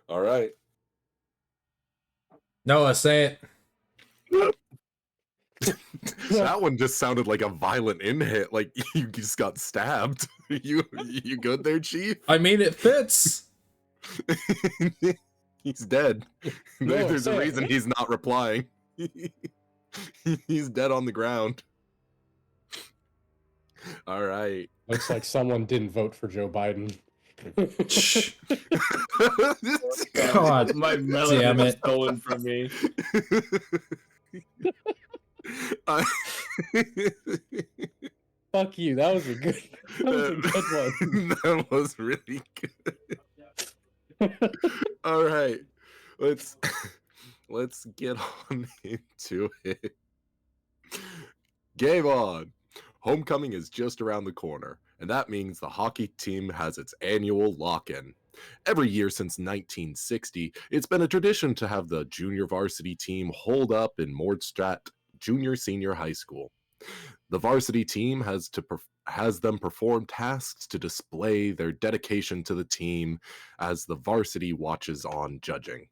All right. Noah, say it. That one just sounded like a violent hit, like you just got stabbed. You good there, Chief? I mean, it fits. He's dead. No, There's a say it. reason he's not replying. He's dead on the ground. All right. Looks like someone didn't vote for Joe Biden. God, My damn melanin is it. stolen from me. Fuck you. That was a good one. That was really good. All right. Let's get on into it. Game on. Homecoming is just around the corner, and that means the hockey team has its annual lock-in. Every year since 1960, it's been a tradition to have the junior varsity team hold up in Mordstraat Junior-Senior High School. The varsity team has them perform tasks to display their dedication to the team as the varsity watches on judging.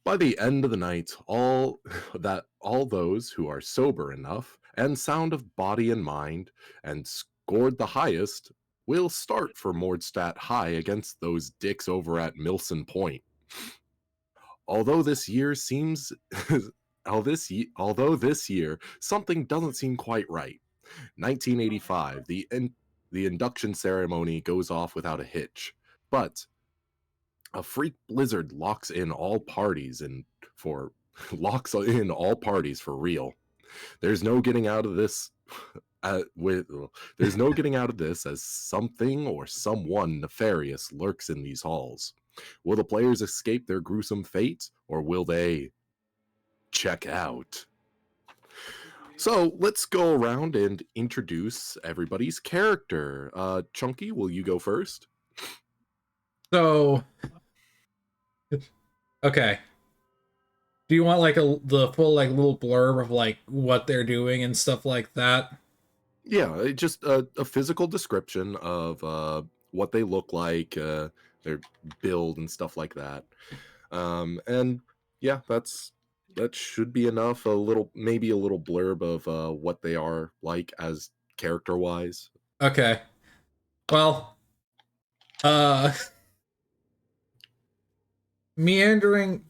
By the end of the night, all those who are sober enough and sound of body and mind and scored the highest will start for Mordstadt High against those dicks over at Milson Point. Although this year something doesn't seem quite right. 1985, the induction ceremony goes off without a hitch, but a freak blizzard locks in all parties for real. There's no getting out of this there's no getting out of this, as something or someone nefarious lurks in these halls. Will the players escape their gruesome fate, or will they check out? So let's go around and introduce everybody's character. Chunky, will you go first? So, okay. Do you want like the full like little blurb of like what they're doing and stuff like that? Yeah, just a physical description of what they look like, their build and stuff like that. And yeah, that should be enough. Maybe a little blurb of what they are like as character-wise. Okay. Well, meandering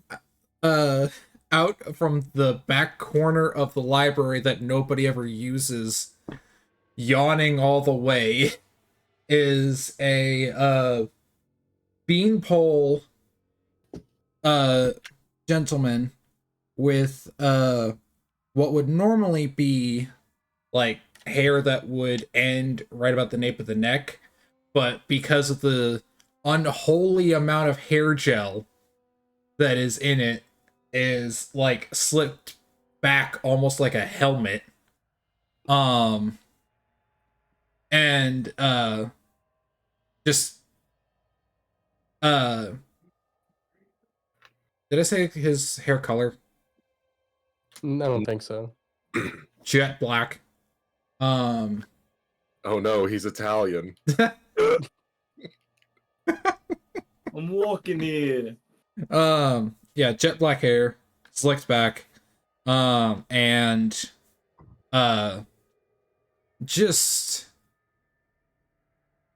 out from the back corner of the library that nobody ever uses, yawning all the way, is a beanpole gentleman with what would normally be like hair that would end right about the nape of the neck, but because of the unholy amount of hair gel that is in it, is like slipped back almost like a helmet. And just did I say his hair color? I don't think so. Jet black. Oh no, he's Italian. I'm walking here. Yeah, jet black hair, slicked back, and just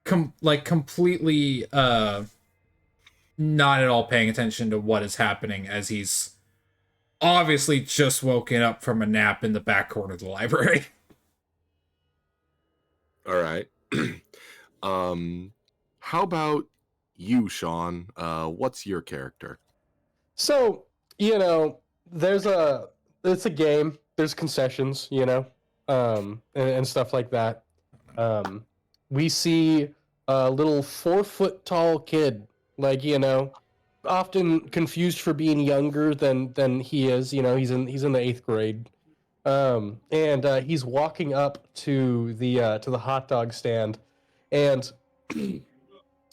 completely not at all paying attention to what is happening, as he's obviously just woken up from a nap in the back corner of the library. All right. How about you, Sean? What's your character? So, it's a game. There's concessions, and stuff like that. We see a little 4-foot tall kid, often confused for being younger than he is. He's in the 8th grade. And he's walking up to the hot dog stand, and he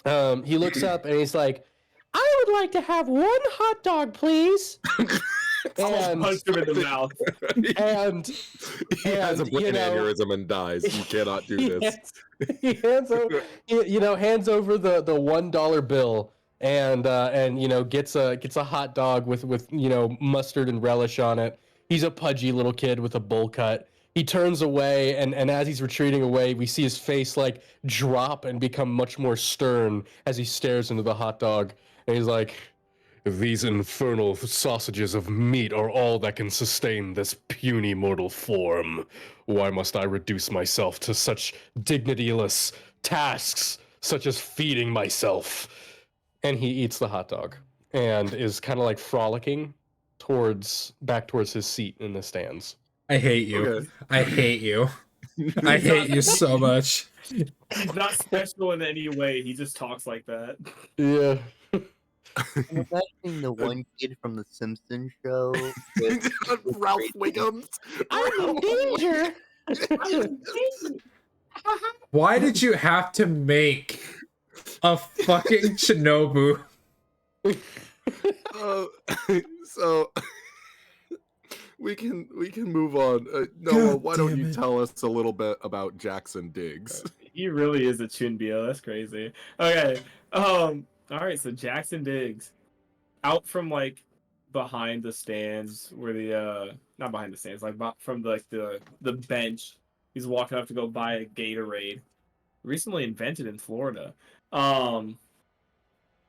looks up and he's like, "I would like to have one hot dog, please." I'll punch him in the mouth. and he has a and, brain aneurysm and dies. You cannot do this. he hands over, hands over the $1 bill and gets a hot dog with mustard and relish on it. He's a pudgy little kid with a bowl cut. He turns away, and as he's retreating away, we see his face like drop and become much more stern as he stares into the hot dog. And he's like, "These infernal sausages of meat are all that can sustain this puny mortal form. Why must I reduce myself to such dignityless tasks, such as feeding myself?" And he eats the hot dog and is kind of like frolicking back towards his seat in the stands. I hate you. Okay. I hate you. I hate you so much. He's not special in any way. He just talks like that. Yeah. I'm imagining the one kid from the Simpsons show. With, Ralph Wiggums. I'm in danger. Why did you have to make a fucking Shinobu? So we can move on. Noah, God why don't damn you it. tell us a little bit about Jackson Diggs? He really is a Chunbyo. That's crazy. Okay. All right. So Jackson Diggs, out from like behind the stands, where the not behind the stands, like from the bench. He's walking up to go buy a Gatorade, recently invented in Florida. From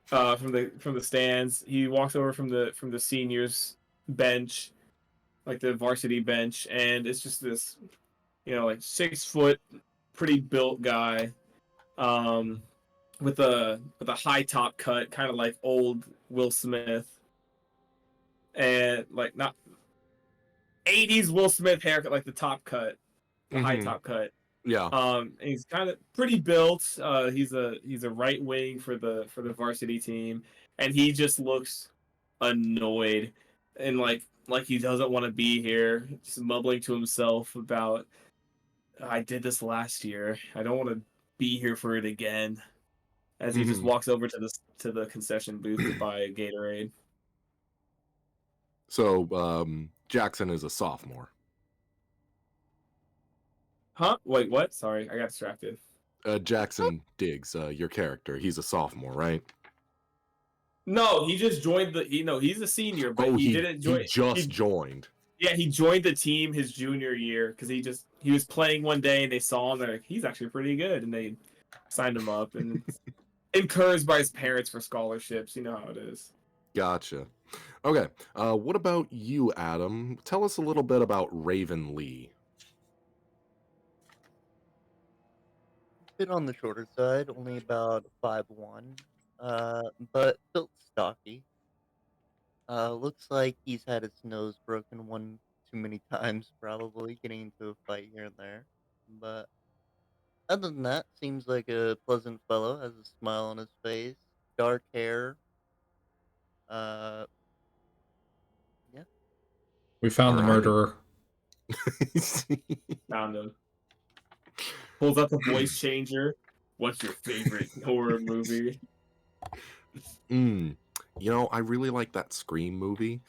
the stands, he walks over from the seniors bench, like the varsity bench, and it's just this, like 6 foot, pretty built guy, with a high top cut, kind of like old Will Smith, and like not 80s Will Smith haircut, like the top cut, the high top cut. Yeah. And he's kind of pretty built. He's a right wing for the varsity team, and he just looks annoyed and like he doesn't want to be here, just mumbling to himself about, "I did this last year. I don't want to be here for it again." As he just walks over to the concession booth to buy a Gatorade. So Jackson is a sophomore. Huh? Wait, what? Sorry, I got distracted. Jackson Diggs, your character, he's a sophomore, right? No, he just joined he's a senior, but he didn't join. He just joined. Yeah, he joined the team his junior year because he was playing one day and they saw him. They're like, he's actually pretty good, and they signed him up and encouraged by his parents for scholarships. You know how it is. Gotcha. Okay. What about you, Adam? Tell us a little bit about Raven Lee. bit on the shorter side, only about 5'1", but built stocky. Looks like he's had his nose broken one too many times, probably getting into a fight here and there. But other than that, seems like a pleasant fellow. Has a smile on his face, dark hair. Uh, yeah. We found the Alright. murderer. Found him. Pulls out the voice changer. What's your favorite horror movie? I really like that Scream movie.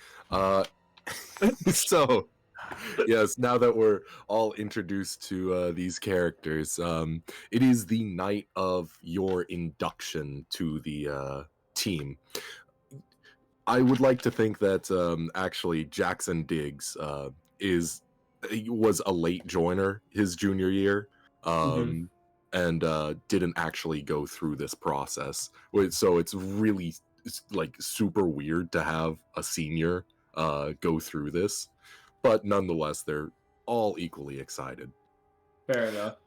So, yes, now that we're all introduced to these characters, it is the night of your induction to the team. I would like to think that actually Jackson Diggs was a late joiner his junior year. And didn't actually go through this process. So it's really like super weird to have a senior go through this. But nonetheless, they're all equally excited. Fair enough.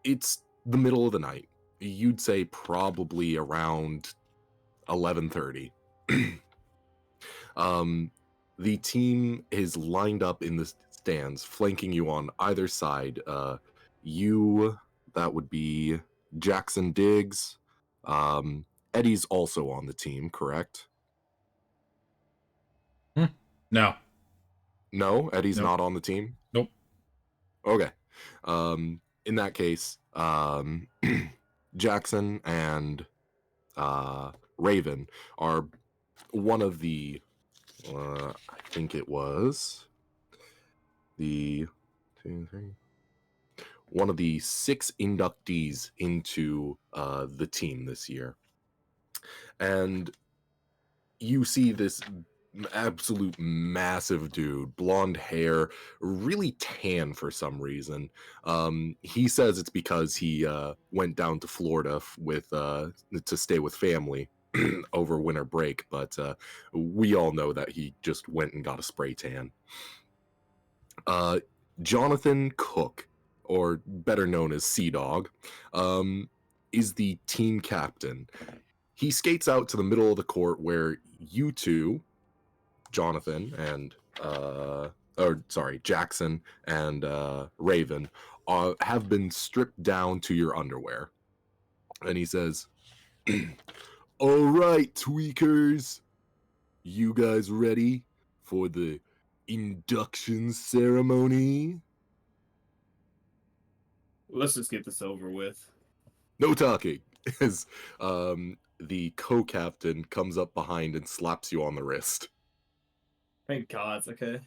It's the middle of the night. You'd say probably around 11:30. The team is lined up in the stands, flanking you on either side. That would be Jackson Diggs. Eddie's also on the team, correct? No. No, Eddie's Nope. not on the team? Nope. Okay. In that case, Jackson and Raven are one of the I think it was the one of the 6 inductees into the team this year. And you see this absolute massive dude, blonde hair, really tan for some reason. He says it's because he went down to Florida to stay with family over winter break, but we all know that he just went and got a spray tan. Jonathan Cook, or better known as Sea Dog, is the team captain. He skates out to the middle of the court where you two, Jonathan and Jackson and Raven, have been stripped down to your underwear. And he says, "All right, tweakers, you guys ready for the induction ceremony?" Let's just get this over with. No talking. As the co-captain comes up behind and slaps you on the wrist. Thank God. Okay.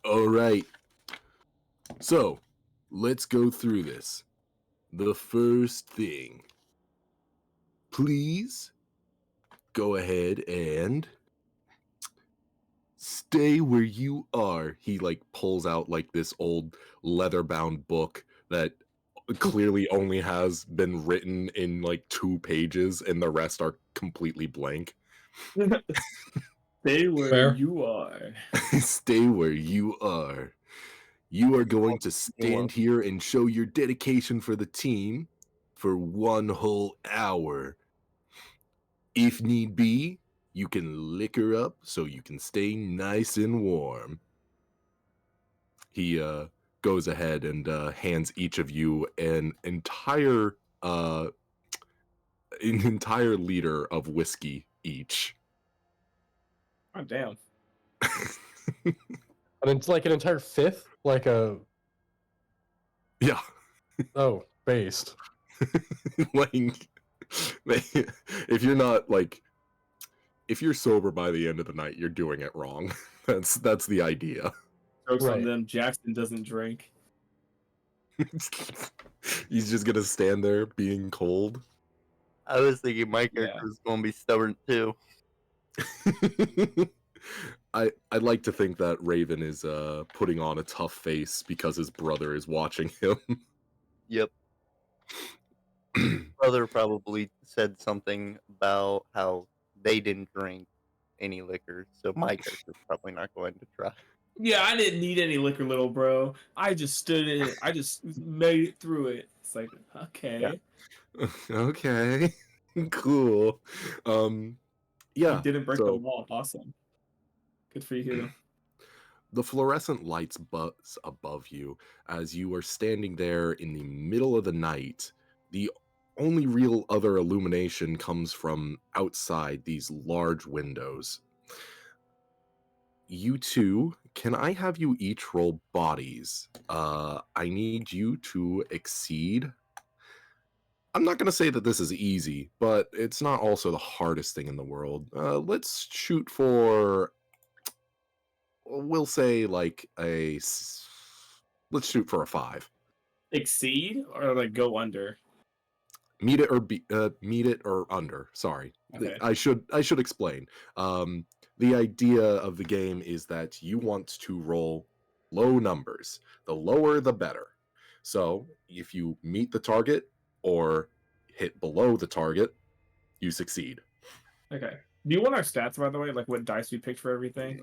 All right. So, let's go through this. The first thing. Please go ahead and stay where you are. He pulls out this old leather-bound book that clearly only has been written in 2 pages and the rest are completely blank. Stay where Fair. you are. Stay where you are. You are going to stand here and show your dedication for the team for 1 whole hour. If need be, you can liquor up so you can stay nice and warm. He goes ahead and hands each of you an entire liter of whiskey each. Oh damn. And it's like an entire fifth, like a Yeah. based. If you're not if you're sober by the end of the night, you're doing it wrong. That's the idea. Jokes Right. on them. Jackson doesn't drink. He's just gonna stand there being cold. I was thinking my character Yeah. was going to be stubborn too. I'd like to think that Raven is putting on a tough face because his brother is watching him. Yep. Brother probably said something about how they didn't drink any liquor, so my character's probably not going to try. Yeah, I didn't need any liquor, little bro. I just stood in it. I just made it through it. It's like, okay. Okay. Cool. You Yeah. didn't break the So law. Awesome. Good for you. the fluorescent lights buzz above you as you are standing there in the middle of the night. The only real other illumination comes from outside these large windows. You two, can I have you each roll bodies? I need you to exceed. I'm not going to say that this is easy, but it's not also the hardest thing in the world. Let's shoot for, we'll say let's shoot for a 5. Exceed or like go under? Meet it or under. Sorry. Okay. I should explain. The idea of the game is that you want to roll low numbers. The lower, the better. So if you meet the target or hit below the target, you succeed. Okay. Do you want our stats, by the way? Like what dice we picked for everything?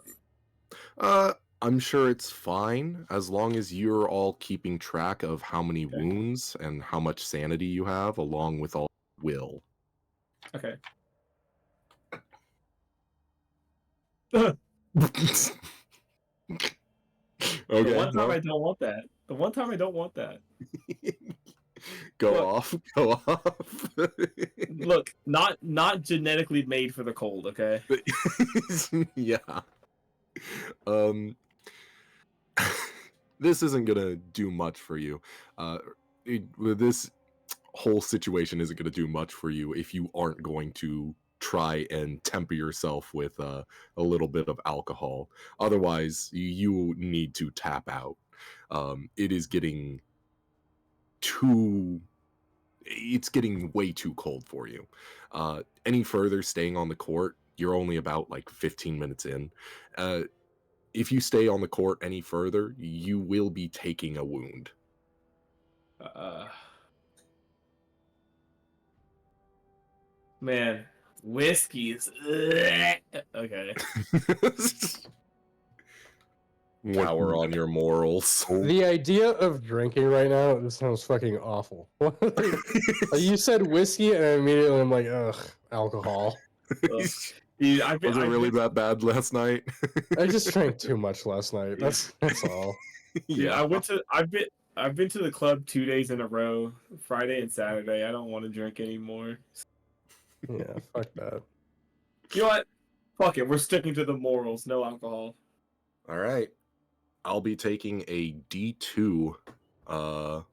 I'm sure it's fine as long as you're all keeping track of how many Okay. wounds and how much sanity you have, along with all will. Okay. Okay. The one time well, I don't want that. The one time I don't want that. go Look. off. Go off. Look, not genetically made for the cold, okay? Yeah. This isn't gonna do much for you. This whole situation isn't gonna do much for you if you aren't going to try and temper yourself with a little bit of alcohol. Otherwise, you need to tap out. It is getting it's getting way too cold for you. Any further staying on the court, you're only about like 15 minutes in. If you stay on the court any further, you will be taking a wound. Man, whiskey is okay. Power on your morals. The idea of drinking right now, this sounds fucking awful. You said whiskey, and immediately I'm like, ugh, alcohol. Dude, Was it really that bad last night? I just drank too much last night. That's all. Dude, I've been to the club 2 days in a row, Friday and Saturday. I don't want to drink anymore. Yeah, fuck that. You know what? Fuck it. We're sticking to the morals. No alcohol. All right. I'll be taking a D2 of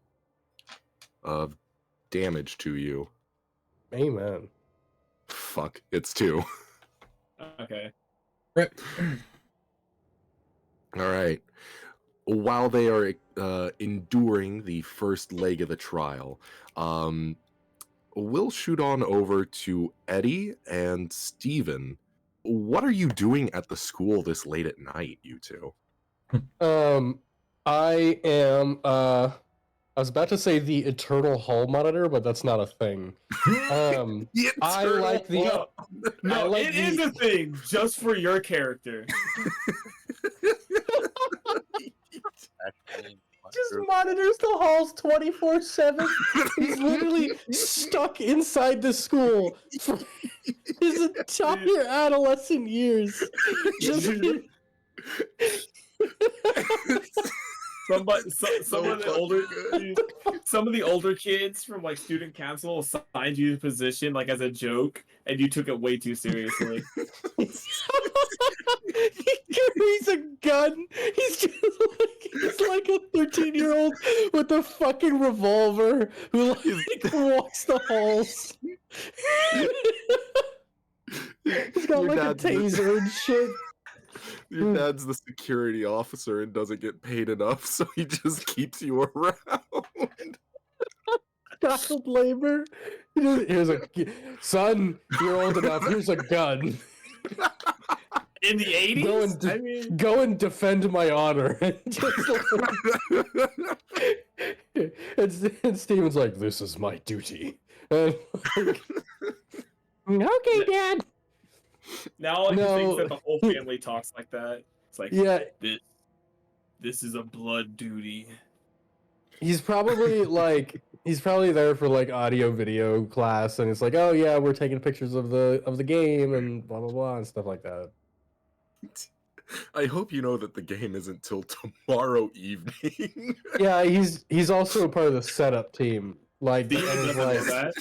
damage to you. Amen. Fuck, it's 2. Okay. Right. All right. While they are enduring the first leg of the trial, we'll shoot on over to Eddie and Steven. What are you doing at the school this late at night, you two? I am I was about to say the eternal hall monitor, but that's not a thing. I like the No, like it is a thing just for your character. just monitors the halls 24/7. He's literally stuck inside the school for his entire adolescent years. Just Some of the older kids from like student council assigned you the position like as a joke, and you took it way too seriously. He carries a gun. He's like a 13-year-old with a fucking revolver who like walks the halls. He's got Your like a dad's the- taser and shit. Your dad's the security officer and doesn't get paid enough, so he just keeps you around. Child labor. Here's a son. You're old enough. Here's a gun. In the 80s? Go and defend my honor. And Steven's like, this is my duty. And okay, Dad. Now all I can think is that the whole family talks like that. It's like, yeah, this is a blood duty. he's probably there for like audio video class, and it's like, oh yeah, we're taking pictures of the game and blah blah blah and stuff like that. I hope you know that the game isn't till tomorrow evening. Yeah, he's also a part of the setup team. Like, Steven doesn't know that.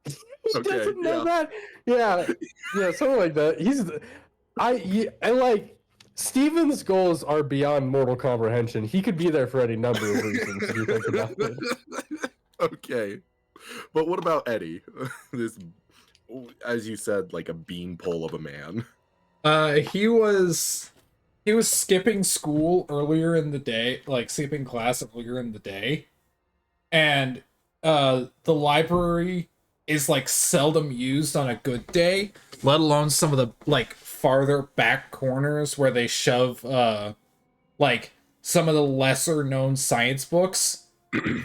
He Okay, doesn't know yeah. that. Yeah, something like that. I like Steven's goals are beyond mortal comprehension. He could be there for any number of reasons if you think about it. Okay. But what about Eddie? This, as you said, like a beanpole of a man. He was skipping school earlier in the day, like skipping class earlier in the day. And the library is like seldom used on a good day, let alone some of the like farther back corners where they shove like some of the lesser known science books.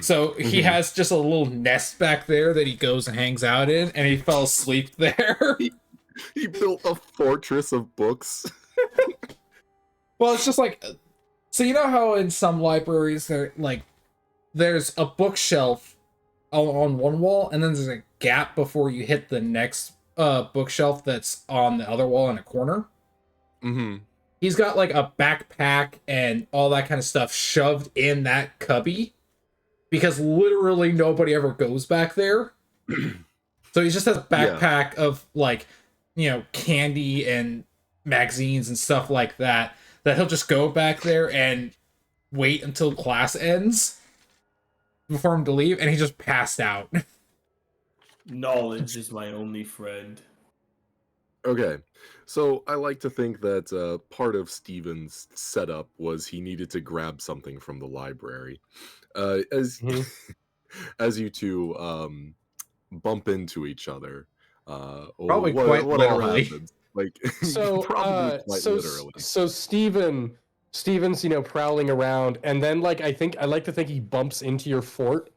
So he has just a little nest back there that he goes and hangs out in, and he fell asleep there. He built a fortress of books. Well, it's just like, so you know how in some libraries there's a bookshelf on one wall, and then there's a gap before you hit the next bookshelf that's on the other wall in a corner. Mm-hmm. He's got like a backpack and all that kind of stuff shoved in that cubby because literally nobody ever goes back there. So he just has a backpack of like, you know, candy and magazines and stuff like that he'll just go back there and wait until class ends before him to leave, and he just passed out. Knowledge is my only friend. Okay, so I like to think that part of Steven's setup was he needed to grab something from the library. As Mhm. as you two bump into each other, Probably what quite what all literally. happens? Like So, probably quite literally. Steven's, prowling around, and then like I like to think he bumps into your fort,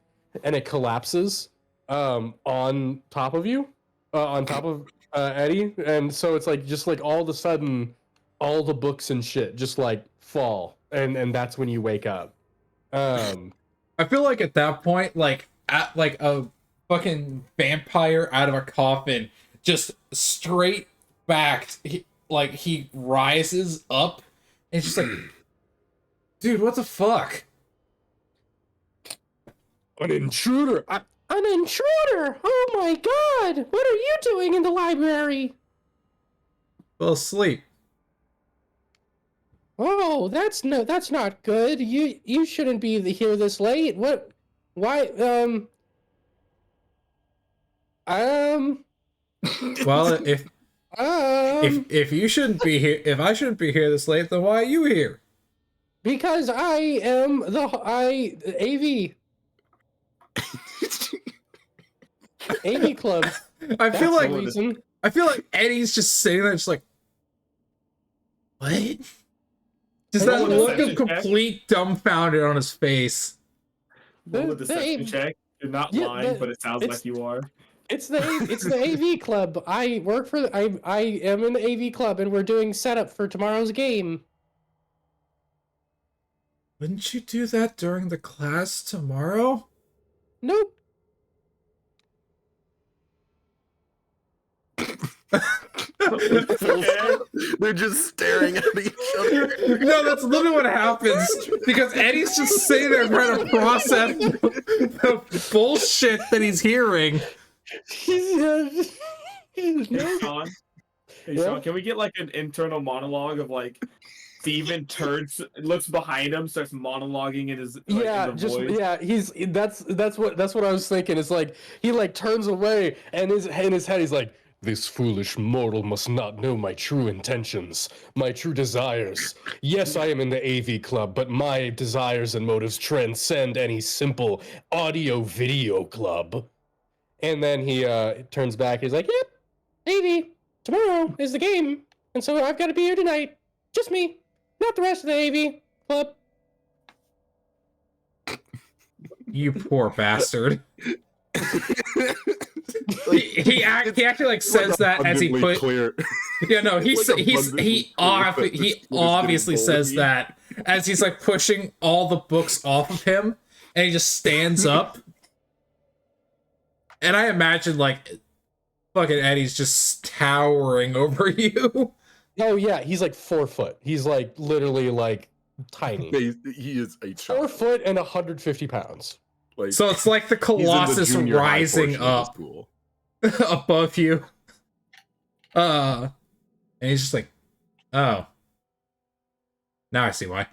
and it collapses, on top of you, on top of Eddie, and so it's like just like all of a sudden, all the books and shit just like fall, and that's when you wake up. Um, I feel like at that point, like a fucking vampire out of a coffin, just straight backed. He rises up, and it's just like, dude, what the fuck? an intruder! An intruder! Oh my god! What are you doing in the library? Fell asleep. Oh, that's not good. You shouldn't be here this late. What? Why? Um, Well, if um, if you shouldn't be here, if I shouldn't be here this late, then why are you here? because I am AV AV Club. I feel That's like the reason. I feel like Eddie's just sitting there, just like, what? Just Roll that a look of deception check. complete dumbfounded on his face. Roll a The deception AV check. You're not Yeah, lying, the- but it sounds it's- like you are. It's the AV Club. I work for. I am in the AV Club, and we're doing setup for tomorrow's game. Wouldn't you do that during the class tomorrow? Nope. They're just staring at each other. No, that's literally what happens because Eddie's just sitting there trying to process the bullshit that he's hearing. Hey, Sean. Hey, Yeah? Sean, can we get like an internal monologue of like Steven turns, looks behind him, starts monologuing in his in the voice. He's that's what I was thinking. It's like he like turns away, and in his head he's like, "This foolish mortal must not know my true intentions, my true desires. Yes, I am in the AV Club, but my desires and motives transcend any simple audio-video club." And then he turns back. He's like, "Yep, AV. Tomorrow is the game, and so I've got to be here tonight. Just me, not the rest of the AV Club." You poor bastard. He actually like says that as he put. Clear. Yeah, no, he abundantly clear that this kid is obviously getting says bullied. that as he's like pushing all the books off of him, and he just stands up. And I imagine like fucking Eddie's just towering over you. Oh yeah, he's like 4 foot. He's like literally like tiny. He is a 4 child. foot and 150 pounds. Like, So it's like the he's in the Colossus junior high rising portion of the up school. above you. And he's just like, oh. Now I see why.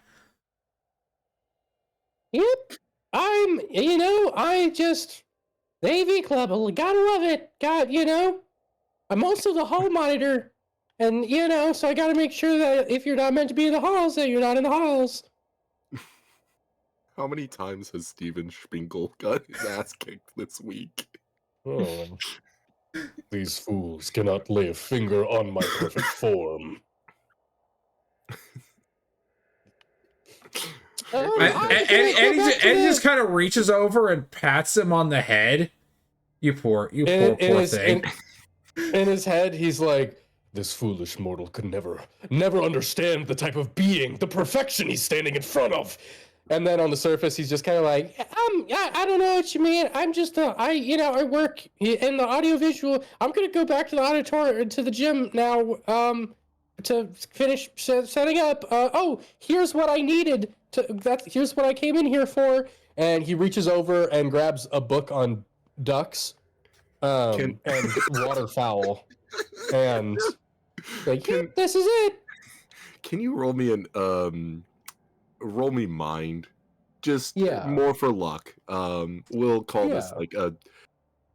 Yep, the AV Club, gotta love it. I'm also the hall monitor, and so I gotta make sure that if you're not meant to be in the halls, that you're not in the halls. How many times has Steven Spinkle got his ass kicked this week? Oh. These fools cannot lay a finger on my perfect form. Eddie just kind of reaches over and pats him on the head. You poor thing. In his head, he's like, "This foolish mortal could never understand the type of being, the perfection he's standing in front of." And then on the surface, he's just kind of like, I don't know what you mean. I'm just, I work in the audiovisual. I'm going to go back to the auditorium, to the gym now, to finish setting up. Here's what I needed. Here's what I came in here for. And he reaches over and grabs a book on ducks, and waterfowl. And like, yep, this is it. Can you roll me roll me mind, just more for luck. We'll call this like a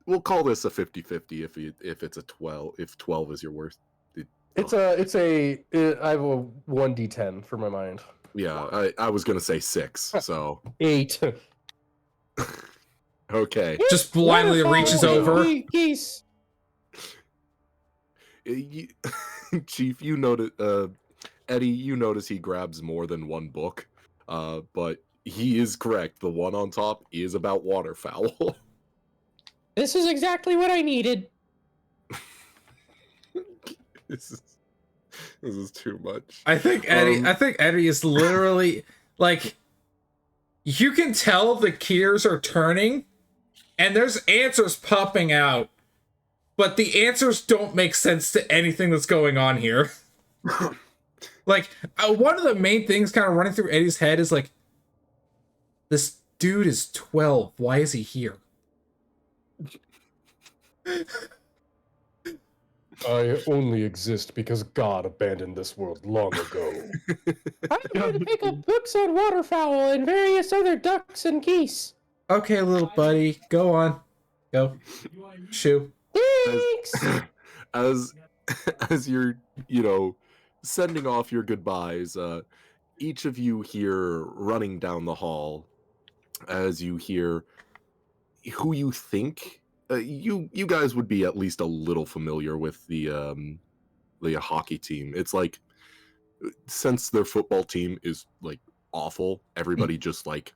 50-50 if it's a 12, if 12 is your worst, It's I have a 1d10 for my mind. Yeah, I was gonna say 6, so 8. okay. Just blindly reaches over. Geese. Chief, you notice, Eddie, you notice he grabs more than one book, but he is correct. The one on top is about waterfowl. This is exactly what I needed. this is too much. I think Eddie is literally like, you can tell the gears are turning and there's answers popping out, but the answers don't make sense to anything that's going on here. Like, one of the main things kind of running through Eddie's head is like, this dude is 12. Why is he here? I only exist because God abandoned this world long ago. I'm going to pick up books on waterfowl and various other ducks and geese. Okay, little buddy, go on. Go. Shoo. Thanks! As you're, sending off your goodbyes, each of you here running down the hall, as you hear who you think you guys would be at least a little familiar with the hockey team. It's like, since their football team is like awful, everybody just like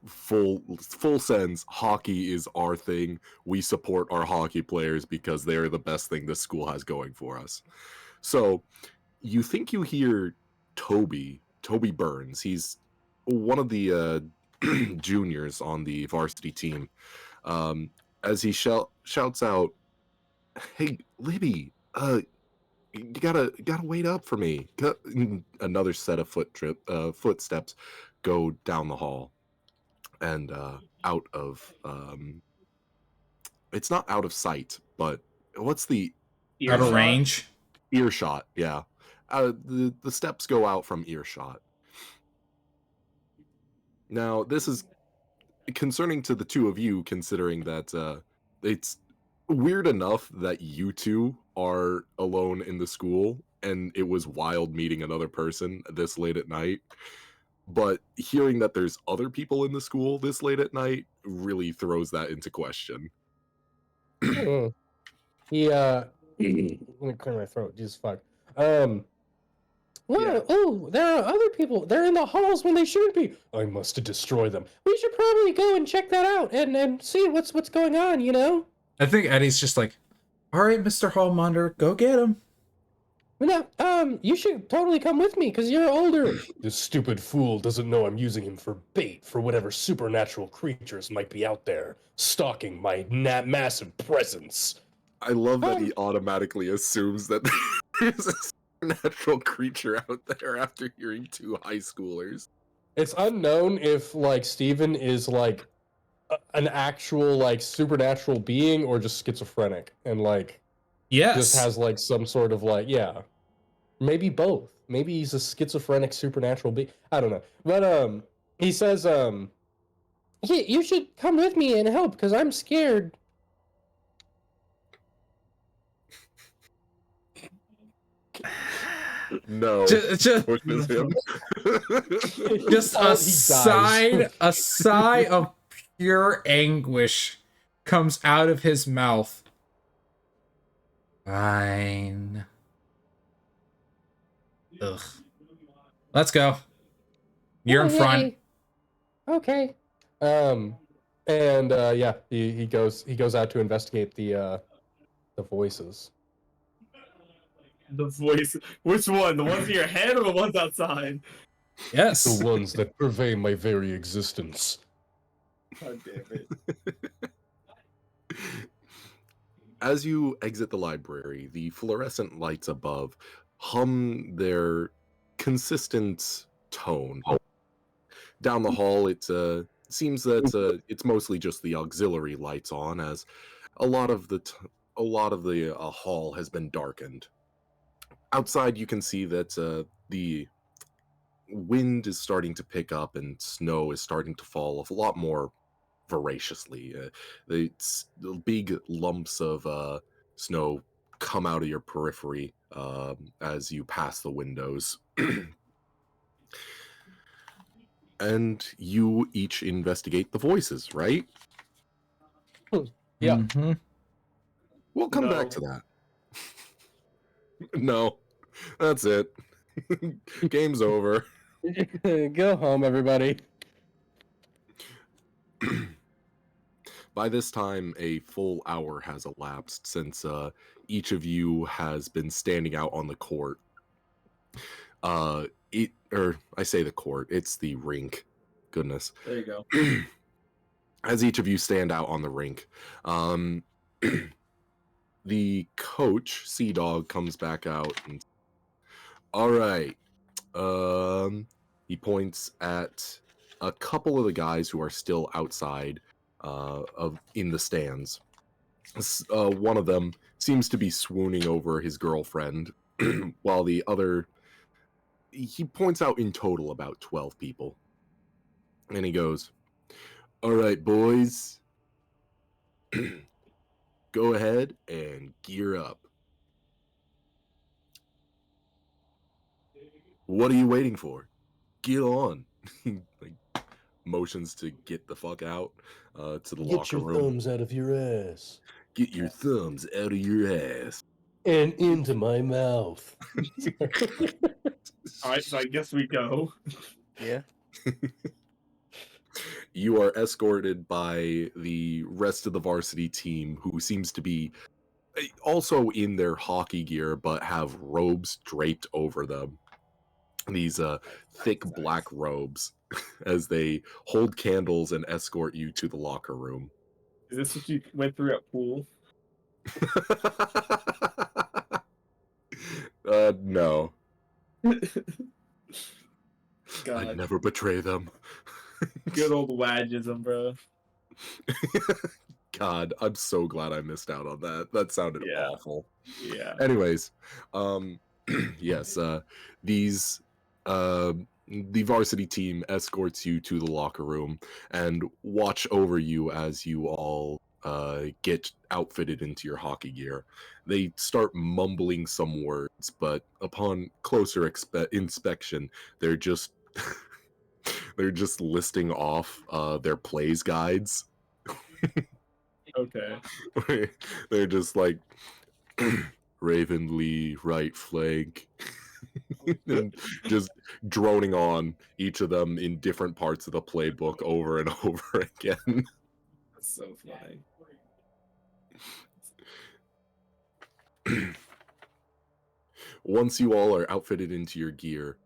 full sense hockey is our thing. We support our hockey players because they're the best thing this school has going for us. So you think you hear Toby Burns. He's one of the juniors on the varsity team. As he shouts out, "Hey, Libby, you gotta wait up for me." Another set of footsteps go down the hall, and out of it's not out of sight, but what's the Out of range. earshot? Yeah, the steps go out from earshot. Now, this is concerning to the two of you, considering that it's weird enough that you two are alone in the school, and it was wild meeting another person this late at night. But hearing that there's other people in the school this late at night really throws that into question. He let me clear my throat. Jesus fuck. Yeah. Oh, there are other people. They're in the halls when they shouldn't be. I must destroy them. We should probably go and check that out and see what's going on, you know? I think Eddie's just like, all right, Mr. Hallmonder, go get him. No, you should totally come with me because you're older. This stupid fool doesn't know I'm using him for bait for whatever supernatural creatures might be out there stalking my massive presence. I love that he automatically assumes that there's a supernatural creature out there after hearing two high schoolers. It's unknown if, like, Steven is, like, an actual, like, supernatural being or just schizophrenic and, like, Yes. just has, like, some sort of, like, yeah. Maybe both. Maybe he's a schizophrenic supernatural being. I don't know. But, he says, yeah, you should come with me and help because I'm scared. No. Just Pushes him. a sigh of pure anguish comes out of his mouth. Fine. Ugh. Let's go. You're in front. Okay. And yeah, he goes out to investigate the voices. The voice. Which one? The ones in your head or the ones outside? Yes. The ones that pervade my very existence. God damn it. As you exit the library, the fluorescent lights above hum their consistent tone. Down the hall, it seems that it's mostly just the auxiliary lights on, as a lot of the hall has been darkened. Outside, you can see that the wind is starting to pick up and snow is starting to fall a lot more voraciously. The big lumps of snow come out of your periphery as you pass the windows. And you each investigate the voices, right? Yeah. Mhm. We'll come back to that. No, that's it. Game's over. Go home, everybody. By this time, a full hour has elapsed since each of you has been standing out on the court. I say the court, it's the rink. Goodness. There you go. As each of you stand out on the rink, the coach, Sea Dog, comes back out and, all right. He points at a couple of the guys who are still outside in the stands. One of them seems to be swooning over his girlfriend, while the other, he points out in total about 12 people. And he goes, all right, boys, go ahead and gear up. What are you waiting for? Get on. Like, motions to get the fuck out to the locker room. out of your ass Get your thumbs out of your ass. and into my mouth. All right, so I guess we go. Yeah. You are escorted by the rest of the varsity team, who seems to be also in their hockey gear, but have robes draped over them. These thick black robes, as they hold candles and escort you to the locker room. Is this what you went through at pool? No. God, I'd never betray them. good old Wadgism, bro. God, I'm so glad I missed out on that. That sounded Yeah. awful. Yeah. Anyways, yes, the varsity team escorts you to the locker room and watch over you as you all get outfitted into your hockey gear. They start mumbling some words, but upon closer inspection, they're just they're just listing off their plays guides. Okay. They're just like Raven Lee right flank. And just droning on each of them in different parts of the playbook over and over again. That's so funny. Once you all are outfitted into your gear,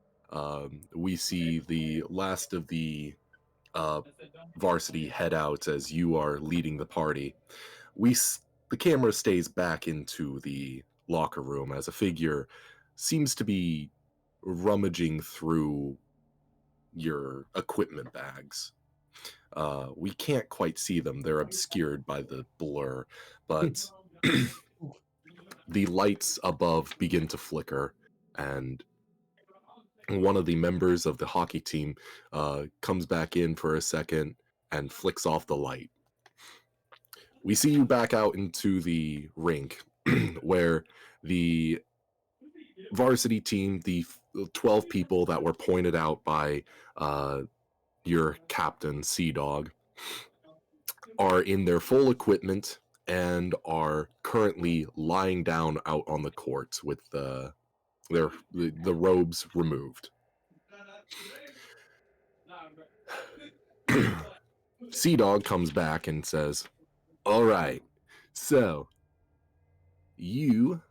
we see the last of the varsity head out as you are leading the party. The camera stays back into the locker room as a figure seems to be rummaging through your equipment bags. We can't quite see them. They're obscured by the blur, but the lights above begin to flicker, and one of the members of the hockey team comes back in for a second and flicks off the light. We see you back out into the rink where the varsity team, the 12 people that were pointed out by your captain, Sea Dog, are in their full equipment and are currently lying down out on the court with the robes removed. Sea Dog comes back and says, all right, so you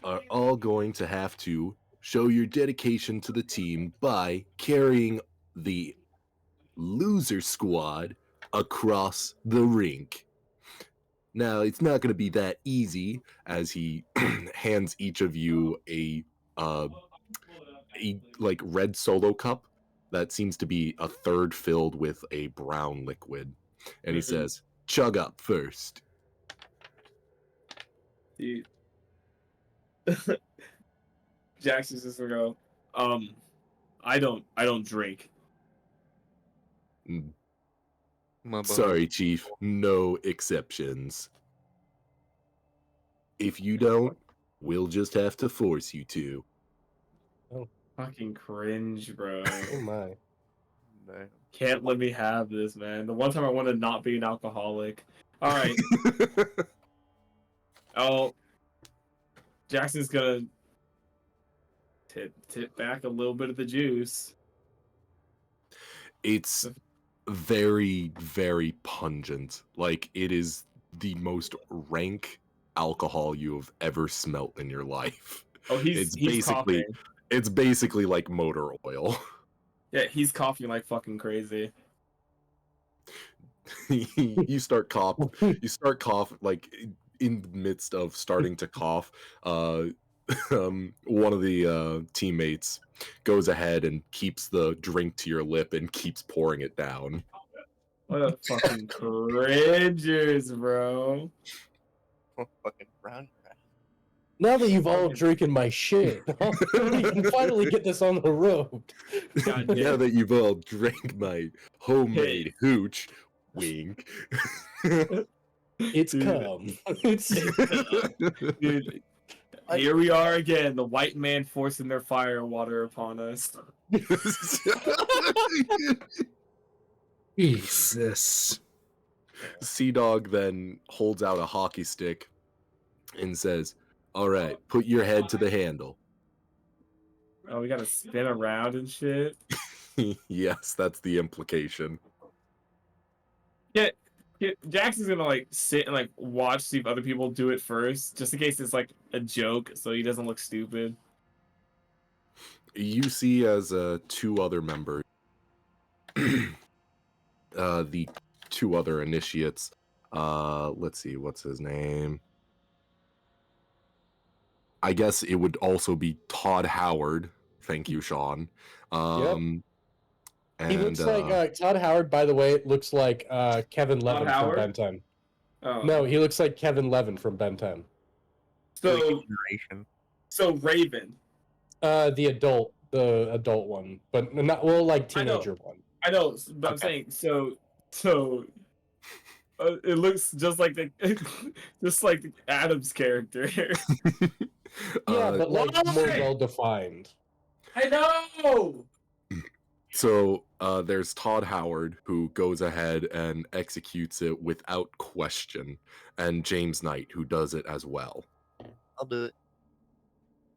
are all going to have to show your dedication to the team by carrying the loser squad across the rink. Now, it's not going to be that easy, as he hands each of you a like red Solo cup that seems to be a third filled with a brown liquid, and he says, "Chug up first." Dude. Jackson's just gonna go. I don't drink. My bad. Sorry, Chief, no exceptions. If you don't, we'll just have to force you to. Fucking cringe, bro. Oh my. No. Can't let me have this, man. The one time I want to not be an alcoholic. All right. Oh, Jackson's gonna tip back a little bit of the juice. It's very, very pungent. Like, it is the most rank alcohol you have ever smelt in your life. Oh, he's coughing. It's basically like motor oil. Yeah, he's coughing like fucking crazy. You start cough like in the midst of starting to cough. One of the teammates goes ahead and keeps the drink to your lip and keeps pouring it down. What a fucking cringers, bro. Fucking brown grass. Now that you've all drinking my shit, we can finally get this on the road. God Now damn. that you've all drank my homemade hooch, wink. It's Dude. come. It's Dude, here we are again, the white man forcing their fire water upon us. Jesus. Sea Dog then holds out a hockey stick and says, "All right, put your head to the handle." Oh, we gotta spin around and shit. Yes, that's the implication. Yeah, Jackson's gonna like sit and like watch, see if other people do it first, just in case it's like a joke, so he doesn't look stupid. You see as two other members, the two other initiates. Let's see, what's his name? I guess it would also be Todd Howard. Thank you, Sean. He looks And like Todd Howard. By the way, looks like Kevin Todd Levin from Howard? Ben 10. Oh. No, he looks like Kevin Levin from Ben 10. So Generation. Raven. The adult one, but not like I know. teenager one. I know, but I'm Okay. saying so. It looks just like the Adams character. Yeah, but like more Why? well defined. I know. so there's Todd Howard, who goes ahead and executes it without question, and James Knight, who does it as well. I'll do it.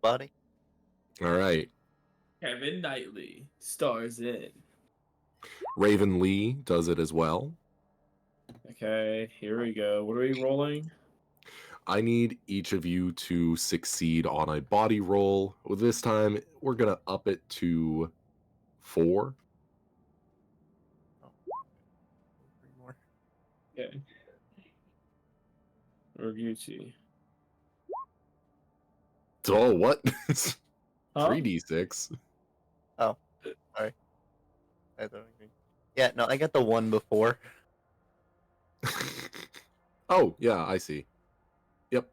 Buddy. All right. Kevin Knightley stars in. Raven Lee does it as well. Okay, here we go. What are we rolling? I need each of you to succeed on a body roll. This time, we're going to up it to 4. Oh. 3 more. Okay. Orgucci. Oh, what? Huh? 3d6. Oh, sorry. I don't agree. Yeah, no, I got the one before. Oh, yeah, I see. Yep.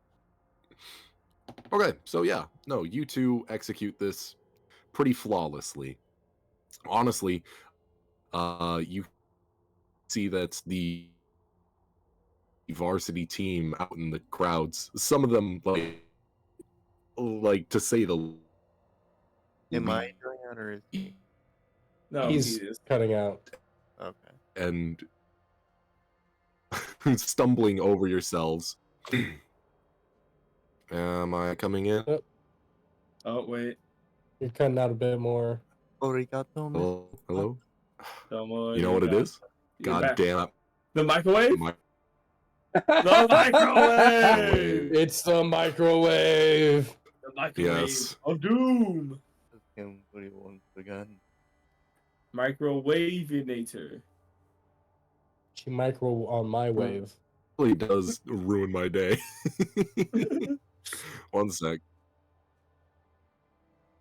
Okay, so yeah, no, you two execute this pretty flawlessly. Honestly, you see that the varsity team out in the crowds, some of them like to say the Am I least, doing that or is he? No, He's he is. cutting out. Okay. and stumbling over yourselves. Am I coming in? Oh wait. You're cutting out a bit more. Arigato, miss. Hello? Hello? Someone You know what it is? You're God back. damn it. The microwave? My- The microwave! It's the microwave. The microwave Yes. of doom. Let's give him what he wants again. Microwavinator. She micro on my wave. really does ruin my day. One sec.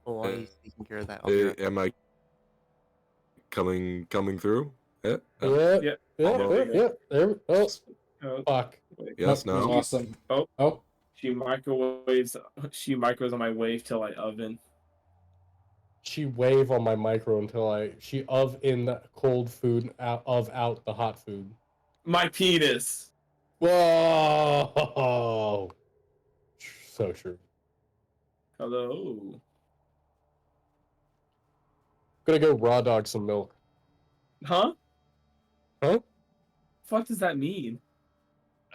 Oh, while he's taking care of that, I'll be right Am I coming through? Yeah. Yep. Yep. Yep. Oh. Yep. Yep. There. Oh, Oh, fuck. wait. Yes. Nope, No. Awesome. Oh. Oh, She micros on my wave till I oven. She wave on my micro until she of in the cold food out the hot food. My penis. Whoa! So true. Hello. Gonna go raw dog some milk. Huh? Huh? Fuck does that mean?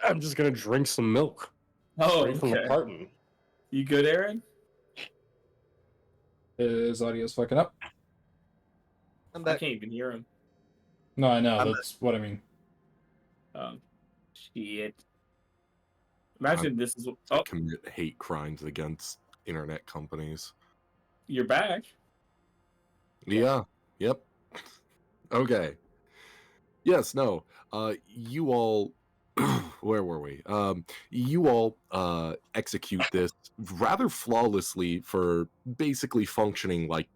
I'm just gonna drink some milk Oh, straight from the okay. carton. You good, Aaron? His audio's fucking up. I'm I back. can't even hear him. No, I know. I'm That's what I mean. Shit. Imagine this is. Oh, Commit hate crimes against internet companies. you're back. Yeah. Yep. Okay. Yes, no. You all where were we? You all execute this rather flawlessly for basically functioning like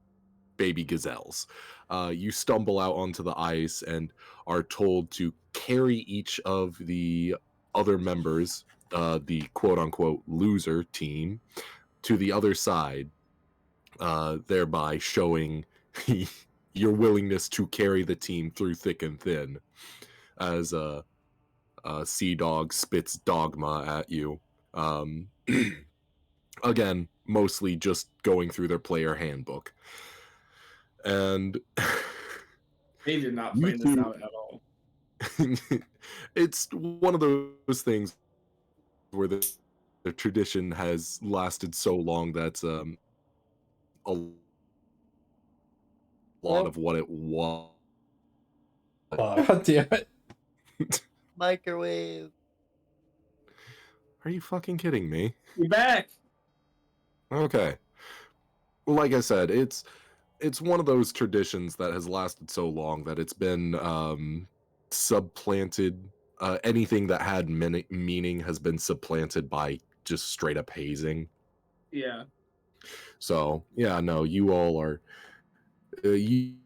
baby gazelles. You stumble out onto the ice and are told to carry each of the other members, the quote unquote loser team, to the other side, thereby showing your willingness to carry the team through thick and thin as Sea Dog spits dogma at you. Um, again, mostly just going through their player handbook. And They did not you plan this two, out at all. it's one of those things where the tradition has lasted so long that's a lot of what it was. Fuck. God damn it. Microwave. Are you fucking kidding me? You're back. Okay. Like I said, it's one of those traditions that has lasted so long that it's been supplanted. Anything that had meaning has been supplanted by just straight up hazing. Yeah. So yeah, no, you all are you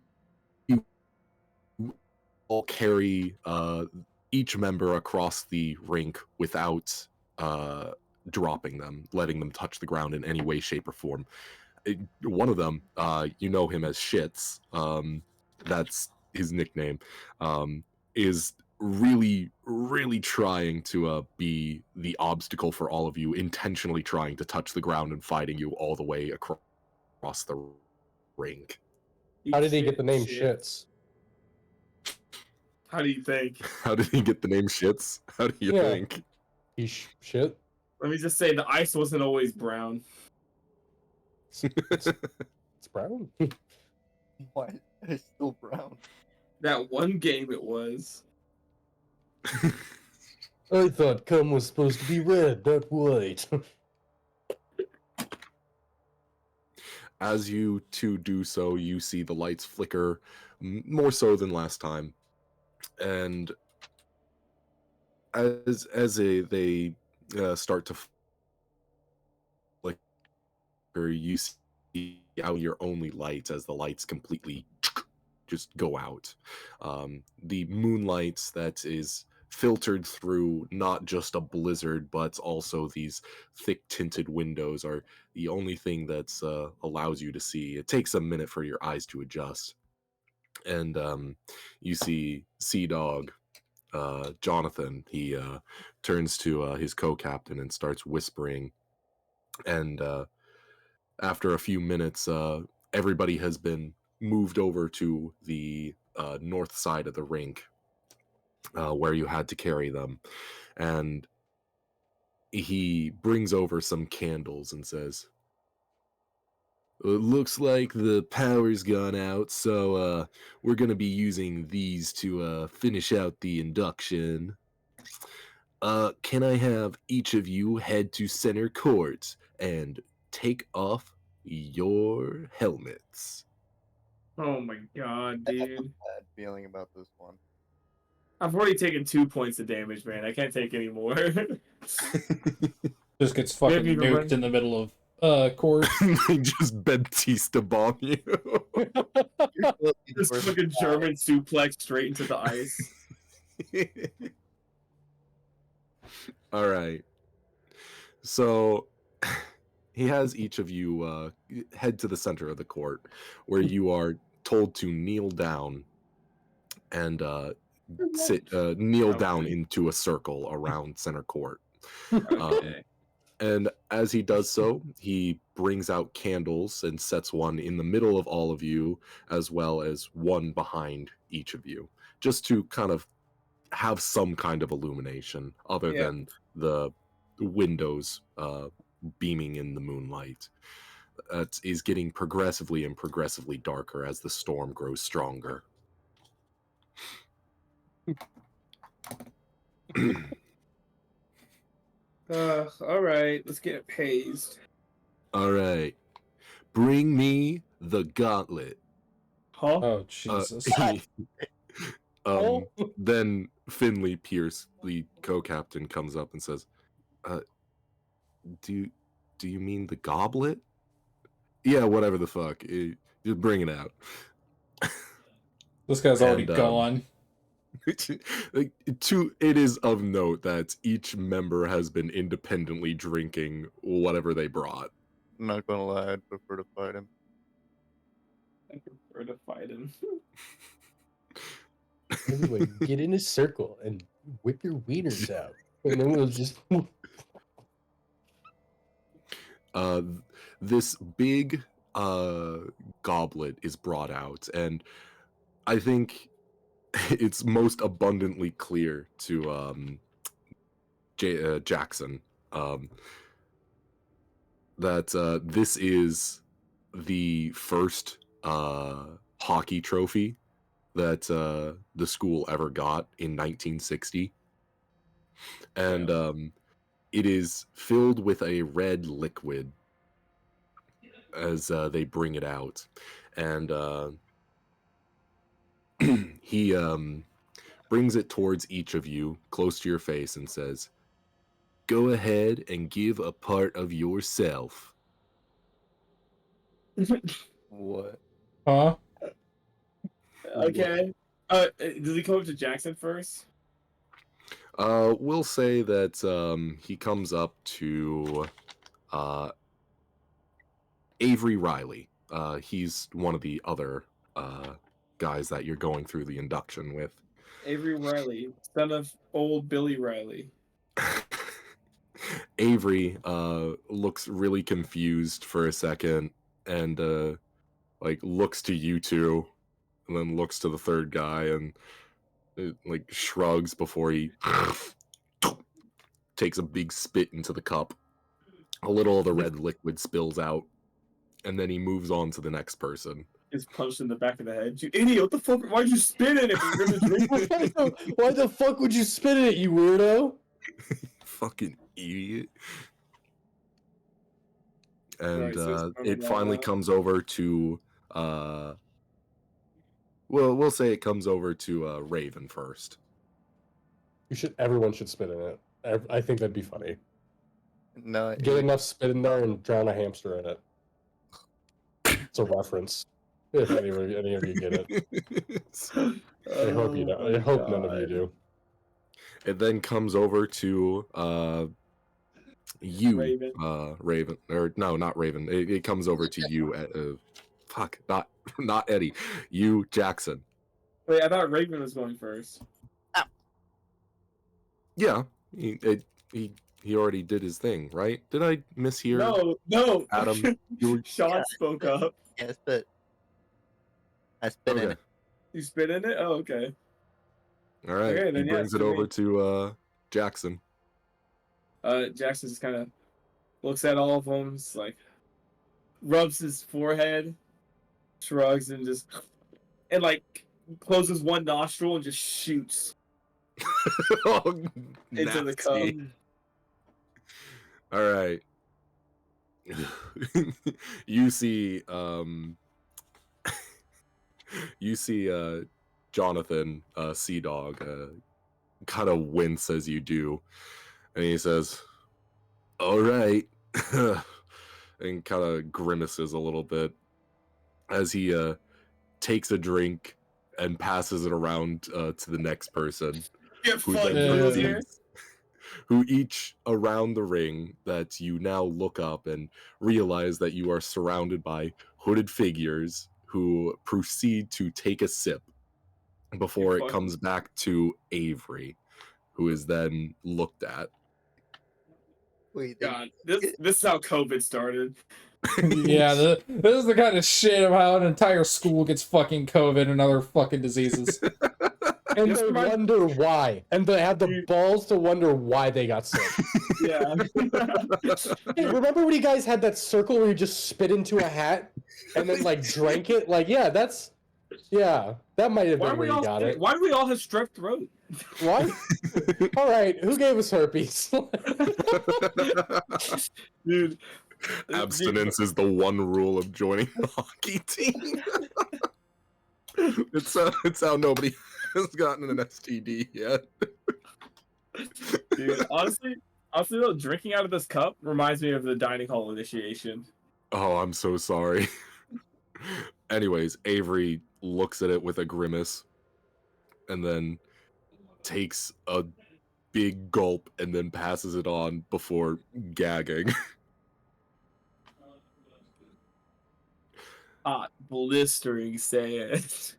all carry each member across the rink without dropping them, letting them touch the ground in any way, shape, or form. One of them, you know him as Shits. That's his nickname. Is really, really trying to be the obstacle for all of you, intentionally trying to touch the ground and fighting you all the way across the rink. How did he get the name Shit. Shits? How do you think? How did he get the name Shits? How do you Yeah. think? He shit. Let me just say the ice wasn't always brown. It's brown. Why? It's still brown. That one game it was. I thought cum was supposed to be red, not white. As you two do so, you see the lights flicker more so than last time, and they start to flicker, you see out your only lights as the lights completely just go out. The moonlight that is filtered through not just a blizzard, but also these thick tinted windows are the only thing that's allows you to see. It takes a minute for your eyes to adjust, and you see Sea Dog. Jonathan, he turns to his co-captain and starts whispering, and after a few minutes, everybody has been moved over to the north side of the rink, where you had to carry them, and he brings over some candles and says, "It looks like the power's gone out, so we're gonna be using these to finish out the induction. Can I have each of you head to center court and take off your helmets?" Oh my god, dude. Bad feeling about this one. I've already taken 2 points of damage, man. I can't take any more. Just gets fucking Maybe even nuked run- in the middle of court. They just Baptista bomb you. You're looking Just for fucking German suplex straight into the ice. All right. So he has each of you head to the center of the court, where you are told to kneel down and kneel down into a circle around center court. Okay. And as he does so, he brings out candles and sets one in the middle of all of you, as well as one behind each of you, just to kind of have some kind of illumination other Yeah. than the windows beaming in the moonlight. It is getting progressively and progressively darker as the storm grows stronger. All right, let's get hazed. All right. Bring me the gauntlet. Huh? Oh Uh, Jesus. he- Oh. then Finley Pierce, the co-captain, comes up and says, uh, do you mean the goblet? Yeah, whatever the fuck. Just bring it out. This guy's already And, gone. it is of note that each member has been independently drinking whatever they brought. I'm not gonna lie, I'd prefer to fight him. I prefer to fight him. Everybody, get in a circle and whip your wieners out, and then we'll just. This big goblet is brought out, and I think it's most abundantly clear to Jackson that this is the first hockey trophy that the school ever got in 1960, and it is filled with a red liquid as they bring it out, and he brings it towards each of you, close to your face, and says, "Go ahead and give a part of yourself." What? Huh? Okay. Does he come up to Jackson first? We'll say that he comes up to uh, Avery Riley. He's one of the other guys that you're going through the induction with. Avery Riley, son of old Billy Riley. Avery looks really confused for a second and like looks to you two and then looks to the third guy and like shrugs before he takes a big spit into the cup. A little of the red liquid spills out and then he moves on to the next person. Is punched in the back of the head. You idiot! What the fuck? Why'd you spit in it? We're gonna drink it. Why the fuck would you spit in it, you weirdo? Fucking idiot. Sorry, And sis, I it don't finally know. comes over to we'll say it comes over to Raven first. Everyone should spit in it. I think that'd be funny. No, Get enough spit in there and drown a hamster in it. It's a reference. If any of you get it, I hope you don't. I hope none of you do. It then comes over to you, Raven. Raven, or no, not Raven. It comes over to you. Fuck, not Eddie. You, Jackson. Wait, I thought Raven was going first. Yeah, he already did his thing, right? Did I mishear? No. Adam, you were... Sean Yeah. spoke up. yeah, I spit in Okay. it. You spit in it? Oh, okay. All right. Okay, He then yeah, brings it's it to over me. to Jackson. Jackson just kind of looks at all of them, just like rubs his forehead, shrugs, and just like closes one nostril and just shoots Oh, into the cup. nasty. All right. You see Jonathan Sea Dog kind of wince as you do, and he says, "All right," and kind of grimaces a little bit as he takes a drink and passes it around to the next person, Get who fucked, then Bruce, here. proceeds, who each around the ring that you now look up and realize that you are surrounded by hooded figures who proceed to take a sip before it fucking- comes back to Avery, who is then looked at. Wait, God, this is how COVID started. Yeah, this is the kind of shit of how an entire school gets fucking COVID and other fucking diseases. And This they reminds- wonder why. And they have the Dude. balls to wonder why they got sick. Yeah. Hey, remember when you guys had that circle where you just spit into a hat and then like drank it? Like, yeah, that's that might have Why been do we where you all got it. why do we all have strep throat? Why? All right, who gave us herpes? Dude. Abstinence is the one rule of joining the hockey team. It's how nobody has gotten an STD yet. Dude, honestly though, drinking out of this cup reminds me of the dining hall initiation. Oh, I'm so sorry. Anyways, Avery looks at it with a grimace and then takes a big gulp and then passes it on before gagging. Hot, blistering sand.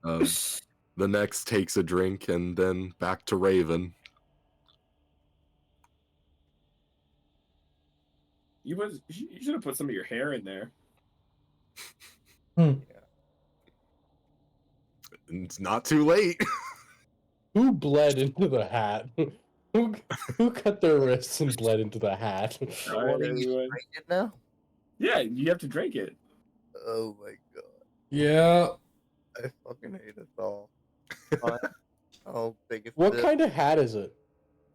um, the next takes a drink and then back to Raven. You should have put some of your hair in there. It's not too late. Who bled into the hat? Who cut their wrists and bled into the hat? All right, Wanting me to everyone. drink it now? Yeah, you have to drink it. Oh my god. Yeah. I fucking hate us all. Fine. I'll take a What sip. kind of hat is it?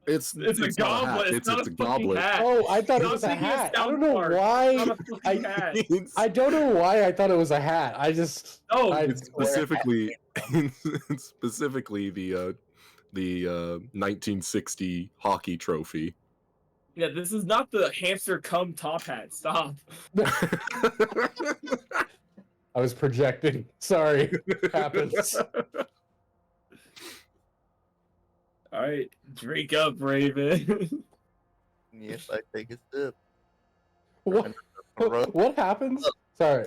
It's It's a not hat, goblet. It's not a fucking goblet. hat. Oh, I thought it Not was a thinking of hat. I South don't know Park. why. Not a fucking hat. I don't know why I thought it was a hat. I just Oh, It's specifically it's specifically the 1960 hockey trophy. yeah, this is not the hamster cum top hat. Stop. I was projecting. Sorry. Happens. All right, drink up, Raven. Yes, I take a sip. What, what happens? Sorry.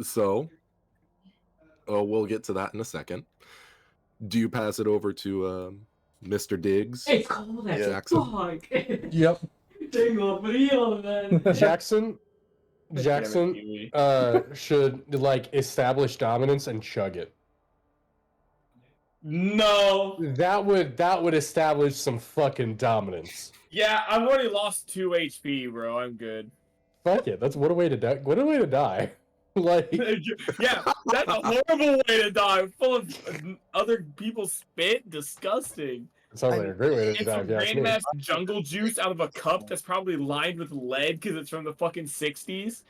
So we'll get to that in a second. Do you pass it over to Mr. Diggs? It's cold as Jackson? fuck. Yep. Jingle real, man. Jackson Damn it, Kiwi. should like establish dominance and chug it. No. That would establish some fucking dominance. Yeah, I've already lost 2 HP, bro. I'm good. Fuck it. That's what a way to die. What a way to die. Like Yeah, that's a horrible way to die. Full of other people's spit. Disgusting. it sounds like a great way to And die. some If you ask me. random ass jungle juice out of a cup that's probably lined with lead because it's from the fucking 60s.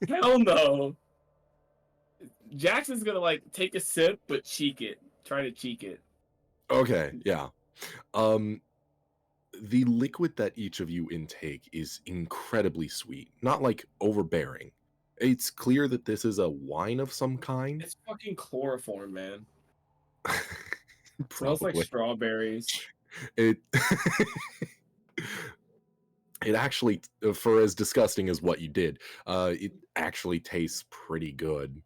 Hell no. Jackson's gonna like take a sip but cheek it. Try to cheek it. Okay, yeah. The liquid that each of you intake is incredibly sweet, not like overbearing. It's clear that this is a wine of some kind. It's fucking chloroform, man. Smells Probably. like strawberries. It it actually, for as disgusting as what you did, it actually tastes pretty good,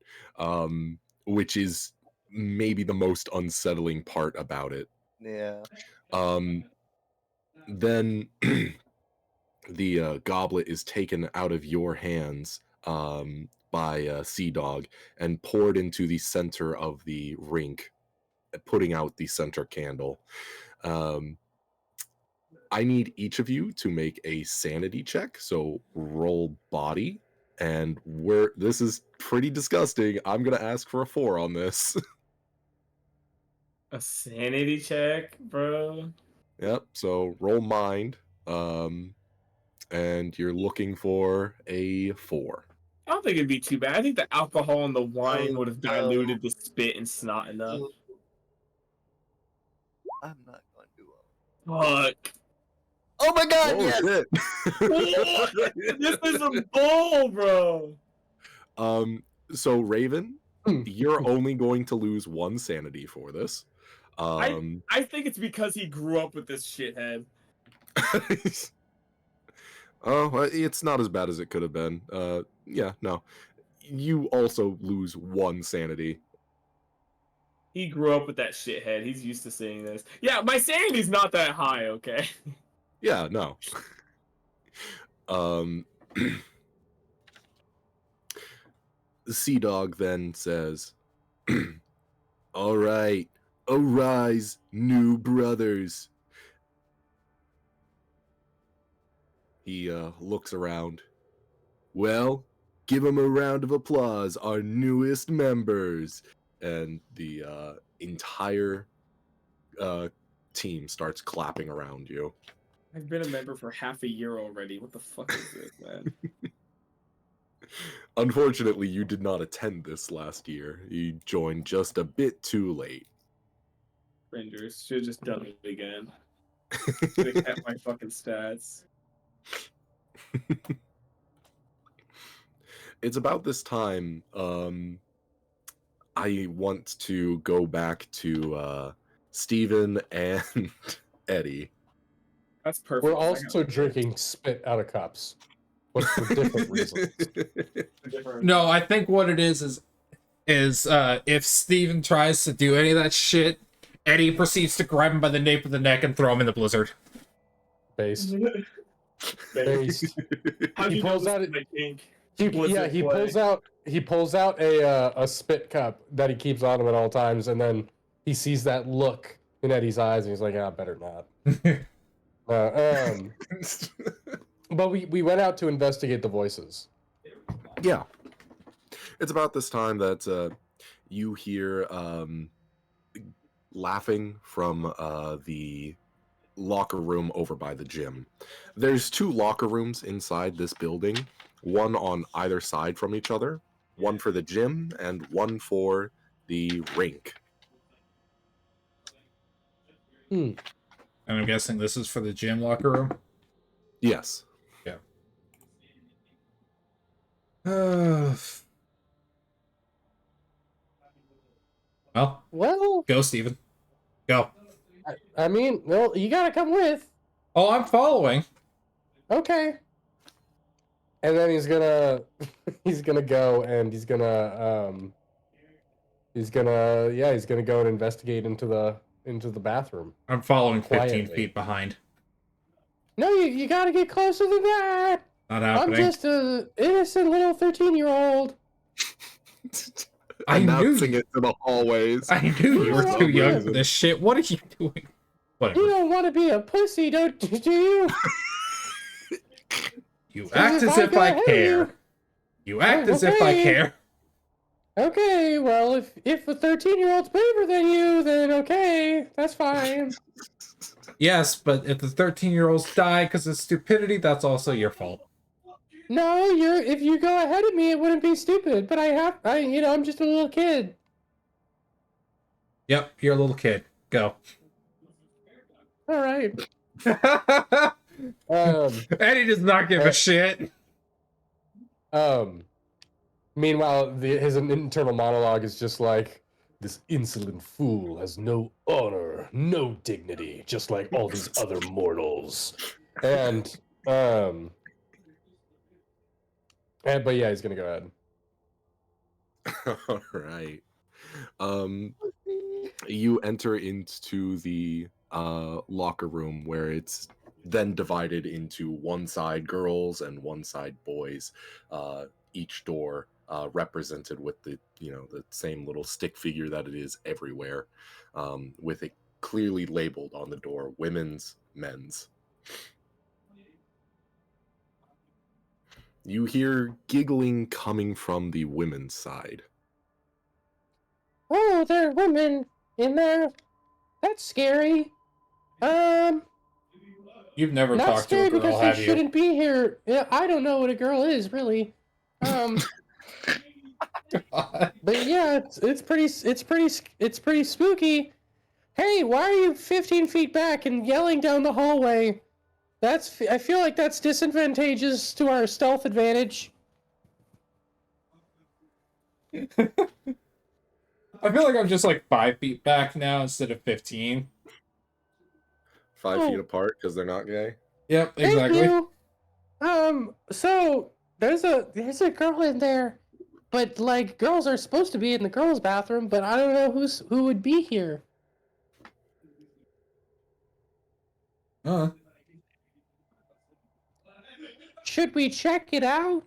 which is maybe the most unsettling part about it. Yeah. Then the goblet is taken out of your hands by Sea Dog and poured into the center of the rink, putting out the center candle. I need each of you to make a sanity check. So roll body. And this is pretty disgusting. I'm gonna ask for a 4 on this. A sanity check, bro. Yep. So roll mind. And you're looking for a 4. I don't think it'd be too bad. I think the alcohol and the wine Oh, would have no. diluted the spit and snot enough. I'm not going to do well. Fuck. Oh my god, Oh yes! shit! This is a bull, bro. So Raven, you're only going to lose 1 sanity for this. I think it's because he grew up with this shithead. Oh, it's not as bad as it could have been. Yeah, no. You also lose 1 sanity. He grew up with that shithead. He's used to seeing this. Yeah, my sanity's not that high, okay? Yeah, no. The Sea Dog then says, "All right, arise, new brothers." He looks around. "Well, give them a round of applause, our newest members." And the entire team starts clapping around you. I've been a member for half a year already. What the fuck is this, man? Unfortunately, you did not attend this last year. You joined just a bit too late. Rangers should have just done it again. Should have kept my fucking stats. It's about this time I want to go back to Steven and Eddie. That's perfect. We're also drinking spit out of cups, but for different reasons. No, I think what it is if Steven tries to do any of that shit, Eddie proceeds to grab him by the nape of the neck and throw him in the blizzard. Based. How do He you know pulls this out is it- my kink? He Blizzard play. pulls out a spit cup that he keeps on him at all times, and then he sees that look in Eddie's eyes, and he's like, better not. But we went out to investigate the voices. Yeah. It's about this time that you hear laughing from the locker room over by the gym. There's 2 locker rooms inside this building, one on either side from each other, one for the gym and one for the rink. And I'm guessing this is for the gym locker room? Yes. Well, go, Steven. Go. I mean, well, you gotta come with. Oh, I'm following. Okay. And then he's gonna go and he's gonna go and investigate into the bathroom. I'm following 15 Quietly. feet behind. No, you gotta get closer than that. Not happening. I'm just a innocent little 13-year-old. I knew Announcing you. it to the hallways. I knew you were For too some young reason. for this shit. What are you doing? Whatever. You don't want to be a pussy, do you? You act if as I if go I ahead of care. you- You act as if I okay. care. Okay, well, if a 13-year-old's braver than you, then okay, that's fine. Yes, but if the 13-year-olds die because of stupidity, that's also your fault. No, if you go ahead of me, it wouldn't be stupid. But I'm just a little kid. Yep, you're a little kid. Go. All right. Eddie does not give a shit. Meanwhile, his internal monologue is just like, this insolent fool has no honor, no dignity, just like all these other mortals. But yeah, he's gonna go ahead. All right. You enter into the locker room where it's then divided into one side girls and one side boys. Each door represented with the same little stick figure that it is everywhere, with it clearly labeled on the door: women's, men's. You hear giggling coming from the women's side. Oh, there are women in there. That's scary. You've never Not talked to a scary girl, because have they you? shouldn't be here. Yeah, I don't know what a girl is really. But yeah, it's pretty spooky. Hey, why are you 15 feet back and yelling down the hallway? I feel like that's disadvantageous to our stealth advantage. I feel like I'm just like 5 feet back now instead of 15. 5 Oh. feet apart because they're not gay. Yep, Thank exactly. you. So there's a girl in there, but like girls are supposed to be in the girls' bathroom, but I don't know who would be here. Should we check it out?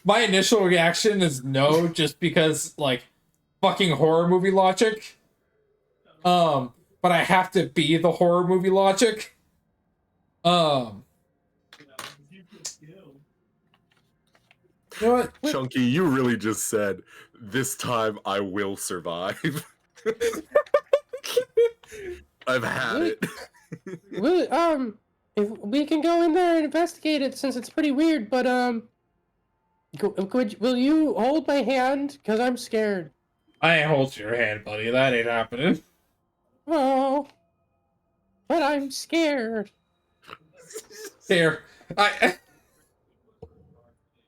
My initial reaction is no, just because like fucking horror movie logic. But I have to be the horror movie logic. Um, you know what? Chunky, you really just said, this time I will survive. I've had it. If we can go in there and investigate it since it's pretty weird, but will you hold my hand? Cause I'm scared. I ain't hold your hand, buddy. That ain't happening. Oh, but I'm scared. Here,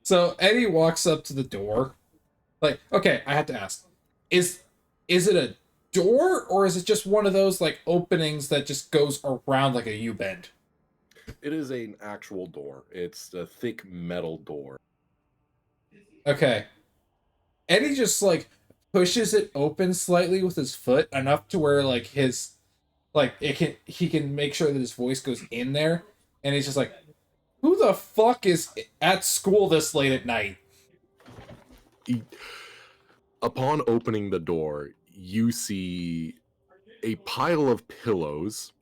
So Eddie walks up to the door. Like, okay, I have to ask: is it a door or is it just one of those like openings that just goes around like a U-bend? It is an actual door. It's a thick metal door. Okay. Eddie just like pushes it open slightly with his foot enough to where like he can make sure that his voice goes in there, and he's just like, who the fuck is at school this late at night? Upon opening the door, you see a pile of pillows,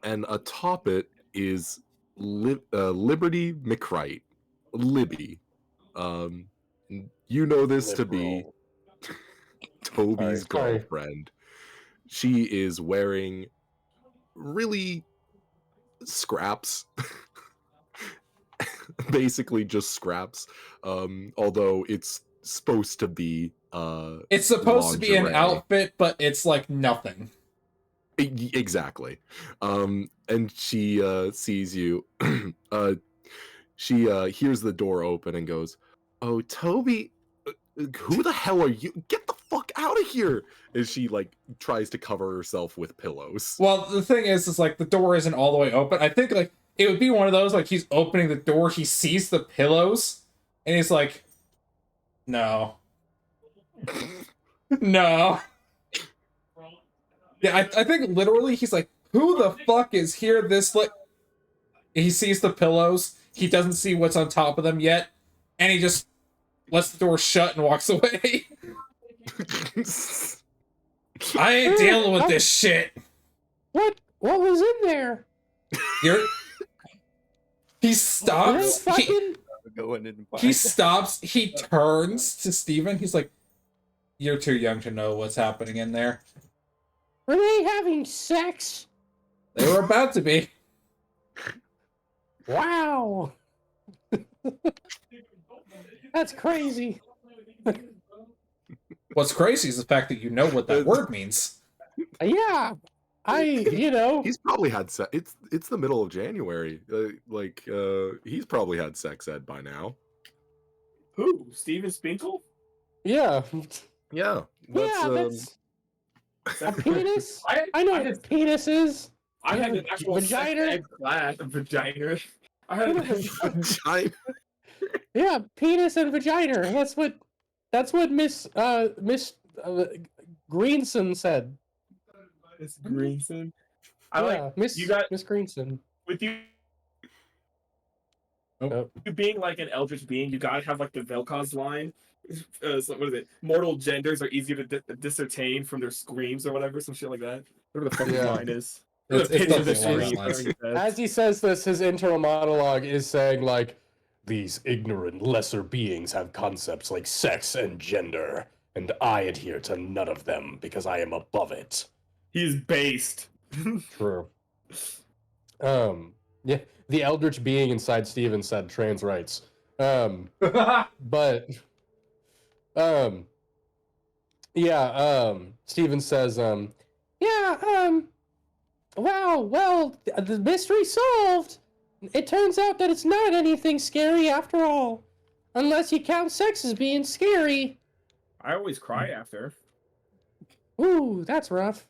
and atop it is Liberty McWright. Libby. You know this to be Toby's Sorry. girlfriend. She is wearing really scraps. Basically just scraps. Although it's supposed to be It's supposed to be an lingerie. outfit, but it's like nothing. Exactly. And she sees you. She hears the door open and goes, "Oh, Toby, who the hell are you? Get the fuck out of here!" And she like tries to cover herself with pillows. Well, the thing is like the door isn't all the way open. I think like it would be one of those like he's opening the door, he sees the pillows, and he's like, no. No. Yeah, I think literally he's like, who the fuck is here this like... He sees the pillows, he doesn't see what's on top of them yet, and he just lets the door shut and walks away. I ain't dealing with this shit. What was in there? He stops. Going in He stops. He turns to Steven. He's like, "You're too young to know what's happening in there." Were they having sex? They were about to be. Wow. That's crazy. What's crazy is the fact that you know what that word means. Yeah. He's probably had sex. It's the middle of January. He's probably had sex ed by now. Who? Steven Spinkle? Yeah. Yeah. That's a penis. I know I what a had, penis is. I had an actual Vagina? sex ed class. Vagina. I had Vagina. Yeah, penis and vagina. That's what Miss Greenson said. Miss Greenson. Miss Greenson. With you. Oh. You being like an eldritch being, you gotta have like the Vel'Koz line. So what is it? Mortal genders are easier to discertain from their screams or whatever, some shit like that. Whatever the fuck his line is. It's The pitch of the something along scream. those lines. As he says this, his internal monologue is saying like, "These ignorant lesser beings have concepts like sex and gender, and I adhere to none of them because I am above it." He's based. True. Yeah, the eldritch being inside Steven said trans rights. But Steven says, well, the mystery solved. It turns out that it's not anything scary after all. Unless you count sex as being scary. I always cry after. Ooh, that's rough.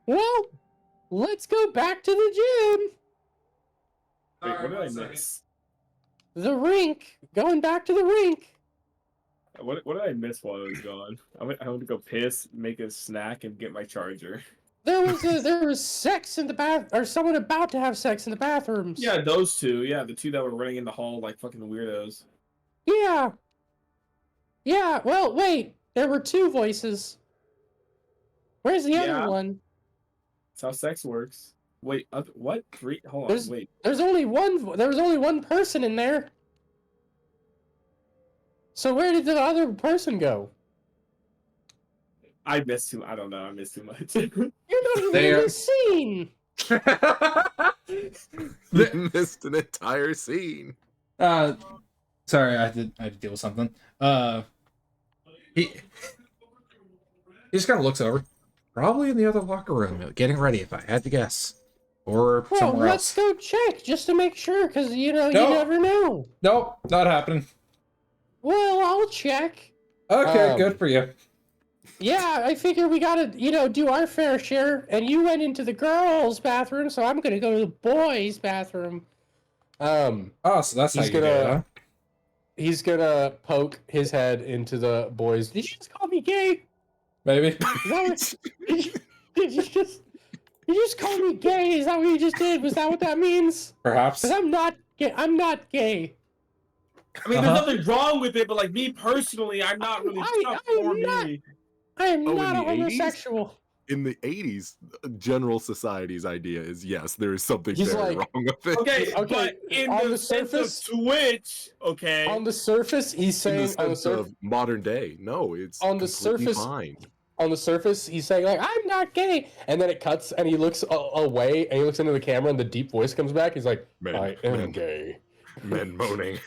Well, let's go back to the gym. Wait, what did I miss? The rink. Going back to the rink. What did I miss while I was gone? I went to go piss, make a snack, and get my charger. There was sex in the bath, or someone about to have sex in the bathrooms. Yeah, those two. Yeah, the two that were running in the hall like fucking weirdos. Yeah. Yeah. Well, wait. There were two voices. Where's the Yeah. other one? That's how sex works. Wait, what? Three? Hold on, There's- wait. There was only one person in there. So where did the other person go? I missed too. I don't know. I missed too much. You're not even They in are- the scene. You missed an entire scene. Sorry, I had to deal with something. He just kind of looks over. Probably in the other locker room, getting ready, if I had to guess. Or Well, somewhere let's else. go check just to make sure, because you No. never know. Nope, not happening. Well, I'll check. Okay, good for you. Yeah, I figure we gotta, do our fair share. And you went into the girls' bathroom, so I'm gonna go to the boys' bathroom. Oh, so that's how He's you do it, gonna- huh? He's gonna poke his head into the boys. Did you just call me gay? Maybe. Is that what, did you just call me gay? Is that what you just did? Was that what that means? Perhaps. Because I'm not gay. I'm not gay. I mean, there's nothing wrong with it, but like me personally, I'm not really. It's not I am for not- me. I am Oh, not a in the 80s? homosexual. In the 80s, general society's idea is yes, there is something He's very like- wrong with it. Okay, Okay, but in on the, the sense surface- of Twitch, okay. On the surface, he's In the saying on the sense surface. of modern day, no, it's On the completely surface- fine. On the surface, he's saying like, "I'm not gay," and then it cuts, and he looks away, and he looks into the camera, and the deep voice comes back. He's like, Men, "I am men. gay." Men moaning.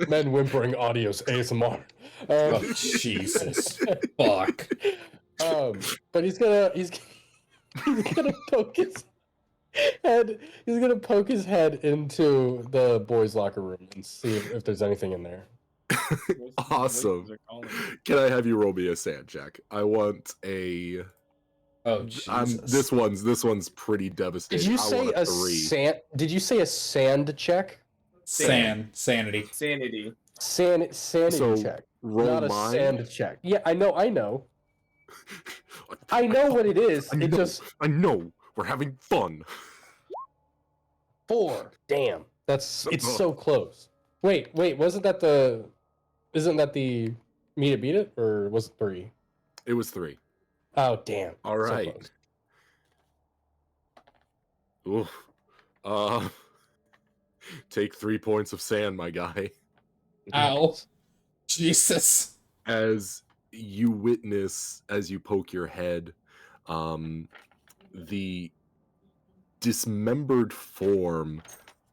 Men whimpering audios ASMR. Oh, Jesus. Fuck. But he's gonna poke his head. He's gonna poke his head into the boys' locker room and see if there's anything in there. Awesome. Can I have you roll me a sand check? I want a. Oh, Jesus. This one's pretty devastating. Did you I say want a 3. sand? Did you say a sand check? Sanity. Sanity. Sanity So, check, roll not a mine. sand check. Yeah, I know. I know what it is. I It know, just I know. We're having fun. 4. Damn, it's so close. Wait, isn't that the me to beat it, or was it 3? It was 3. Oh damn! All so right. close. Oof. Take 3 points of sand, my guy. Ow. Jesus. As you witness, as you poke your head, the dismembered form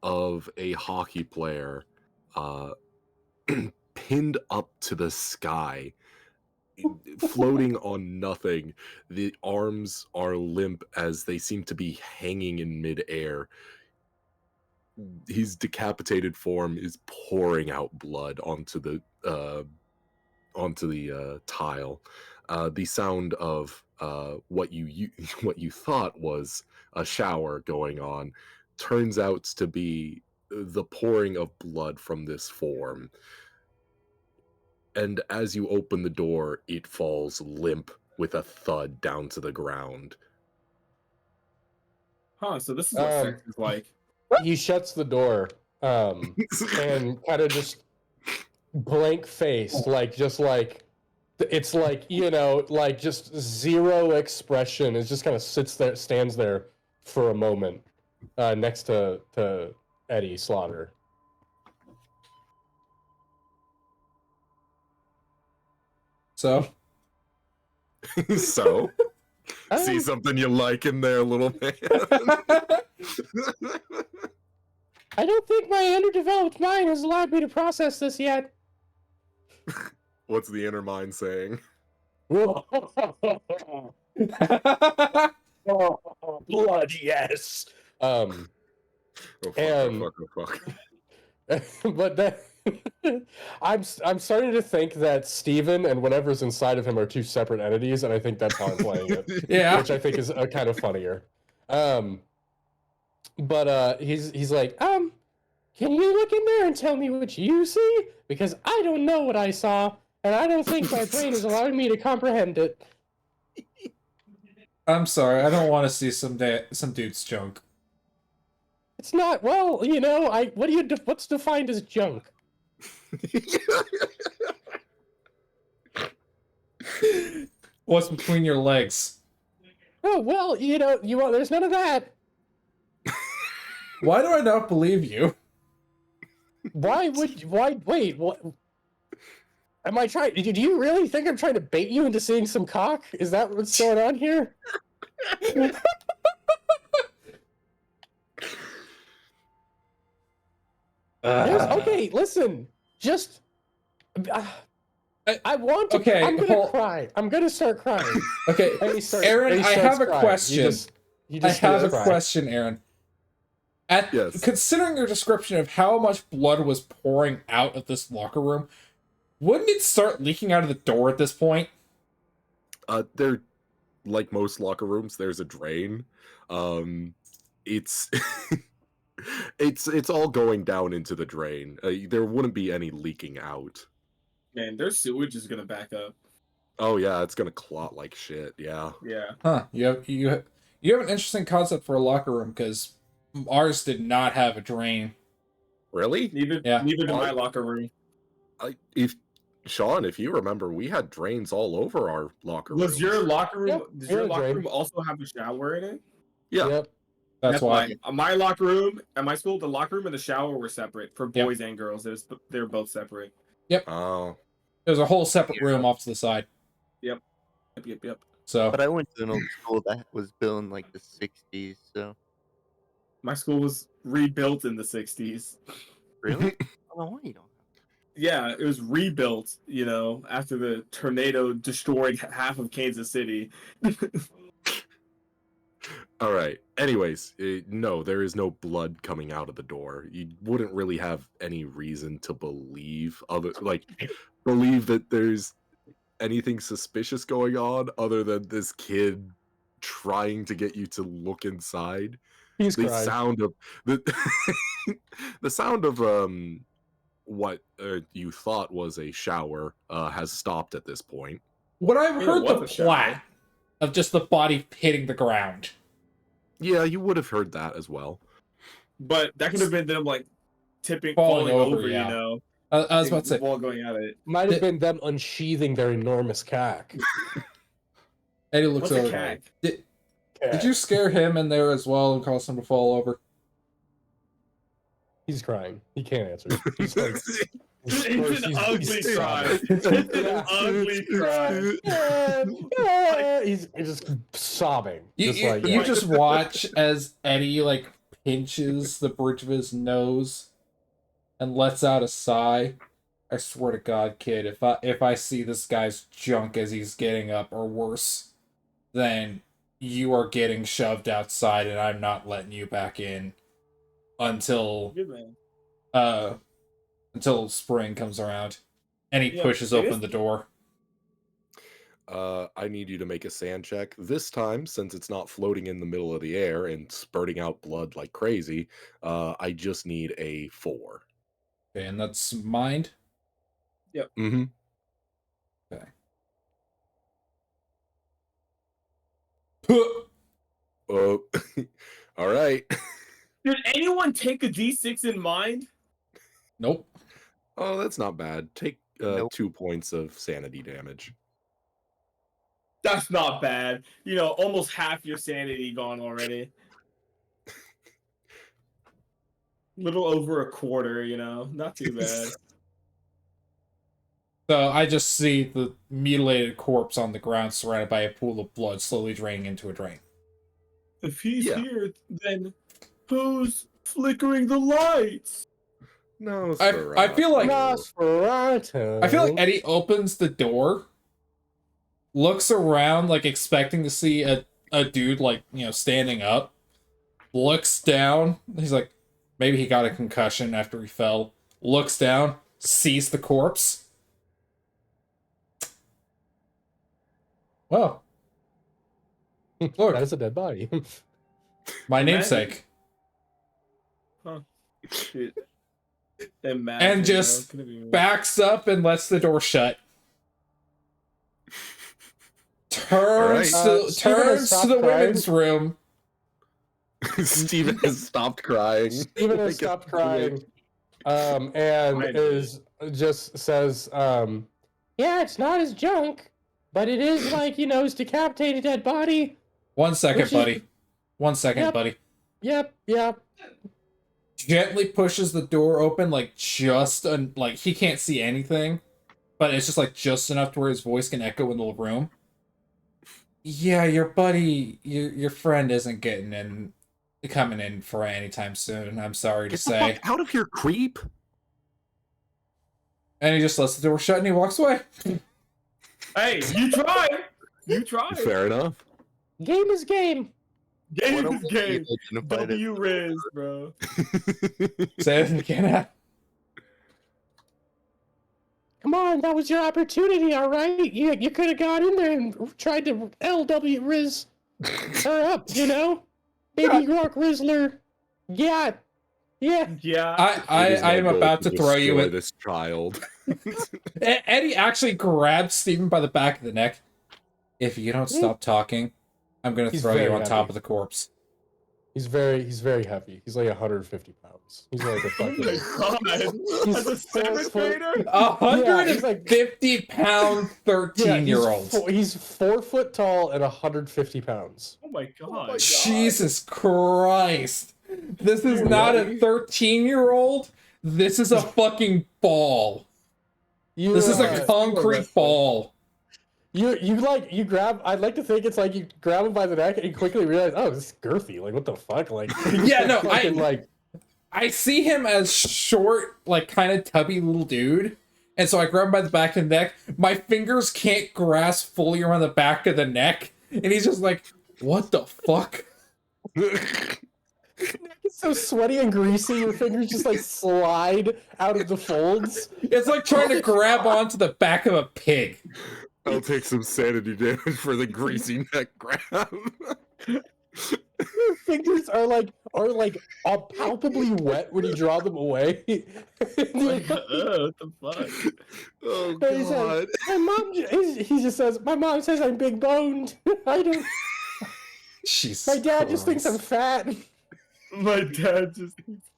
of a hockey player pinned up to the sky, floating on nothing. The arms are limp as they seem to be hanging in midair. His decapitated form is pouring out blood onto the tile. The sound of what you thought was a shower going on turns out to be the pouring of blood from this form. And as you open the door, it falls limp with a thud down to the ground. Huh? So this is what sex is like. He shuts the door, and kind of just blank faced, it's like just zero expression. It just kind of stands there for a moment, next to Eddie Slaughter. So? So, see Um, something you like in there, little man? I don't think my underdeveloped mind has allowed me to process this yet. What's the inner mind saying? Blood, yes. Oh fuck! And- Oh fuck! Oh fuck! But then I'm starting to think that Steven and whatever's inside of him are two separate entities, and I think that's how I'm playing it. Yeah. Which I think is kind of funnier. But he's like, can you look in there and tell me what you see? Because I don't know what I saw, and I don't think my brain is allowing me to comprehend it. I'm sorry, I don't want to see some dude's junk. It's not, well, you know, what's defined as junk? What's between your legs? Oh, well, you know, there's none of that. Why do I not believe you? Wait, what? Am I trying, do you really think I'm trying to bait you into seeing some cock? Is that what's going on here? Okay, listen, just, I want to, okay, I'm gonna cry. I'm gonna start crying. Okay, And he starts- Aaron, and he I starts have a crying. question. He I just have a starts crying. question, Aaron. Yes. Considering your description of how much blood was pouring out of this locker room, wouldn't it start leaking out of the door at this point? There, like most locker rooms, there's a drain. It's it's all going down into the drain. There wouldn't be any leaking out. Man, their sewage is gonna back up. Oh yeah, it's gonna clot like shit. Yeah. Yeah. Huh? You have an interesting concept for a locker room because ours did not have a drain. Really? Neither did my locker room. If Sean, if you remember, we had drains all over our locker room. Was your locker room? Yep, Does you're your a locker drain. room also have a shower in it? Yeah. Yep. That's why. My locker room at my school, the locker room and the shower were separate for Yep. boys and girls. They're both separate. Oh. There's a whole separate room off to the side. Yep. So But I went to an old school that was built in like the 60s, so. My school was rebuilt in the 60s. Really? I don't know why you don't. Yeah, it was rebuilt, after the tornado destroyed half of Kansas City. All right. Anyways, no, there is no blood coming out of the door. You wouldn't really have any reason to believe that there's anything suspicious going on other than this kid trying to get you to look inside. He's The crying. sound of the sound of what you thought was a shower has stopped at this point. would I have It heard the was a shower. plat of just the body hitting the ground? Yeah, you would have heard that as well. But that could have been them falling Falling over, over, yeah. I was about to say, while going at it. Might have been them unsheathing their enormous cock. Eddie looks What's a over. cack? Did you scare him in there as well and cause him to fall over? He's crying. He can't answer. He's like, It's an ugly cry. It's It's an ugly cry. He's just sobbing. You just watch as Eddie pinches the bridge of his nose and lets out a sigh. I swear to God, kid, if I see this guy's junk as he's getting up or worse, then you are getting shoved outside and I'm not letting you back in until Good man. until spring comes around. And he Yeah, pushes it open is- the door. I need you to make a sand check. This time, since it's not floating in the middle of the air and spurting out blood like crazy, I just need a 4. Okay, and that's mind. Mm-hmm. Okay. Oh, all right. Did anyone take a D6 in mind? Nope. Oh, that's not bad. Take Nope. 2 points of sanity damage. That's not bad. Almost half your sanity gone already. Little over a quarter, not too bad. So I just see the mutilated corpse on the ground surrounded by a pool of blood slowly draining into a drain. If he's Yeah. here, then who's flickering the lights? No, I feel like Nosferatu. Eddie opens the door, looks around expecting to see a dude standing up, looks down, he's like, maybe he got a concussion after he fell, looks down, sees the corpse. Well, look, That is a dead body. my Imagine- namesake. Dude, imagine, And just couldn't be worse. backs up and lets the door shut. Turns Alright. to Steven has turns to stopped the crying. women's room. Steven has stopped crying. Steven has stopped crying. And I did. is just says, yeah, it's not his junk, but it is like, his decapitated dead body. 1 second, Which is- buddy. 1 second, Yep. buddy. Yep. Gently pushes the door open, like like he can't see anything, but it's just like just enough to where his voice can echo in the room. Yeah, your buddy, your friend isn't coming in for anytime soon. I'm sorry to Get the say. fuck out of here, creep! And he just lets the door shut and he walks away. Hey, you tried. You tried. Fair enough. Game is game. Game What a is way game. to identify this. W Riz, bro. Say it again. Come on, that was your opportunity, all right? You could have got in there and tried to LW Riz her up, Baby Rock Rizzler. Yeah. Yeah. I It is my am goal about to throw you destroy in. this child. Eddie actually grabs Steven by the back of the neck. If you don't stop talking, I'm gonna He's throw you very on top happy. of the corpse. He's very heavy. He's like 150 pounds. He's like a Oh fucking. my god. He's As a 4 seventh foot- grader? 150-pound 13-year-old. He's 4 foot tall and 150 pounds. Oh my god. Jesus Christ. This is not a 13-year-old. This is a fucking ball. This is a concrete ball. You grab. I'd like to think it's like you grab him by the neck and you quickly realize, oh, this is girthy. Like what the fuck? Like Yeah, no, fucking, like I see him as short, like kind of tubby little dude. And so I grab him by the back of the neck. My fingers can't grasp fully around the back of the neck. And he's just like, what the fuck? it's so sweaty and greasy. Your fingers just like slide out of the folds. It's like trying to grab onto the back of a pig. I'll take some sanity damage for the greasy neck grab. Your fingers are palpably wet when you draw them away. Like, what the fuck? Oh And he's god. like, my mom. He just says, my mom says I'm big boned. I don't. Jesus My dad just thinks I'm Christ. fat. My dad just.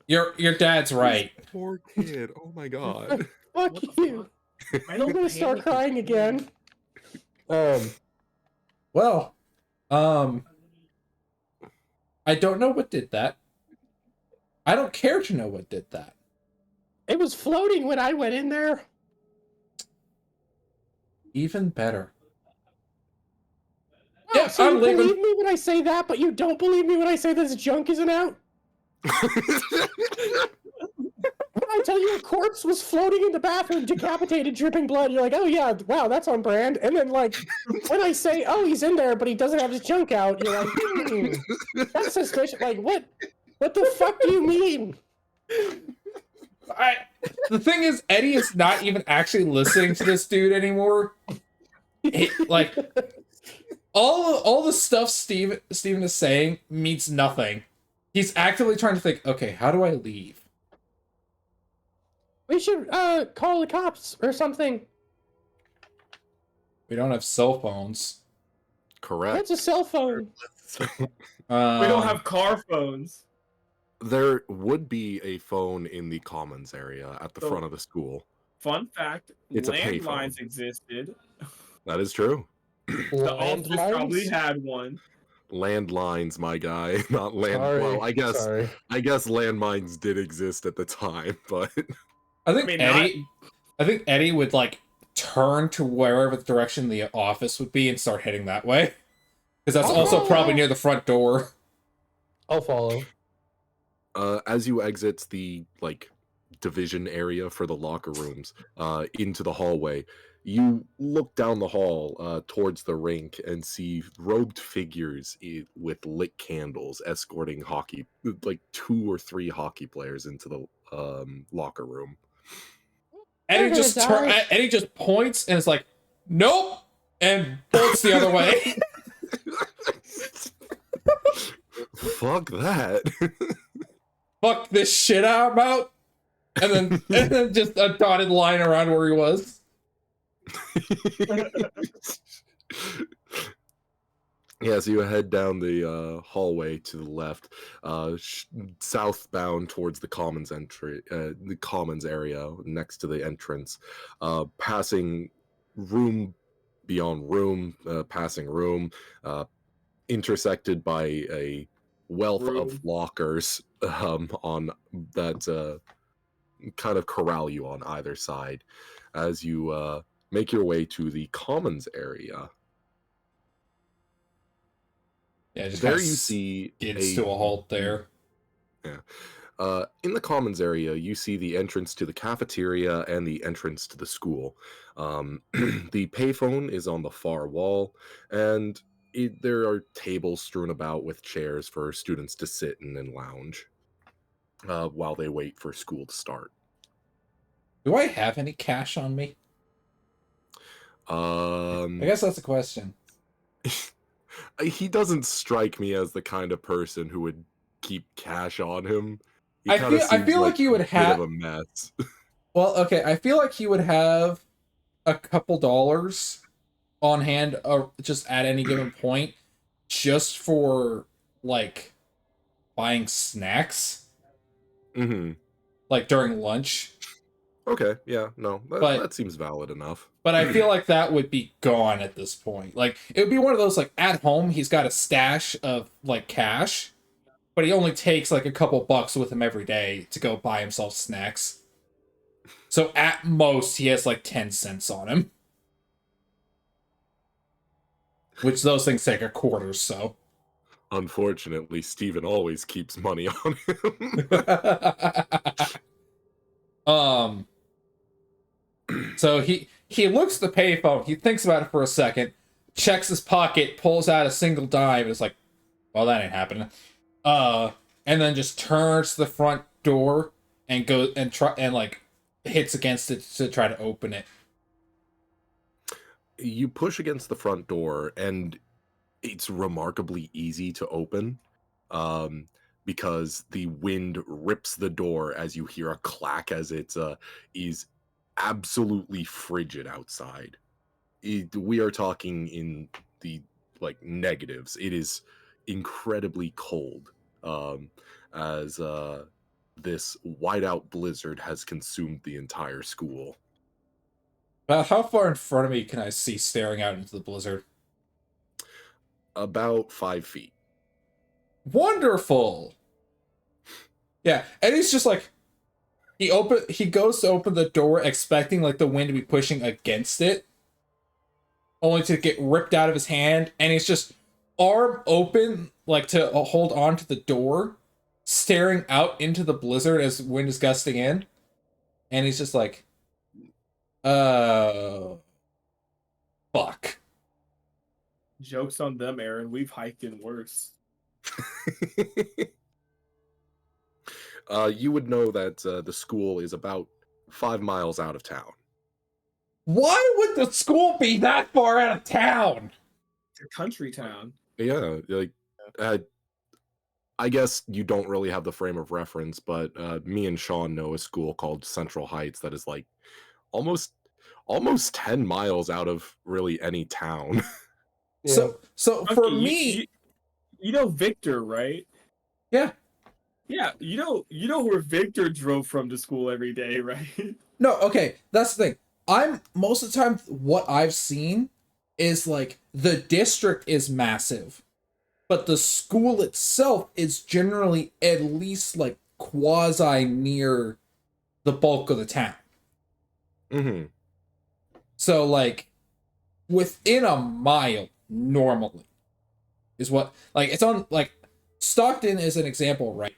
Your dad's right. Poor kid. Oh my god. Fuck What the you. I I'm don't gonna start panic. crying again. Well, I don't know what did that. I don't care to know what did that. It was floating when I went in there. Even better. Oh, Yeah, so I'm you leaving. believe me when I say that, but you don't believe me when I say this junk isn't out? When I tell you a corpse was floating in the bathroom, decapitated, dripping blood, you're like, oh yeah, wow, that's on brand. And then like, when I say, oh, he's in there, but he doesn't have his junk out, you're like, that's suspicious. Like, what the fuck do you mean? The thing is, Eddie is not even actually listening to this dude anymore. Like, all the stuff Steven is saying means nothing. He's actively trying to think, okay, how do I leave? We should call the cops or something. We don't have cell phones. Correct. That's a cell phone. We don't have car phones. There would be a phone in the commons area at the So- front of the school. Fun fact: It's a landlines payphone. existed. That is true. The office probably had one. Landlines, my guy, not land. Sorry, Well, I guess sorry. landmines did exist at the time, but I think I mean, Eddie would like turn to wherever the direction the office would be and start heading that way. Because that's also probably near the front door. I'll follow. as you exit the division area for the locker rooms into the hallway, you look down the hall towards the rink and see robed figures with lit candles escorting like 2 or 3 hockey players into the locker room. And They're he just gonna die. and he just points and it's like, nope, and bolts the other way. Fuck that. Fuck this shit I'm out. And then just a dotted line around where he was. Yeah, so you head down the hallway to the left, southbound towards the commons the commons area next to the entrance, passing room beyond room, passing room, intersected by a wealth of Room. lockers on that kind of corral you on either side as you make your way to the commons area. Yeah, just There kind of you see skids to a halt there. In the commons area, you see the entrance to the cafeteria and the entrance to the school. The payphone is on the far wall, and there are tables strewn about with chairs for students to sit in and lounge while they wait for school to start. Do I have any cash on me? I guess that's a question. He doesn't strike me as the kind of person who would keep cash on him. He I kinda feel seems like you would a bit have. of a mess. Well, okay, I feel like he would have a couple dollars on hand, just at any given point, just for like buying snacks, Hmm. like during lunch. Okay, yeah, no, But that seems valid enough. but I feel like that would be gone at this point. Like it would be one of those like at home he's got a stash of like cash, but he only takes like a couple bucks with him every day to go buy himself snacks. So at most he has like 10 cents on him. Which those things take a quarter, so. Unfortunately, Steven always keeps money on him. um so he looks at the payphone, he thinks about it for a second, checks his pocket, pulls out a single dime, and is like, well, that ain't happening. And then just turns to the front door and goes and try and like hits against it to try to open it. You push against the front door, and it's remarkably easy to open, because the wind rips the door as you hear a clack as it is absolutely frigid outside. We are talking in the like negatives. It is incredibly cold, as this whiteout blizzard has consumed the entire school. How far in front of me can I see staring out into the blizzard? About 5 feet. Wonderful. Yeah, and he's just like he goes to open the door expecting like the wind to be pushing against it, only to get ripped out of his hand, and he's just arm open like to hold on to the door, staring out into the blizzard as wind is gusting in, and he's just like, fuck. Joke's on them, Aaron. We've hiked in worse. You would know that the school is about 5 miles out of town. Why would the school be that far out of town? It's a country town. Yeah, like I guess you don't really have the frame of reference, but me and Sean know a school called Central Heights that is like almost 10 miles out of really any town. Yeah. So for Okay, me, you know Victor, right? yeah. Yeah, you know where Victor drove from to school every day, right? No, okay, that's the thing. I'm most of the time what I've seen is like the district is massive, but the school itself is generally at least like quasi near the bulk of the town. Mm-hmm. So like within a mile normally is what like it's on like Stockton is an example, right?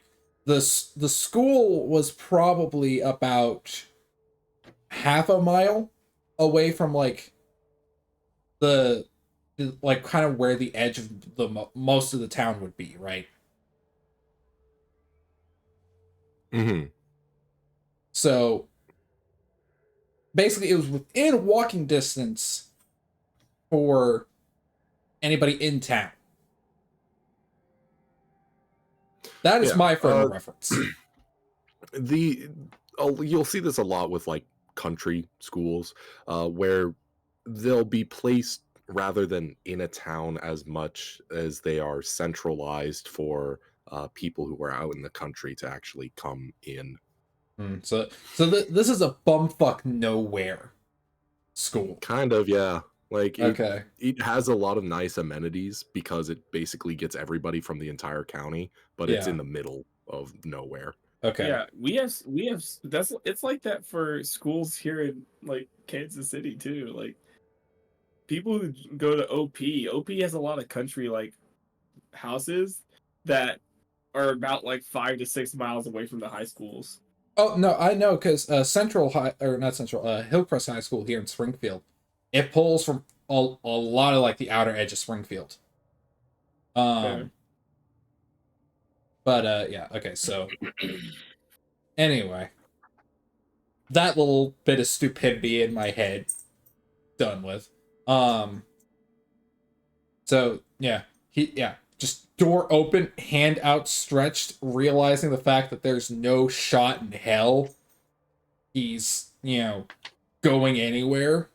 The school was probably about half a mile away from like the like kind of where the edge of the most of the town would be, right? Mm-hmm. So basically it was within walking distance for anybody in town. That is Yeah, my frame of reference. You'll see this a lot with like country schools, where they'll be placed rather than in a town as much as they are centralized for people who are out in the country to actually come in. So this is a bumfuck nowhere school. Kind of, yeah. Like Okay. it has a lot of nice amenities because it basically gets everybody from the entire county, but it's Yeah. in the middle of nowhere. Okay. Yeah, we have that's it's like that for schools here in like Kansas City too. Like people who go to OP has a lot of country like houses that are about like 5 to 6 miles away from the high schools. Oh no, I know because Central High or not Central, Hillcrest High School here in Springfield, it pulls from a lot of like the outer edge of Springfield. Fair. But yeah, okay, so anyway, that little bit of stupidity in my head done with. So yeah, just door open, hand outstretched, realizing the fact that there's no shot in hell he's, going anywhere.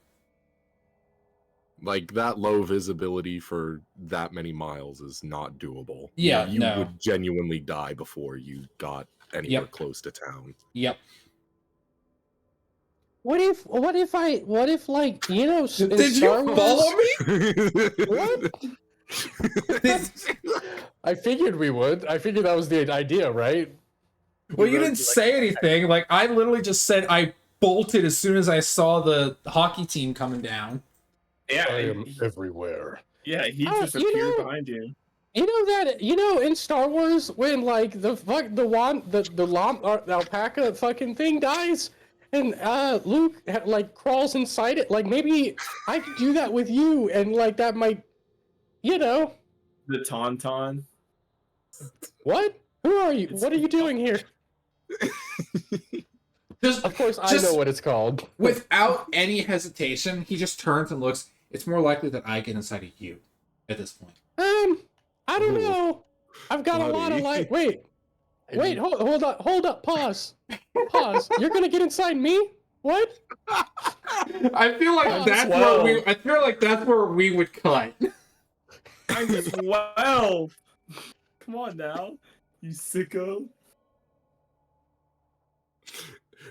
Like that low visibility for that many miles is not doable. Yeah, you no. would genuinely die before you got anywhere Yep. close to town. Yep. What if like in Did Star you Wars? follow me? What? I figured we would. I figured that was the idea, right? Well, you didn't say anything. Like, I literally just said I bolted as soon as I saw the hockey team coming down. Yeah, I am everywhere. yeah, he Oh, just you appeared know- behind you. In Star Wars when like the alpaca fucking thing dies and Luke like crawls inside it, like maybe I could do that with you and like that might The Tauntaun. what? Who are you? It's- What are you doing here? Of course I know what it's called. Without any hesitation, he just turns and looks. It's more likely that I get inside of you at this point. I don't Ooh. know. I've got a lot of Buddy. light. Wait, hold up, pause. You're gonna get inside me? What? I feel like Oh, that's wow. where we. I feel like that's where we would cut. I'm 12. Come on now, you sicko.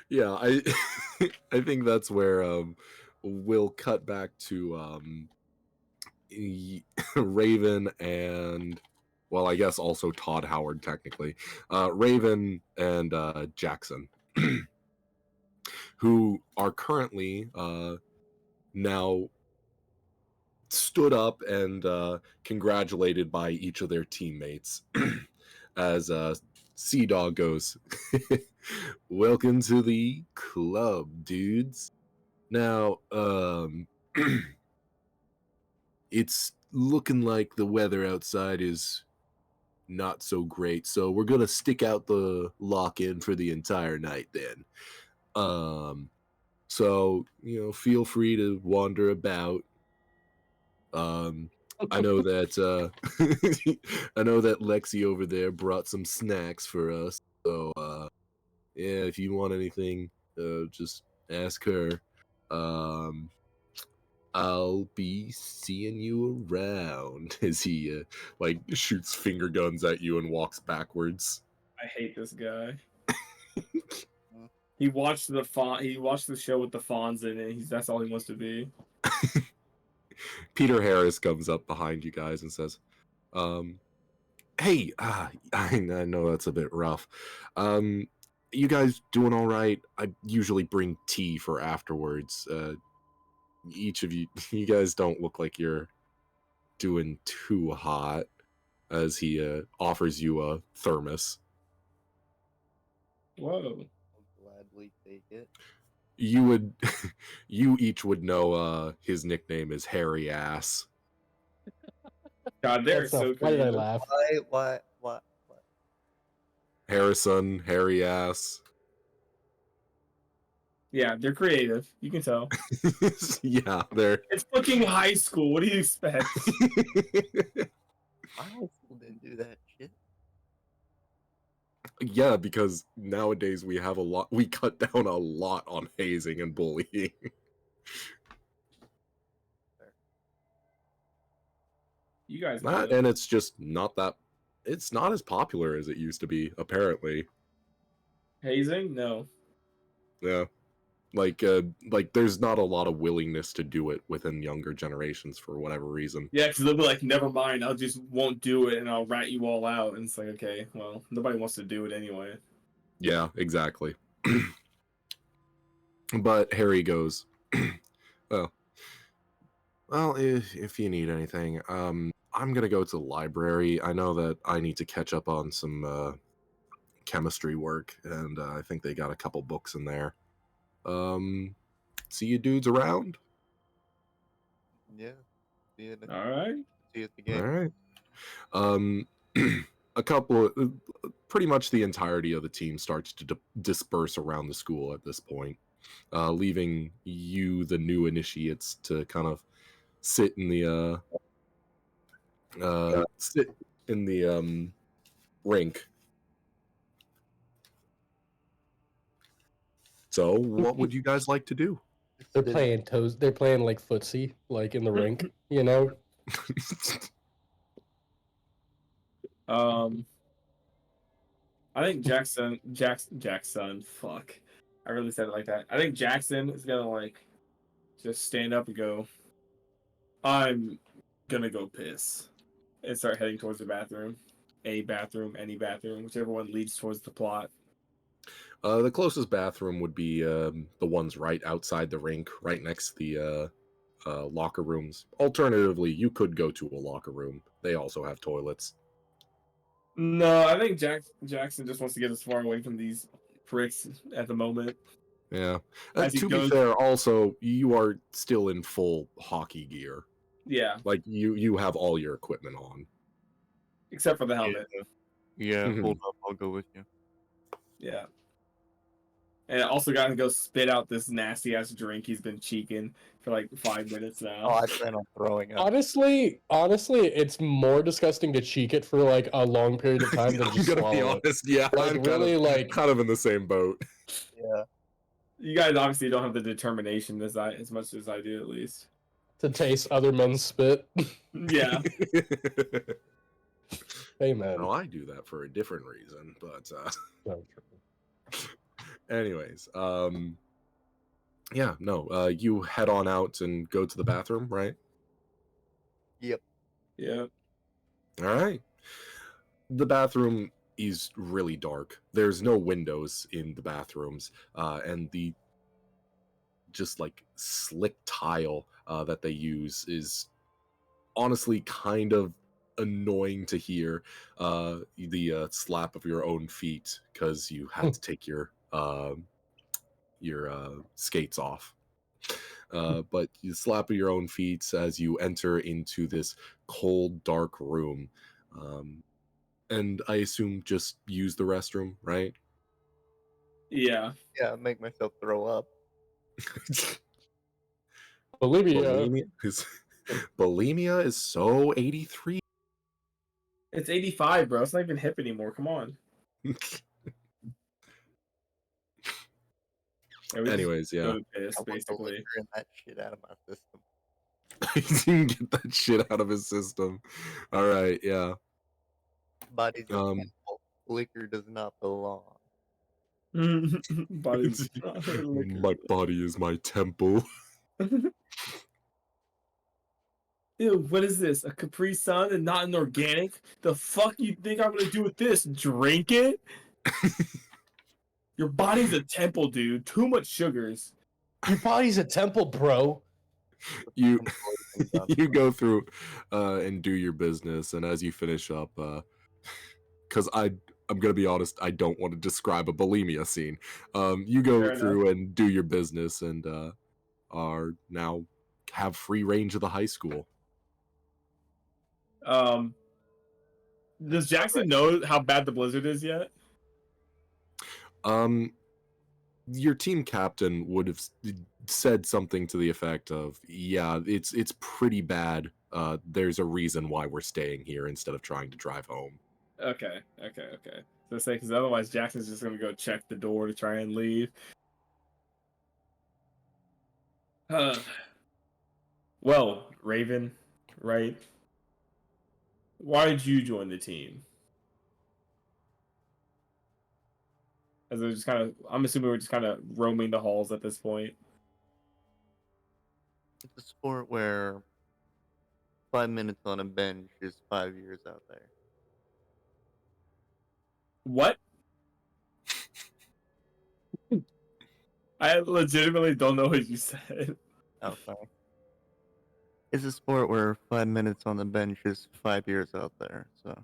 Yeah, I I think that's where we'll cut back to Raven and, well, I guess also Todd Howard technically. Raven and Jackson, who are currently now stood up and congratulated by each of their teammates as Sea Dog goes, "Welcome to the club, dudes. Now, it's looking like the weather outside is not so great, so we're gonna stick out the lock-in for the entire night then. So, feel free to wander about. I know that I know that Lexi over there brought some snacks for us. So yeah, if you want anything, just ask her. I'll be seeing you around," as he like shoots finger guns at you and walks backwards. I hate this guy. He watched the show with the fawns in it. That's all he wants to be. Peter Harris comes up behind you guys and says, "Hey, I know that's a bit rough. You guys doing all right? I usually bring tea for afterwards. Each of you, you guys don't look like you're doing too hot," as he offers you a thermos. Whoa. I'll gladly take it. You would, you each would know his nickname is Hairy Ass. God, they're That's so not- why did I creative. laugh? What? Harrison, Hairy Ass. Yeah, they're creative. You can tell. Yeah, they're. It's fucking high school. What do you expect? My high school didn't do that shit. Yeah, because nowadays we have a lot. We cut down a lot on hazing and bullying. You guys know. And it's just not that. It's not as popular as it used to be. Apparently, Hazing? No. yeah. Like there's not a lot of willingness to do it within younger generations for whatever reason. Yeah, because they'll be like, never mind, I'll just won't do it and I'll rat you all out. And it's like, okay, well, nobody wants to do it anyway. Yeah, exactly. But Harry goes, well, if you need anything, I'm gonna go to the library. I know that I need to catch up on some chemistry work, and I think they got a couple books in there. See you dudes around. Yeah. See you, All right. see you at the All game. right. A couple of, pretty much the entirety of the team starts to disperse around the school at this point, leaving you, the new initiates, to kind of sit in the rink. So, what would you guys like to do? They're playing toes. They're playing like footsie, like in the rink. You know. I think Jackson. Fuck, I really said it like that. I think Jackson is gonna like just stand up and go, I'm gonna go piss, and start heading towards the bathroom. A bathroom, any bathroom, whichever one leads towards the plot. The closest bathroom would be the ones right outside the rink, right next to the locker rooms. Alternatively, you could go to a locker room. They also have toilets. No, I think Jackson just wants to get as far away from these pricks at the moment. Yeah. As he To goes- be fair, also, you are still in full hockey gear. Yeah, Like, you have all your equipment on. except for the helmet. Yeah, Mhm. hold up, I'll go with you. Yeah. And also got to go spit out this nasty ass drink he's been cheeking for like 5 minutes now. Oh, I plan on throwing up. Honestly, it's more disgusting to cheek it for like a long period of time than I'm just gonna be swallow it. honest, yeah. Like, I'm really, like- kind of in the same boat. Yeah. You guys obviously don't have the determination as much as I do, at least. To taste other men's spit. Yeah. Hey man. No, I do that for a different reason, but No, anyways, yeah, no, you head on out and go to the bathroom, right? Yep. Yeah. All right. The bathroom is really dark. There's no windows in the bathrooms, and the just like slick tile that they use is honestly kind of annoying to hear. The slap of your own feet because you had to take your skates off. But you slap your own feet as you enter into this cold, dark room. And I assume just use the restroom, right? Yeah. Yeah, make myself throw up. Bolivia. Bulimia is so 83. It's 85, bro. It's not even hip anymore. Come on. Yeah, we just Anyways, yeah. go to piss, I want the basically. liquor and that shit out of my system. You can get that shit out of his system. All right, yeah. Body's a temple. Liquor does not belong. Body's not a liquor. My body is my temple. Ew, what is this? A Capri Sun and not an organic? The fuck you think I'm gonna do with this? Drink it? Your body's a temple, dude. Too much sugars. Your body's a temple, bro. You Done. you go through and do your business, and as you finish up, because I'm gonna be honest, I don't want to describe a bulimia scene. You go Fair through and do your business, and are now have free range of the high school. Does Jackson know how bad the blizzard is yet? Um, your team captain would have said something to the effect of, "Yeah, it's pretty bad. There's a reason why we're staying here instead of trying to drive home." Okay. So say because otherwise Jackson's just gonna go check the door to try and leave. Uh, well, Raven, right? Why did you join the team? As they're just kind of, I'm assuming we're just kind of roaming the halls at this point. It's a sport where 5 minutes on a bench is 5 years out there. What? I legitimately don't know what you said. Out there. It's a sport where 5 minutes on the bench is 5 years out there. So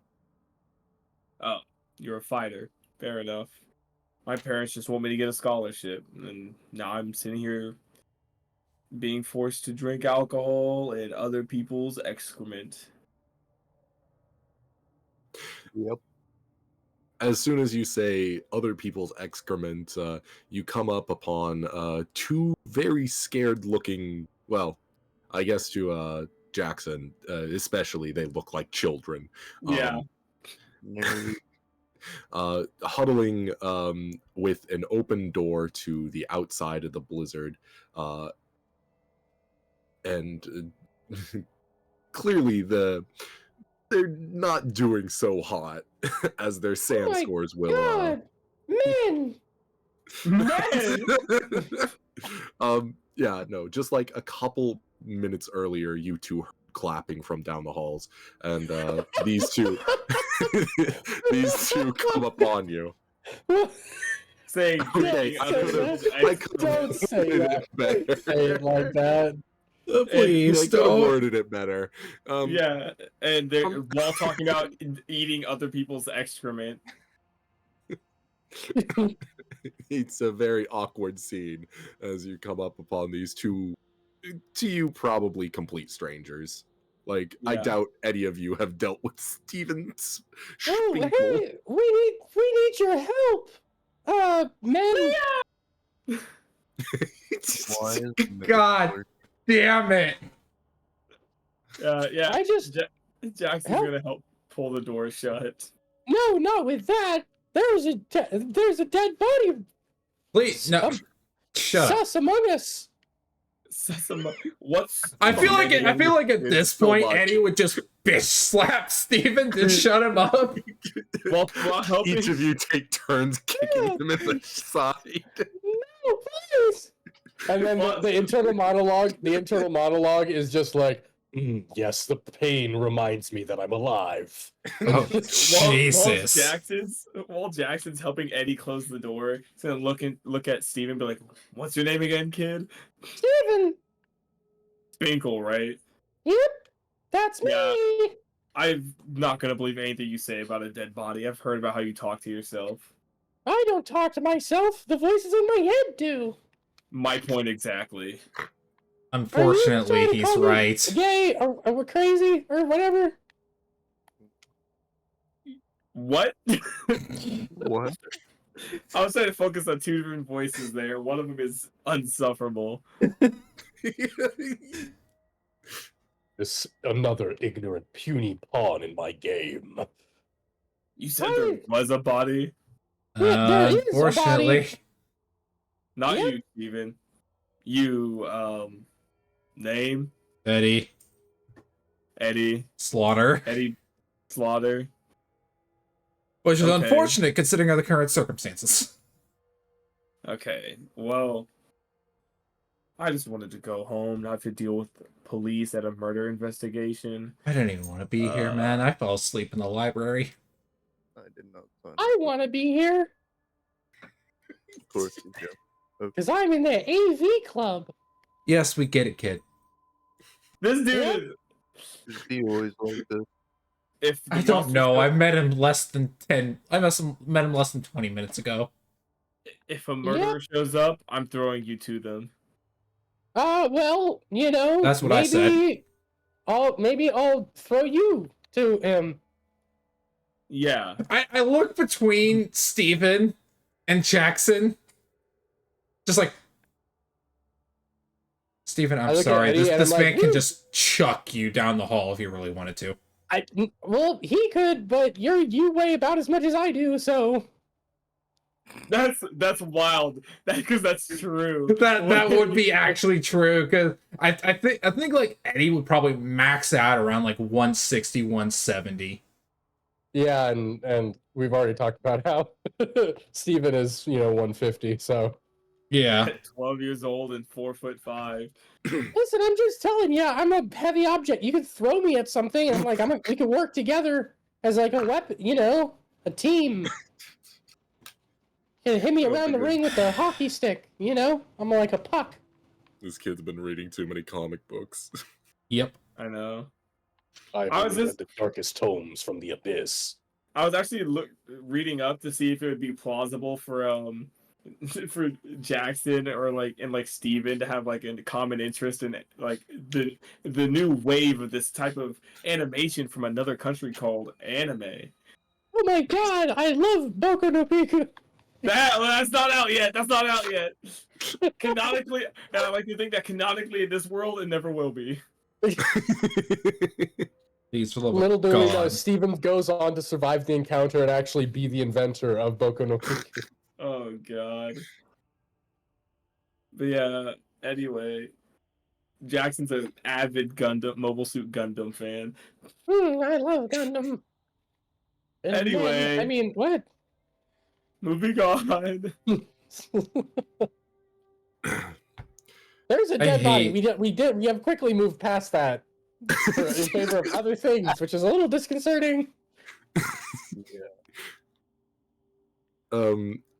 Oh, you're a fighter. Fair enough. My parents just want me to get a scholarship, and now I'm sitting here being forced to drink alcohol and other people's excrement. yep. As soon as you say other people's excrement, you come up upon two very scared-looking. Well, I guess to Jackson, especially, they look like children. Yeah. Nearly Huddling with an open door to the outside of the blizzard, and clearly they're not doing so hot as their sand my scores will. God, man! Yeah, no, just like a couple minutes earlier, you two heard clapping from down the halls, and these two come upon you. Saying Okay, I could Don't say that. better. Say it like that. Please I could have don't. worded it better. Yeah, and they're while talking about eating other people's excrement. It's a very awkward scene as you come up upon these two, to you, probably complete strangers. Like, I Yeah. doubt any of you have dealt with Steven's Oh, Spinkle. hey, we need your help. Man. why is God damn it. Yeah. I just Jackson's Help. gonna help pull the door shut. no, not with that. There's a dead body. Please, no. Shut up. Sus among us. What's I feel like at It's this so point, much. Eddie would just bitch slap Steven to shut him up. while helping Each of you take turns kicking him in the side. No, please. And then the internal monologue is just like, yes, the pain reminds me that I'm alive. Oh, While Jesus. while Jackson's helping Eddie close the door, he's gonna look at Steven and be like, "What's your name again, kid?" Steven. Spinkle, right? Yep, that's me. Yeah. I'm not gonna believe anything you say about a dead body. I've heard about how you talk to yourself. I don't talk to myself. The voices in my head do. My point exactly. Unfortunately, he's right. Gay or we're crazy or whatever. What? what? I was trying to focus on two different voices there. One of them is unsufferable. This another ignorant, puny pawn in my game. You said there was a body? Yeah, there is a Unfortunately. body. Not Yep. you, Steven. You, name? Eddie Eddie. Slaughter. Eddie Slaughter. Which is Okay. unfortunate considering the current circumstances. Okay, well, I just wanted to go home, not to deal with police at a murder investigation. I didn't even want to be here, man. I fell asleep in the library. I did not. Sign I want to be here Of course you do. because I'm in the AV club. Yes, we get it, kid. This dude, Yeah. Is he always like this? if the I don't boss know. was- I met him less than 10. I met him less than 20 minutes ago. If a murderer shows up, I'm throwing you to them. Well, you know, That's what I said. Maybe I'll throw you to him. Yeah. I look between Steven and Jackson, Just like, Steven, I I'm look at sorry. Eddie This and this I'm like, man can "Woo." just chuck you down the hall if he really wanted to. Well, he could, but you weigh about as much as I do, so That's wild. Because that's true. That would be actually true, because I think like Eddie would probably max out around like 160, 170. yeah, and we've already talked about how Steven is, 150, so Yeah. 12 years old and 4'5". listen, I'm just telling you, I'm a heavy object. You could throw me at something, and we could work together as like a weapon, a team. You can hit me Oh my around the God. ring with a hockey stick, I'm like a puck. This kid's been reading too many comic books. Yep. I know. I've I was only just- read the darkest tomes from the abyss. I was actually reading up to see if it would be plausible for for Jackson or like Steven to have like a common interest in like the new wave of this type of animation from another country called anime. Oh my god, I love Boku no Pico. That's not out yet. That's not out yet. Canonically, and I like to think that canonically in this world it never will be. These for the love Little of do we know, God. Steven goes on to survive the encounter and actually be the inventor of Boku no Pico. Oh god. But yeah, anyway, Jackson's an avid Mobile Suit Gundam fan. I love Gundam. And Anyway. then, I mean, what? Moving on. There's a dead body. hate- We have quickly moved past that in favor of other things, which is a little disconcerting.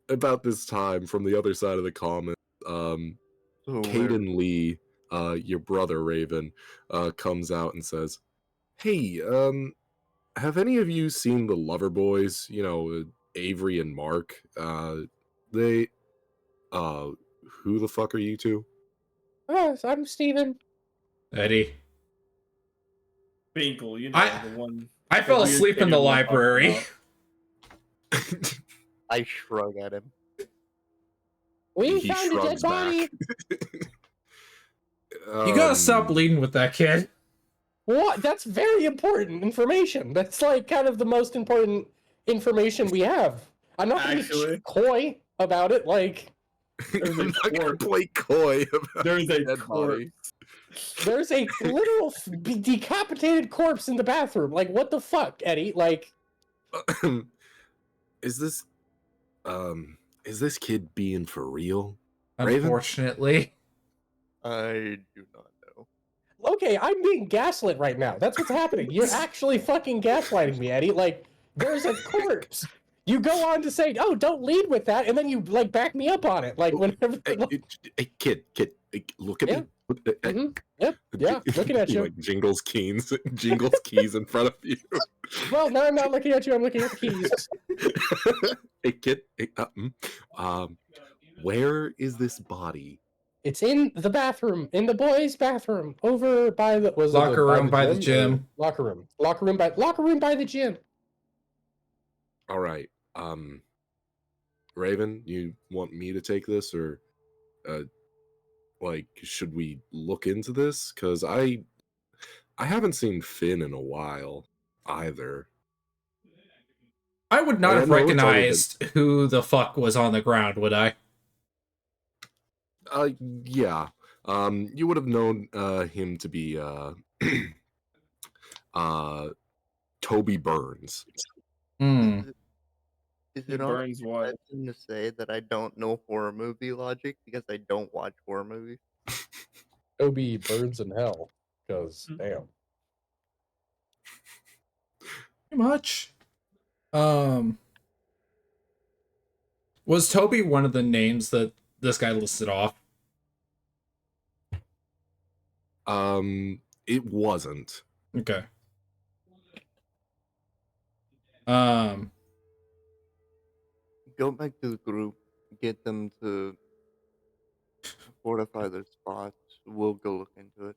About this time, from the other side of the common, So where- Caden Lee, your brother Raven, comes out and says, "Hey, have any of you seen the Lover Boys? Avery and Mark. They, who the fuck are you two?" Oh, I'm Steven. Eddie. Finkel, the one. I fell weird asleep kid in the everyone talks library. about. I shrug at him. We He found a dead shrugs body. back. You gotta stop bleeding with that kid. What? That's very important information. That's like kind of the most important information we have. I'm not going to Actually. be coy about it. Like, There's a I'm not gonna corpse. play coy about There's a dead body. there's a literal decapitated corpse in the bathroom. Like, what the fuck, Eddie? Like, Is this kid being for real? Raven? Unfortunately. I do not know. okay, I'm being gaslit right now. That's what's happening. You're actually fucking gaslighting me, Eddie. Like, there's a corpse. You go on to say, "Oh, don't lead with that," and then you like back me up on it. Like whenever, Hey, kid, look at Yeah. me. Look- Mhm. Yep, yeah, looking at He, you. like jingles keys in front of you. Well, no, I'm not looking at you. I'm looking at the keys. Hey, kid. Hey, where is this body? It's in the bathroom, in the boys' bathroom, over by the Locker room by the gym. Locker room by the gym. All right. Raven, you want me to take this, or should we look into this? Because I haven't seen Finn in a while either. I would not I have know it's only recognized who the fuck was on the ground, would I? Yeah. You would have known him to be Toby Burns. Hmm. Is He it on burns what? to say that I don't know horror movie logic because I don't watch horror movies? Toby burns in hell. Because Mm. damn. Pretty much. Was Toby one of the names that this guy listed off? It wasn't. Okay. Go back to the group, get them to fortify their spots. We'll go look into it.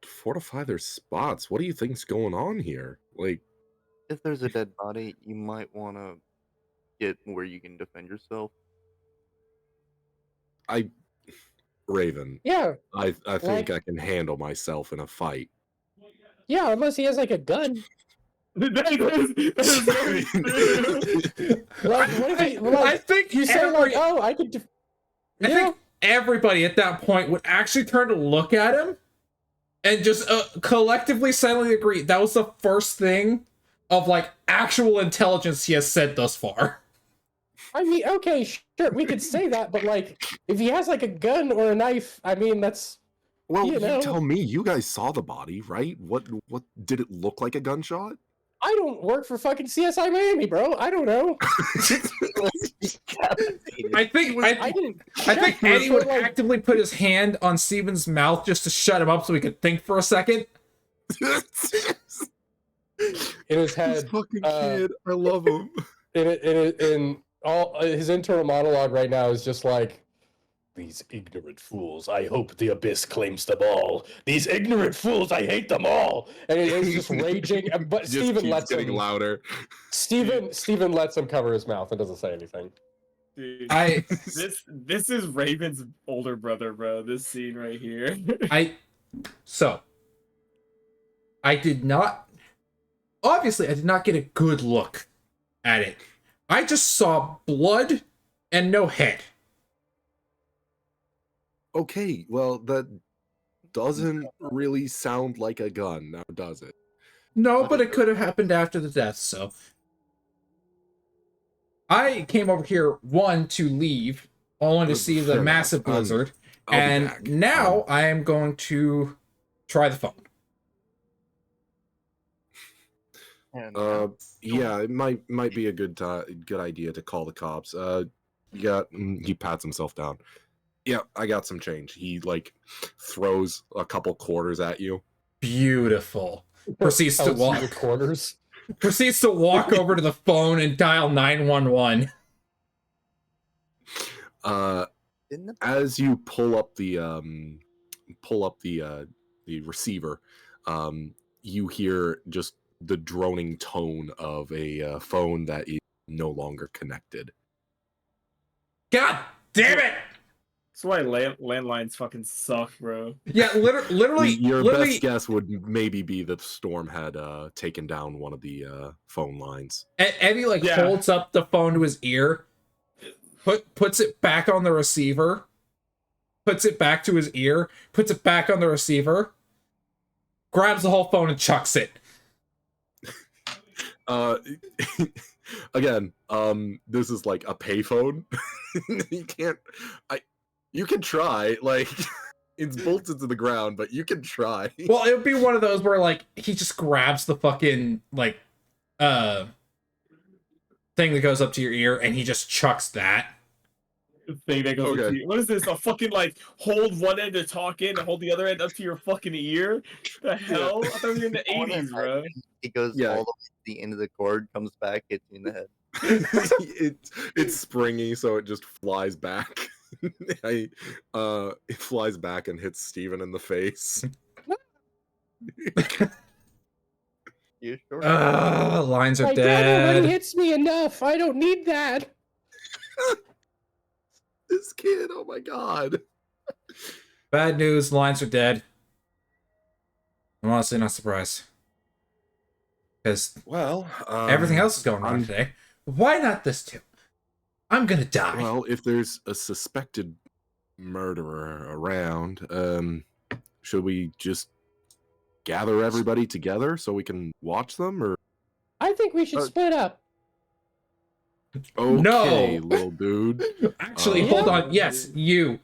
Fortify their spots. What do you think's going on here? Like, If there's a dead body, you might want to get where you can defend yourself. Raven, Yeah, I think Like- I can handle myself in a fight. yeah, unless he has like a gun. that is very true. Like, what if he, I like, think you say like, oh, I could. I think everybody at that point would actually turn to look at him and just collectively silently agree that was the first thing of like actual intelligence he has said thus far. I mean, okay, sure, we could say that, but like, if he has like a gun or a knife, I mean, that's Well, You you know. tell me. You guys saw the body, right? What did it look like? A gunshot? I don't work for fucking CSI Miami, bro. I don't know. I think I didn't. I think check, Eddie so, would like, actively put his hand on Steven's mouth just to shut him up so he could think for a second. in his head. This fucking uh, kid, I love him. In all his internal monologue right now is just like, these ignorant fools, I hope the abyss claims them all. These ignorant fools, I hate them all. And it's just raging. But Just Steven keeps lets getting him. louder. Steven lets him cover his mouth and doesn't say anything. Dude, I this is Raven's older brother, bro. This scene right here. I did not get a good look at it. I just saw blood and no head. Okay, well, that doesn't really sound like a gun, now does it? No, but it could have happened after the death, so. I came over here, one, to leave, only to see the Fair massive enough. blizzard, I'll be and back. now I am going to try the phone. Yeah, it might be a good idea to call the cops. He pats himself down. Yeah, I got some change. He like throws a couple quarters at you. Beautiful. Proceeds to walk. Quarters. Proceeds to walk over to the phone and dial 911. As you pull up the receiver, you hear just the droning tone of a phone that is no longer connected. God damn it! That's why landlines fucking suck, bro. Yeah, literally, Your literally, best guess would maybe be that the storm had taken down one of the phone lines. Eddie like Yeah. holds up the phone to his ear, puts it back on the receiver, puts it back to his ear, puts it back on the receiver, grabs the whole phone and chucks it. Again, this is like a payphone. You can try, like, it's bolted to the ground, but you can try. Well, it would be one of those where like he just grabs the fucking like thing that goes up to your ear and he just chucks that. Thing that goes Okay. to you. What is this? A fucking like hold one end to talk in and hold the other end up to your fucking ear? The hell? I thought we were in the I wanna 80s, bro. It goes Yeah. all the way to the end of the cord, comes back, hits you in the head. It's springy, so it just flies back. It flies back and hits Steven in the face. You sure? Lines are My dad already dead. hits me enough. I don't need that. This kid, oh my god. Bad news, lines are dead. I'm honestly not surprised. Because Well, everything else is going wrong I'm- today. Why not this too? I'm gonna die. Well, if there's a suspected murderer around, should we just gather everybody together so we can watch them, or I think we should split up. okay, No. little dude? Actually, Oh. hold on. Yes, you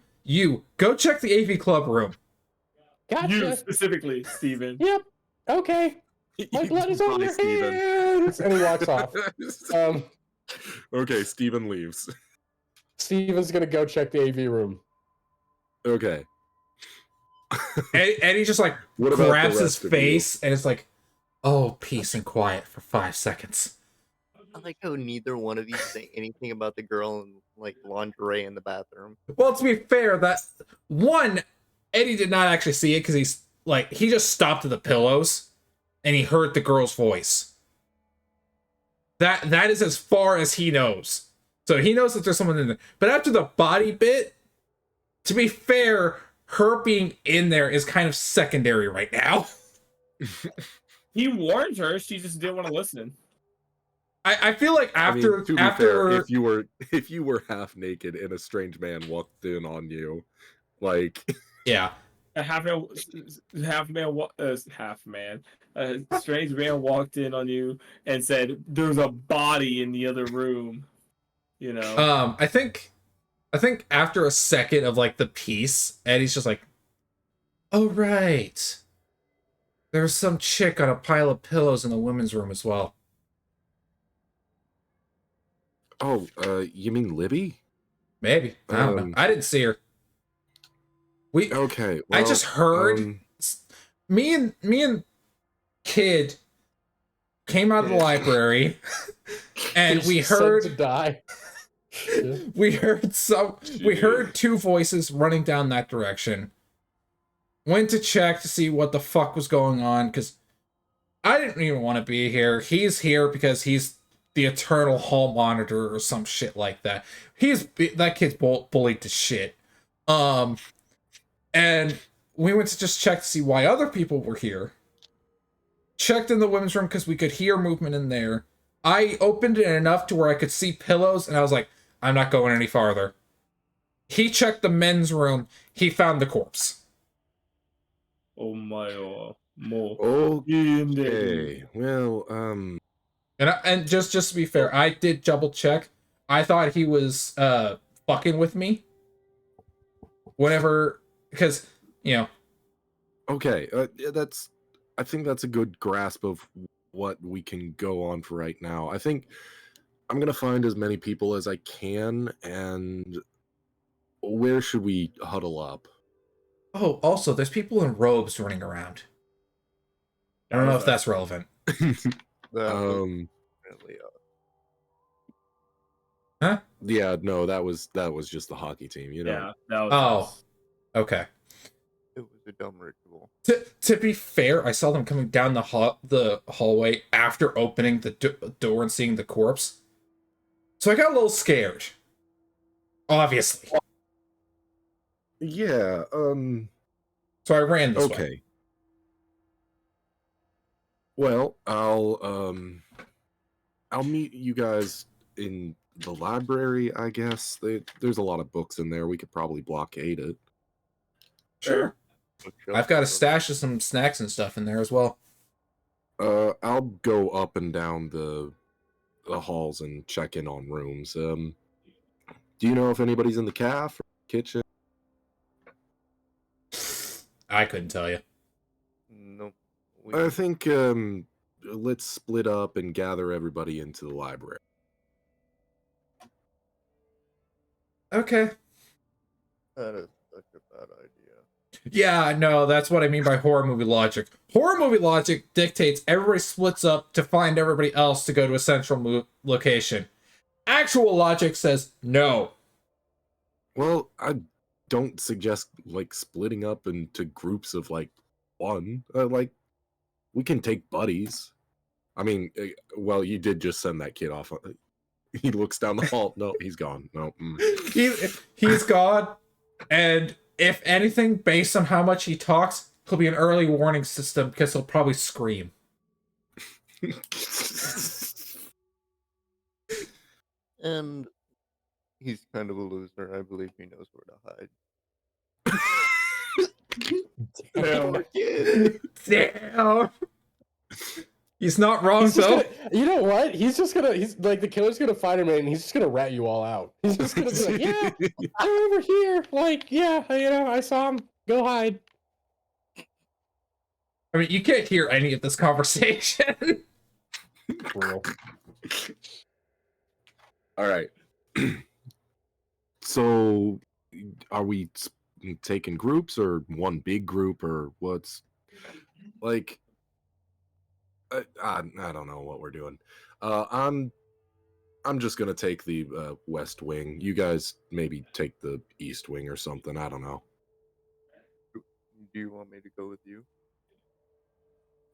go check the AV club room. Gotcha. You specifically, Steven. Yep. Okay. My blood is on Bye, your Steven. hands. And he walks off. Okay, Steven leaves. Steven's gonna go check the AV room. Okay. And he just like What about the grabs his rest of you? face and it's like, oh, peace and quiet for 5 seconds. I like how neither one of you say anything about the girl in like lingerie in the bathroom. Well, to be fair, that one, Eddie did not actually see it because he's like, he just stopped at the pillows and he heard the girl's voice. That is as far as he knows. So he knows that there's someone in there. But after the body bit, To be fair, her being in there is kind of secondary right now. He warned her. She just didn't want to listen. I feel like I mean, after to be fair, after if you were half naked and a strange man walked in on you, like yeah. A a strange man walked in on you and said, "There's a body in the other room." You know. I think after a second of like the peace, Eddie's just like, "Oh right, there's some chick on a pile of pillows in the women's room as well." oh, you mean Libby? Maybe, I don't know. I didn't see her. We Okay, I well, just heard me and kid came out of the library and we He's sent heard to die. we heard two voices running down that direction. Went to check to see what the fuck was going on because I didn't even want to be here. He's here because he's the eternal hall monitor or some shit like that. That kid's bullied to shit. And we went to just check to see why other people were here. Checked in the women's room because we could hear movement in there. I opened it enough to where I could see pillows, and I was like, I'm not going any farther. He checked the men's room. He found the corpse. Oh my more. okay. Well, And just to be fair, I did double check. I thought he was fucking with me. Whenever, because okay. I think that's a good grasp of what we can go on for right now. I think I'm gonna find as many people as I can, and where should we huddle up? Oh, also, there's people in robes running around. I don't know if that's relevant. Really, Huh? Yeah, no, that was just the hockey team, you know. Yeah, that was Oh, us. okay. it was a dumb ritual. To be fair, I saw them coming down the hallway after opening the door and seeing the corpse. So I got a little scared. Obviously. Yeah, So I ran this way. okay. Well, I'll meet you guys in the library, I guess. There's a lot of books in there. We could probably blockade it. Sure. I've got a stash of some snacks and stuff in there as well. I'll go up and down the halls and check in on rooms. Do you know if anybody's in the caf or kitchen? I couldn't tell you. Nope. I think let's split up and gather everybody into the library. Okay. That is such a bad idea. Yeah, no, that's what I mean by horror movie logic. Horror movie logic dictates everybody splits up to find everybody else to go to a central location. Actual logic says no. Well, I don't suggest like splitting up into groups of like one. Like we can take buddies. I mean, well, you did just send that kid off. He looks down the hall. No, he's gone. No. He's gone. And if anything, based on how much he talks, he'll be an early warning system because he'll probably scream. And he's kind of a loser. I believe he knows where to hide. Damn. He's not wrong though. You know what? He's like the killer's gonna find him and he's just gonna rat you all out. He's just gonna be like, yeah, I'm over here. Like, yeah, I saw him. Go hide. I mean, you can't hear any of this conversation. Real. All right. So, are we taking groups or one big group or what's like? I don't know what we're doing. I'm just gonna take the west wing. You guys maybe take the east wing or something. I don't know. Do you want me to go with you?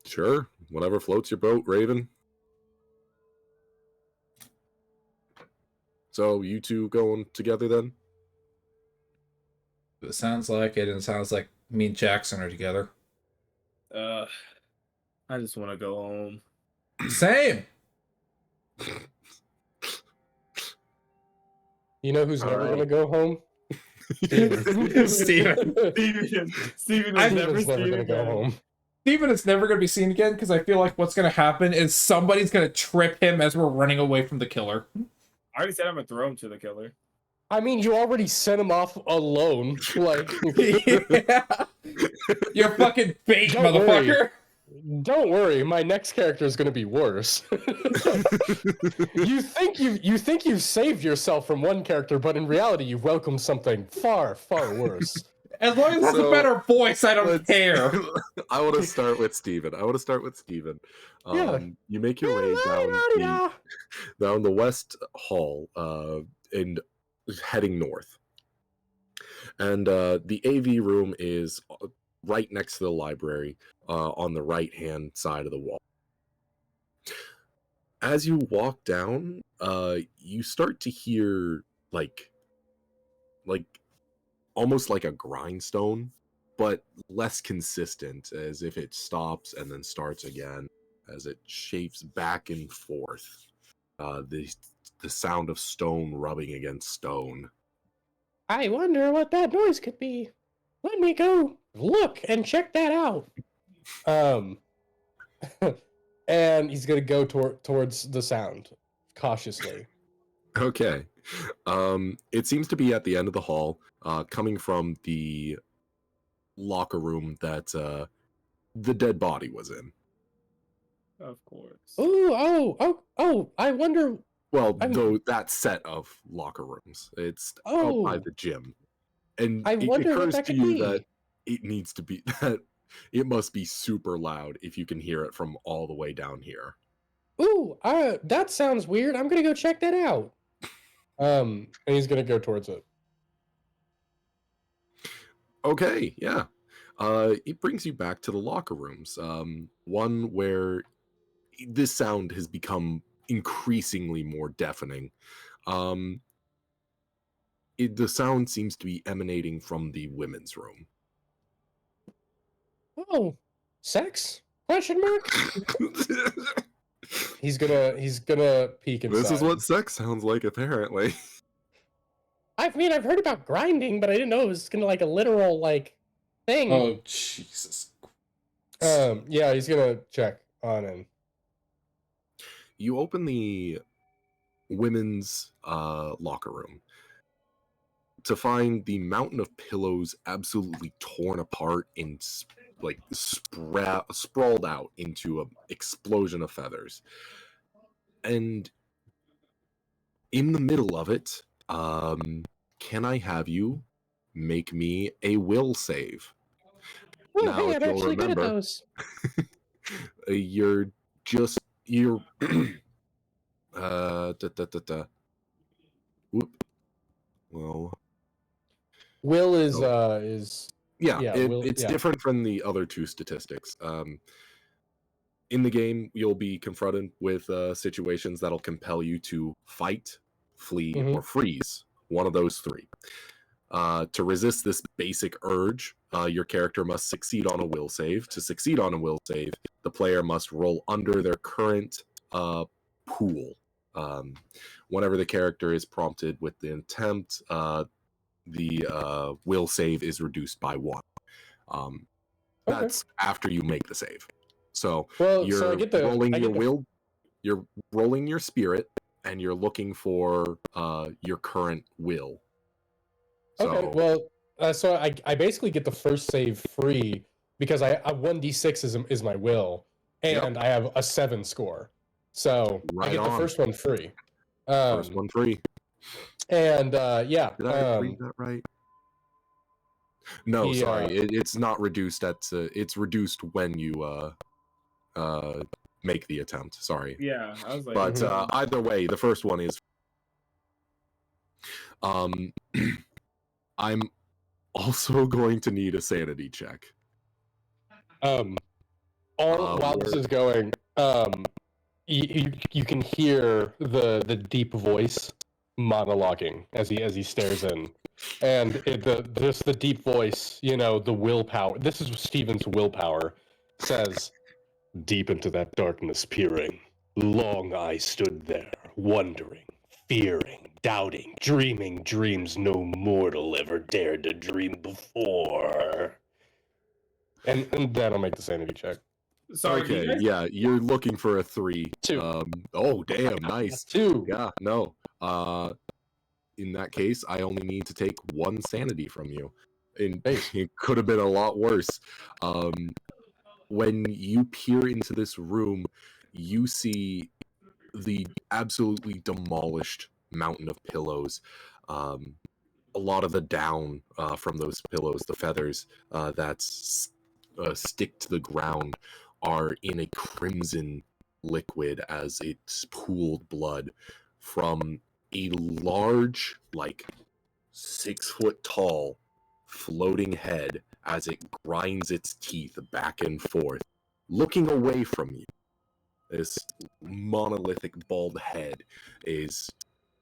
Sure, whatever floats your boat, Raven. So you two going together then? It sounds like it, and it sounds like me and Jackson are together. I just want to go home. Same. You know who's All never right. gonna go home? Steven. Steven is never Steven's never seen gonna go again. home. Steven is never going to be seen again because I feel like what's going to happen is somebody's going to trip him as we're running away from the killer. I already said I'm gonna throw him to the killer. I mean, you already sent him off alone. Like, Yeah. You're fucking bait, Don't worry. motherfucker. don't worry, my next character is gonna be worse. you think you've saved yourself from one character, but in reality, you've welcomed something far, far worse. As long as it has a better voice, I don't care. I want to start with Steven. Yeah. You make your way down the west hall and heading north. And the AV room is right next to the library on the right-hand side of the wall. As you walk down, you start to hear like almost like a grindstone, but less consistent, as if it stops and then starts again, as it shapes back and forth. The sound of stone rubbing against stone. I wonder what that noise could be. Let me go look and check that out. And he's gonna go towards the sound cautiously. Okay. It seems to be at the end of the hall, coming from the locker room that the dead body was in. Of course. Oh! I wonder. Well, I'm- though that set of locker rooms, it's out by Oh, the gym, and I it wonder what occurs that to could you be. that it needs to be that it must be super loud if you can hear it from all the way down here. Ooh, that sounds weird. I'm gonna go check that out. And he's gonna go towards it. Okay, yeah. It brings you back to the locker rooms. One where this sound has become increasingly more deafening. The sound seems to be emanating from the women's room. Oh, sex? Question mark? He's gonna peek inside. This is what sex sounds like, apparently. I mean, I've heard about grinding, but I didn't know it was gonna like a literal like thing. Oh, Jesus. Yeah, he's gonna check on him. You open the women's locker room to find the mountain of pillows absolutely torn apart and like sprawled out into an explosion of feathers. And in the middle of it, can I have you make me a will save? Oh, Now, hey, if I'm you'll actually good at remember, those. you're Whoop. Well, Will is Oh. is yeah, Will, it's yeah. different from the other two statistics. In the game, you'll be confronted with situations that'll compel you to fight, flee, Mhm. or freeze. One of those three. To resist this basic urge, your character must succeed on a will save. To succeed on a will save, the player must roll under their current pool. Whenever the character is prompted with the attempt, the will save is reduced by 1. That's after you make the save. So Well, you're so I get the rolling I your get the, will, you're rolling your spirit, and you're looking for your current will. Okay, So, well, so I basically get the first save free because I 1d6 is my will, and I have a 7 score, so I Right get the on. first one free. First one free. And yeah, Did I read that right? No, he, sorry. It's not reduced at. It's reduced when you make the attempt. Sorry. Yeah, I was like, But Mhm. either way, the first one is. I'm also going to need a sanity check. While this is going, you can hear the deep voice monologuing as he stares in. And just the deep voice, you know, the willpower. This is Steven's willpower. Says, deep into that darkness peering, long I stood there, wondering, fearing, doubting, dreaming dreams no mortal ever dared to dream before. And then I'll make the sanity check. Sorry, do you Okay, guys yeah, you're looking for a 3. 2. Oh, damn, nice. 2. Yeah, no. In that case, I only need to take 1 sanity from you. And Hey. it could have been a lot worse. When you peer into this room, you see the absolutely demolished mountain of pillows. A lot of the down from those pillows, the feathers that stick to the ground, are in a crimson liquid as it's pooled blood from a large, like 6 foot tall, floating head as it grinds its teeth back and forth, looking away from you. This monolithic bald head is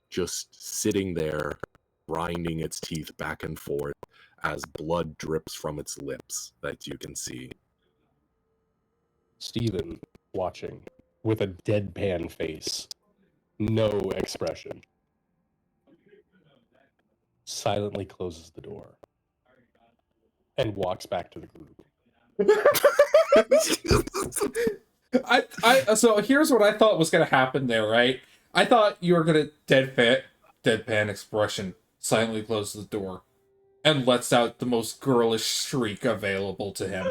just sitting there, grinding its teeth back and forth as blood drips from its lips that you can see. Steven, watching, with a deadpan face, no expression, silently closes the door and walks back to the group. So here's what I thought was gonna happen there, right? I thought you were gonna deadpan expression, silently close the door, and lets out the most girlish shriek available to him.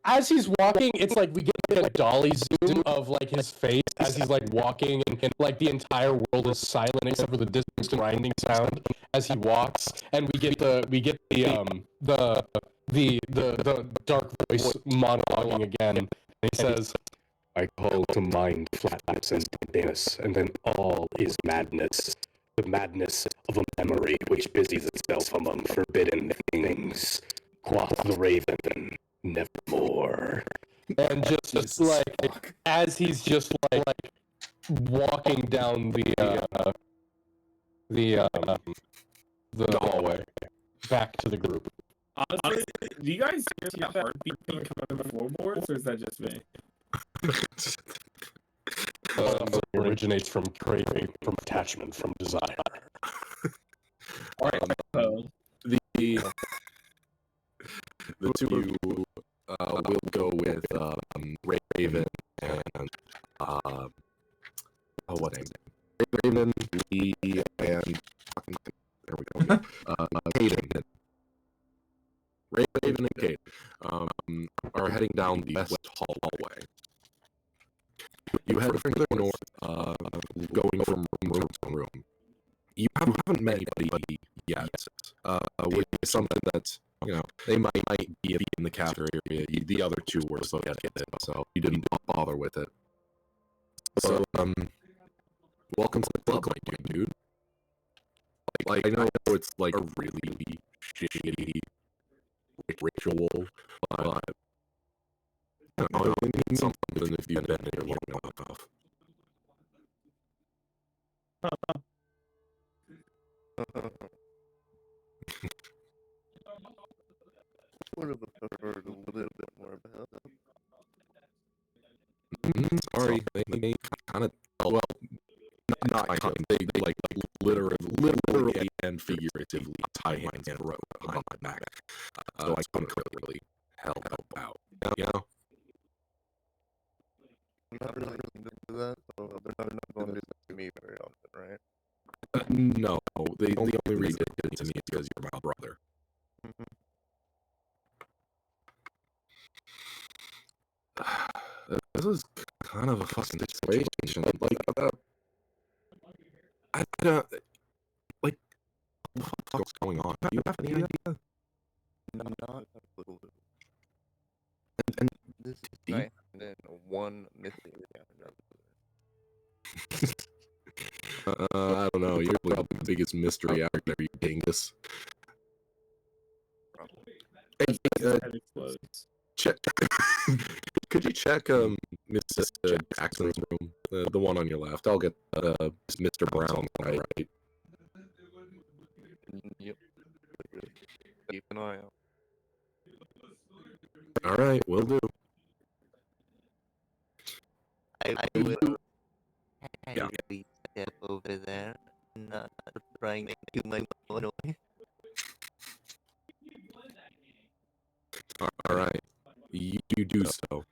As he's walking, it's like we get a dolly zoom of like his face as he's like walking, and like the entire world is silent except for the distant grinding sound as he walks, and we get the dark voice monologuing again, and he says, I call to mind flatness and emptiness, and then all is madness. The madness of a memory which busies itself among forbidden things. Quoth the raven, nevermore. And just like, as he's just like walking down the hallway back to the group. honestly, do you guys hear that heartbeat coming from the floorboards, or is that just me? Originates from craving, from attachment, from desire. Alright, The two of you will go with Raven and what name? Raven, Lee, and there we go. Caden. Raven and Caden are heading down the west hallway. You head further north, going from room to room. You haven't met anybody yet, which is something that, you know, they might be in the cafeteria. The other two were still getting it, so you didn't bother with it. So, welcome to the club, my dude. Like, I know it's like a really shitty ritual, but I don't know, it means something if you've been here long enough. Would have preferred a little bit more about them. Sorry, they kind of, well, not kind of, they like literally and figuratively tie hands and rope behind my back, so I couldn't really help out, you know? I'm not really into that, so they're not going to do that to me very often, right? No, the only reason it did to me is because you're my brother. This is kind of a fucking situation. Like, I don't, like, what the fuck's going on? Do you have any idea? Not a little bit. And This is night and then one missing after I don't know. You're the biggest mystery out there, you dingus. Hey, head explodes. check. Could you check Mrs. Jackson's room, the one on your left? I'll get Mr. Brown right. an eye out. All right, will do. I You- will Yeah. casually step over there, not trying to make too much noise. All right, you do so.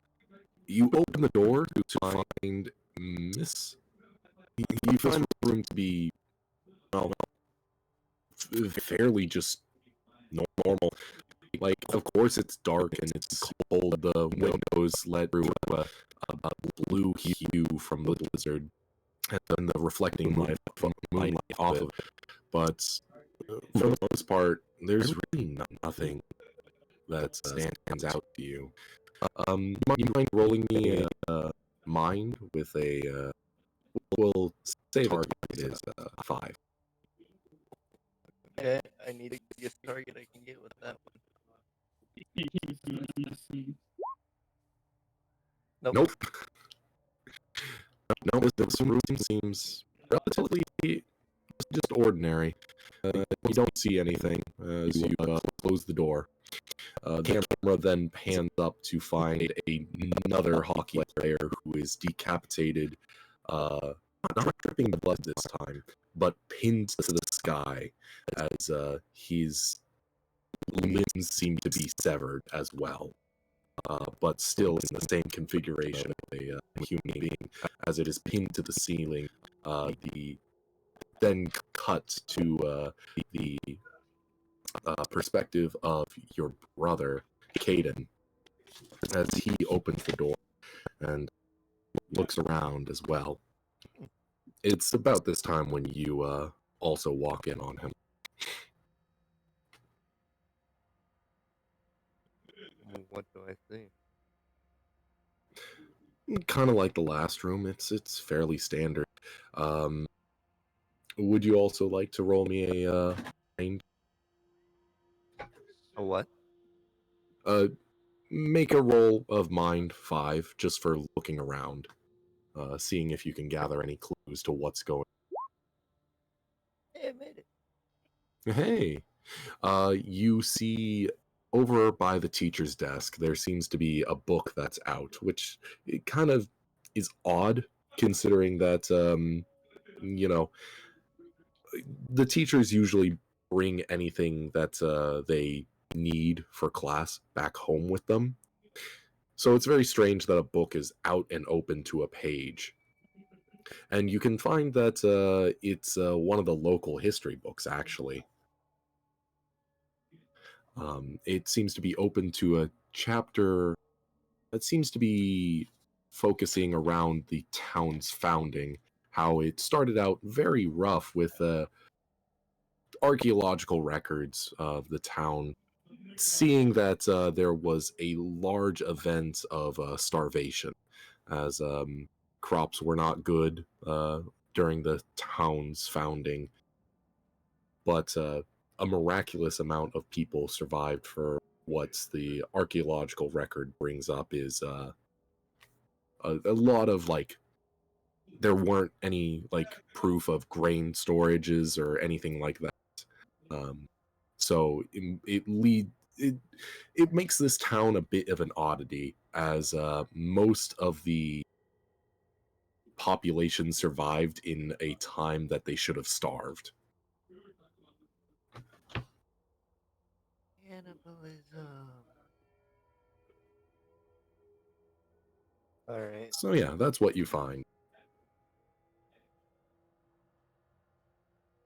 You open the door to find Miss. You find the room to be, well, fairly just normal. Like, of course, it's dark and it's cold. The windows let through a blue hue from the blizzard, and then the reflecting moonlight off of it. But for the most part, there's really nothing that stands out to you. You mind rolling me a mind with a? We'll say the target is 5. Okay, I need the biggest target I can get with that one. Nope. Nope. No, this room seems relatively just ordinary. You don't see anything as you close the door. The camera then pans up to find another hockey player who is decapitated, not dripping the blood this time, but pinned to the sky as his limbs seem to be severed as well. But still in the same configuration of a human being, as it is pinned to the ceiling. The then cut to the perspective of your brother, Caden, as he opens the door and looks around as well. It's about this time when you also walk in on him. What do I see? Kind of like the last room, it's fairly standard. Would you also like to roll me a mind? A what? Make a roll of mind 5 just for looking around, seeing if you can gather any clues to what's going. Hey, I made it. Hey, you see over by the teacher's desk, there seems to be a book that's out, which it kind of is odd considering that, you know, the teachers usually bring anything that they need for class back home with them. So it's very strange that a book is out and open to a page. And you can find that it's one of the local history books, actually. It seems to be open to a chapter that seems to be focusing around the town's founding, how it started out very rough with archaeological records of the town, seeing that there was a large event of starvation, as crops were not good during the town's founding, but a miraculous amount of people survived. For what the archaeological record brings up is a lot of, like, there weren't any like proof of grain storages or anything like that. So it makes this town a bit of an oddity, as most of the population survived in a time that they should have starved. Cannibalism. Alright. So yeah, that's what you find.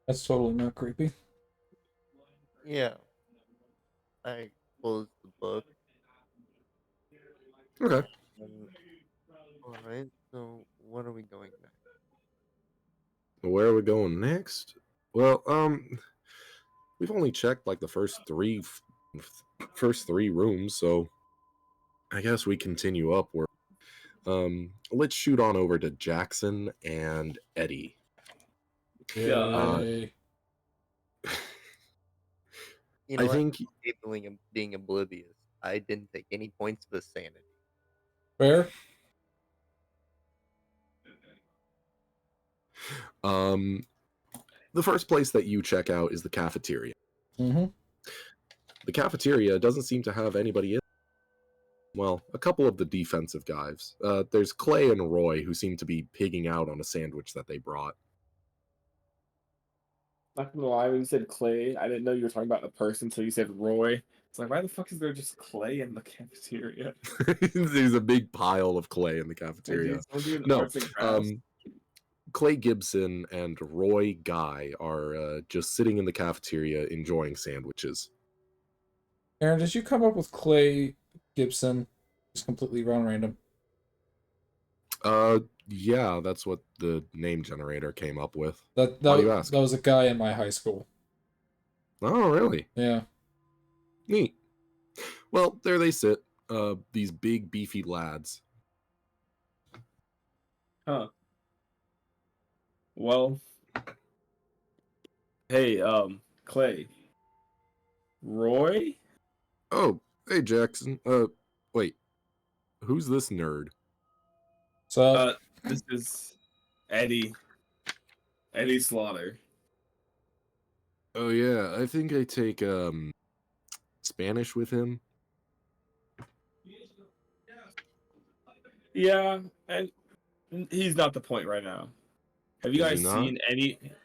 That's totally not creepy. Yeah. I closed the book. Okay. Alright, so what are we going next? Where are we going next? Well, we've only checked like the first three rooms, so I guess we continue upward. Let's shoot on over to Jackson and Eddie. Yeah. Yay. You know I what? think Being oblivious. I didn't take any points of sanity. Where? the first place that you check out is the cafeteria. Mm-hmm. The cafeteria doesn't seem to have anybody in. Well, a couple of the defensive guys. There's Clay and Roy who seem to be pigging out on a sandwich that they brought. Not gonna lie, when you said Clay, I didn't know you were talking about the person until you said Roy. It's like, why the fuck is there just Clay in the cafeteria? There's a big pile of clay in the Like, cafeteria. dude, someone doing No, arts and crafts. Clay Gibson and Roy Guy are just sitting in the cafeteria enjoying sandwiches. Aaron, did you come up with Clay Gibson? Just completely random. Yeah, that's what the name generator came up with. That Why do you ask? that was a guy in my high school. Oh, really? Yeah. Neat. Well, there they sit. These big, beefy lads. Huh. Well, hey, Clay. Roy? Oh, hey, Jackson. Wait. Who's this nerd? So This is Eddie. Eddie Slaughter. Oh, yeah, I think I take, Spanish with him. Yeah, and he's not the point right now. Have you Is he guys not? seen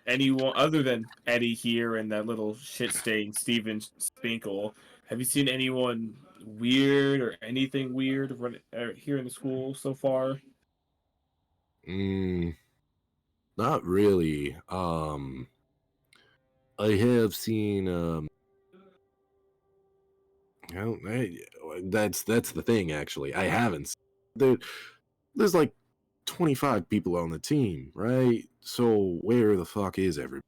anyone other than Eddie here and that little shit stained Steven Spinkle? Have you seen anyone weird or anything weird here in the school so far? Not really. I have seen, that's the thing, actually. I haven't. There's like 25 people on the team, right? So where the fuck is everybody?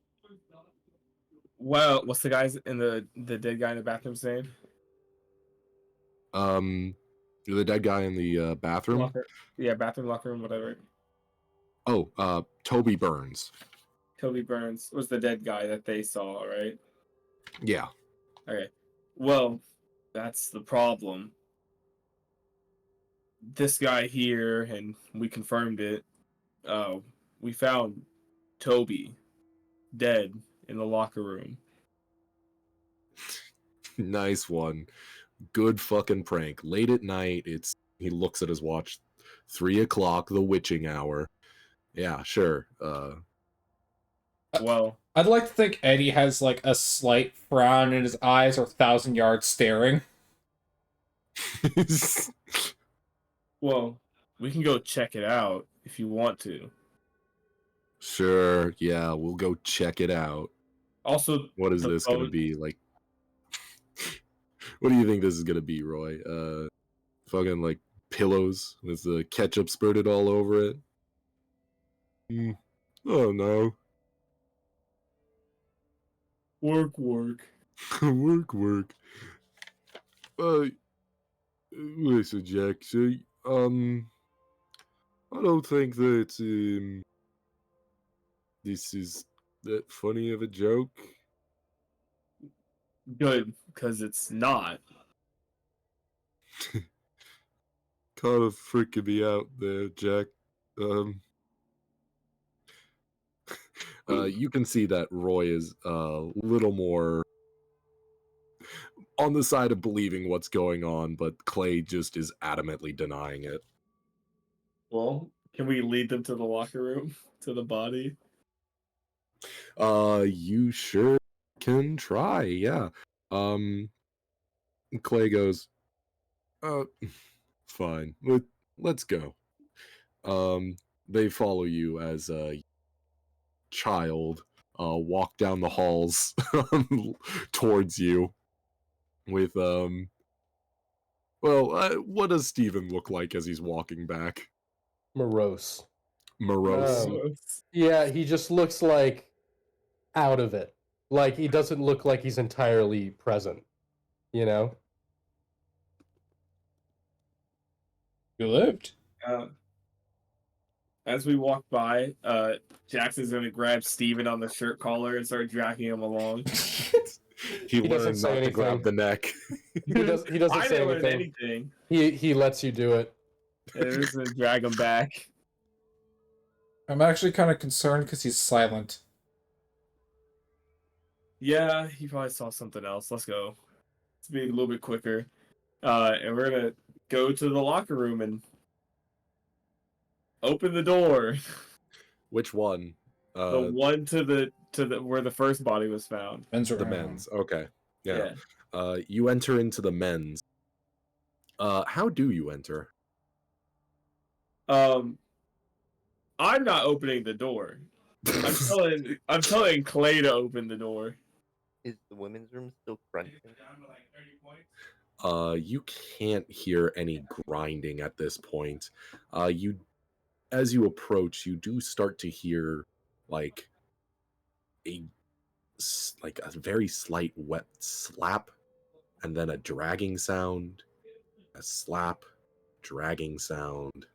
Well, what's the guy's in the dead guy in the bathroom's name? The dead guy in the bathroom. Locker. Yeah, bathroom, locker room, whatever. Oh, Toby Burns. Toby Burns was the dead guy that they saw, right? Yeah. Okay. Well, that's the problem. This guy here, and we confirmed it. We found Toby dead in the locker room. Nice one. Good fucking prank. Late at night, he looks at his watch, 3 o'clock, the witching hour. Yeah, sure. Well, I'd like to think Eddie has like a slight frown and his eyes are 1,000 yards staring. well, we can go check it out if you want to. Sure, yeah, we'll go check it out. Also, What is the this gonna phone- be like? What do you think this is gonna be, Roy? Fucking like pillows with the ketchup spurted all over it. Oh no. Work. work. Listen, Jack. So, I don't think that this is that funny of a joke. Good, because it's not. Kind of freaking me out there, Jack. You can see that Roy is a little more on the side of believing what's going on, but Clay just is adamantly denying it. Well, can we lead them to the locker room, to the body? You sure can try, yeah. Clay goes, uh, fine, let's go. They follow you as a child, walk down the halls towards you with, what does Steven look like as he's walking back? Morose. Morose. Yeah, he just looks like out of it. Like he doesn't look like he's entirely present. You know? You lived. As we walk by, Jackson's gonna grab Steven on the shirt collar and start dragging him along. He doesn't learned say not to grab anything. the neck. He doesn't I say didn't learn anything. anything. He lets you do it. And we're just gonna drag him back. I'm actually kind of concerned because he's silent. Yeah, he probably saw something else. Let's go. to be a little bit quicker. And we're gonna go to the locker room and open the door. Which one? The one to the where the first body was found. Men's The room. men's. Okay. Yeah. Yeah. You enter into the men's. How do you enter? I'm not opening the door. I'm telling Clay to open the door. Is the women's room still crunching? You can't hear any grinding at this point. As you approach, you do start to hear like like a very slight wet slap, and then a dragging sound, a slap, dragging sound.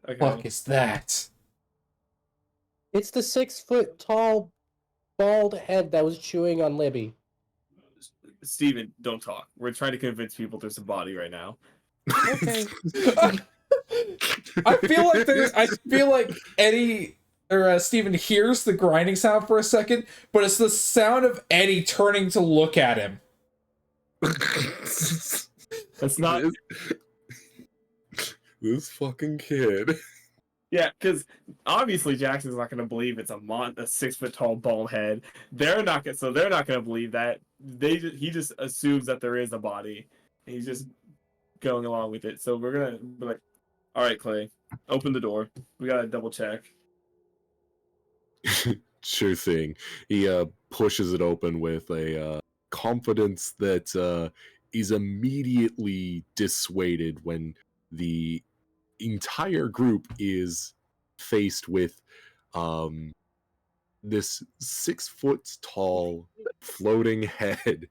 Okay. Fuck is that? It's the 6 foot tall, bald head that was chewing on Libby. Steven, don't talk. We're trying to convince people there's a body right now. Okay. I feel like Eddie or Steven hears the grinding sound for a second, but it's the sound of Eddie turning to look at him. That's not. This fucking kid. Yeah, because obviously Jackson's not going to believe it's a 6 foot tall bald head. They're not going to believe that. He just assumes that there is a body. And he's just going along with it. So we're gonna be like, all right, Clay, open the door. We gotta double check. Sure thing. He pushes it open with a confidence that is immediately dissuaded when the entire group is faced with this 6 foot tall floating head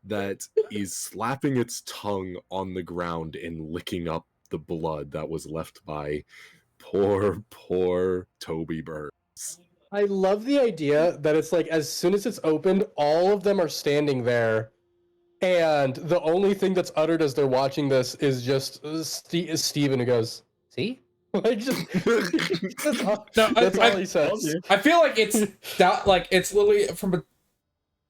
that is slapping its tongue on the ground and licking up the blood that was left by poor Toby Burns. I love the idea that it's like as soon as it's opened, all of them are standing there, and the only thing that's uttered as they're watching this is just Steven who goes, "See?" Like just that's all, No, that's all he says. I feel like it's it's literally from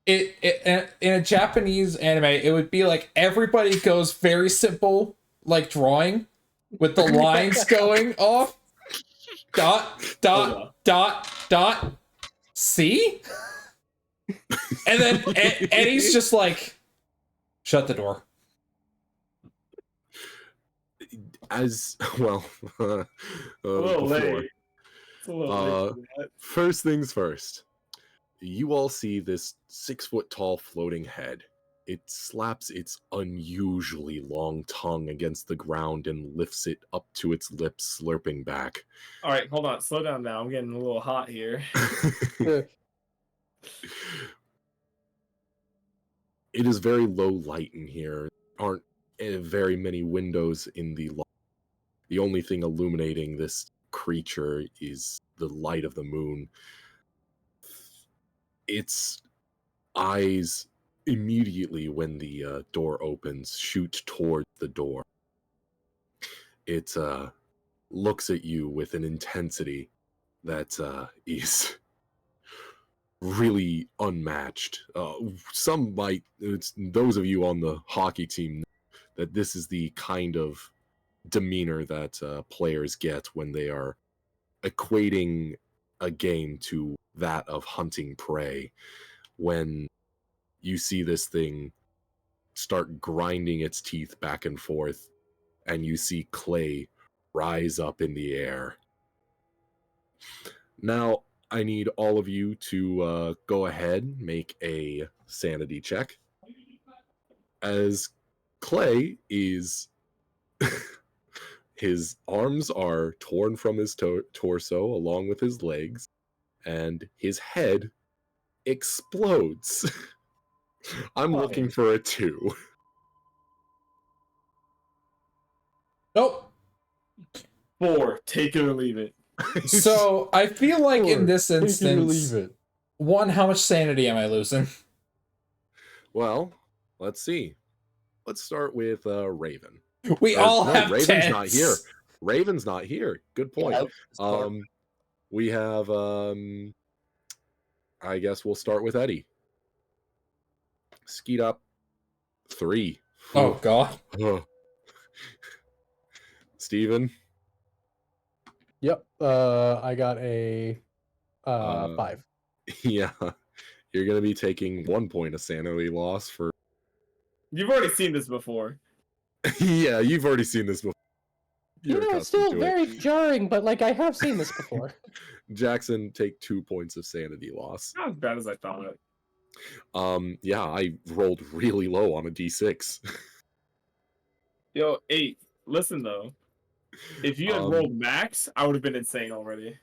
in a Japanese anime, it would be like everybody goes very simple, like drawing, with the lines going off. Dot. See? And then Eddie's just like, shut the door. As well, A little before. late. It's a little late for that. First things first, you all see this 6 foot tall floating head. It slaps its unusually long tongue against the ground and lifts it up to its lips, slurping back. All right, hold on. Slow down now. I'm getting a little hot here. It is very low light in here. There aren't very many windows in the lot. The only thing illuminating this creature is the light of the moon. Its eyes immediately, when the door opens, shoot toward the door. It looks at you with an intensity that is really unmatched. Some might, it's those of you on the hockey team, that this is the kind of demeanor that players get when they are equating a game to that of hunting prey. When you see this thing start grinding its teeth back and forth, and you see Clay rise up in the air. Now, I need all of you to go ahead, make a sanity check. As Clay is... his arms are torn from his torso along with his legs, and his head explodes. I'm looking for a 2. Nope. 4. Take it or leave it. So I feel like in this Take it or instance, leave it. one, how much sanity am I losing? Well, let's see. Let's start with Raven. We all have Raven's tens. not here. Raven's not here. Good point. Yeah, We have I guess we'll start with Eddie. Skeet up 3. Oh god. Ugh. Steven? Yep. I got a 5. Yeah. You're going to be taking 1 point of sanity loss for. You've already seen this before. Yeah, you've already seen this before. You're It's accustomed still to very it. jarring, but like I have seen this before. Jackson, take 2 points of sanity loss. Not as bad as I thought. Yeah, I rolled really low on a d6. Yo, 8. Listen though, if you had rolled max, I would have been insane already.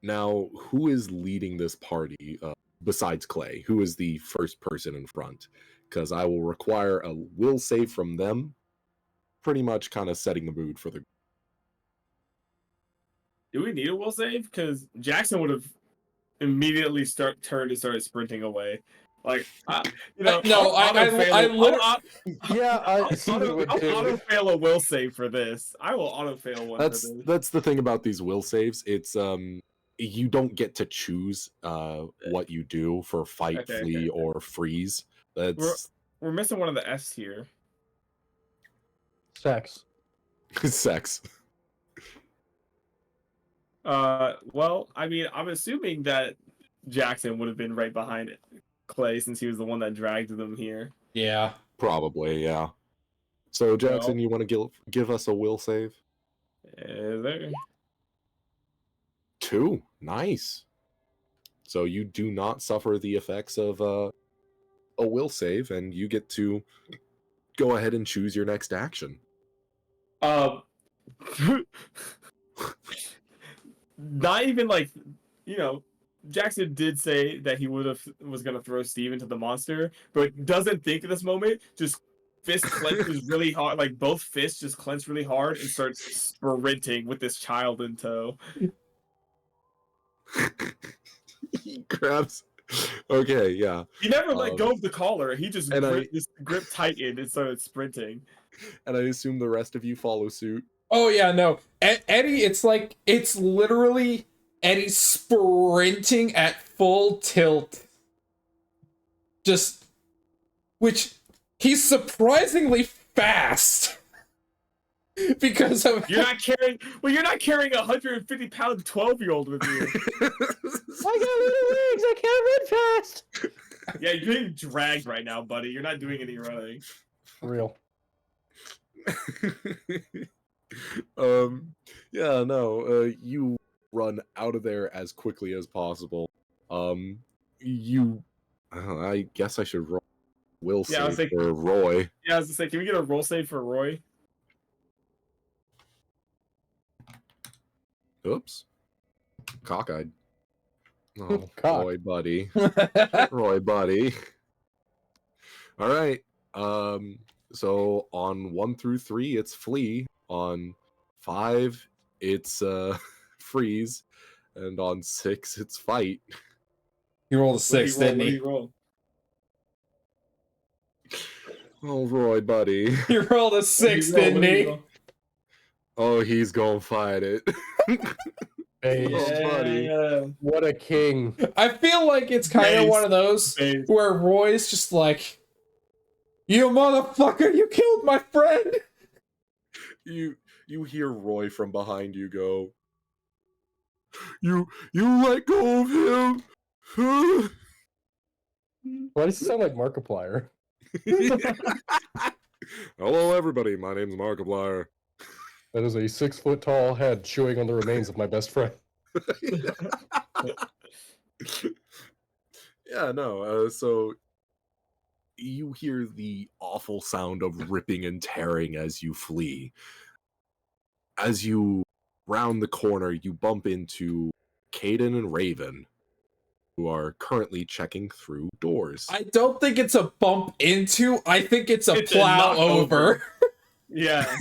Now, who is leading this party besides Clay? Who is the first person in front? Because I will require a will save from them, pretty much kind of setting the mood for the. Do we need a will save? Because Jackson would have immediately turned and started sprinting away. Like, No, Yeah, I I'll auto fail a will save for this. I will auto fail one for this. That's the thing about these will saves. It's you don't get to choose what you do for fight, flee, or freeze. That's We're missing one of the F's here. Sex. sex. Well, I mean, I'm assuming that Jackson would have been right behind Clay since he was the one that dragged them here. Yeah. Probably, yeah. So Jackson, you want to give us a will save? There. 2. Nice. So you do not suffer the effects of a will save, and you get to go ahead and choose your next action. Not even like, Jackson did say that he was gonna throw Steve into the monster, but doesn't think at this moment. Just fist clenches really hard, like both fists just clench really hard and starts sprinting with this child in tow. He grabs. Okay, yeah. He never let go of the collar. He just and gripped tightened and started sprinting. And I assume the rest of you follow suit. Oh yeah, no. Eddie, it's literally Eddie sprinting at full tilt. Which he's surprisingly fast. Because of you're not carrying a 150-pound 12-year-old with you. I got little legs. I can't run fast. Yeah, you're being dragged right now, buddy. You're not doing any running. For real. Yeah, no. You run out of there as quickly as possible. I guess I should roll will save for Roy. Yeah, I was gonna say, can we get a roll save for Roy? Oops. Cockeyed. Oh, Cock. Roy, buddy. Roy, buddy. All right. So on 1 through 3, it's flee. On 5, it's freeze. And on 6, it's fight. He rolled a 6, didn't he? Roll? Oh, Roy, buddy. He rolled a 6, didn't he? Oh, he's gonna fight it. Hey, Oh, buddy. what a king. I feel like it's kind of one of those where Roy's just like, you motherfucker, you killed my friend. You hear Roy from behind you go, You let go of him. Why does it sound like Markiplier? Hello, everybody. My name's Markiplier. That is a 6-foot-tall head chewing on the remains of my best friend. Yeah, no. So you hear the awful sound of ripping and tearing as you flee. As you round the corner, you bump into Caden and Raven, who are currently checking through doors. I don't think it's a bump into. I think it's a plow over. Yeah.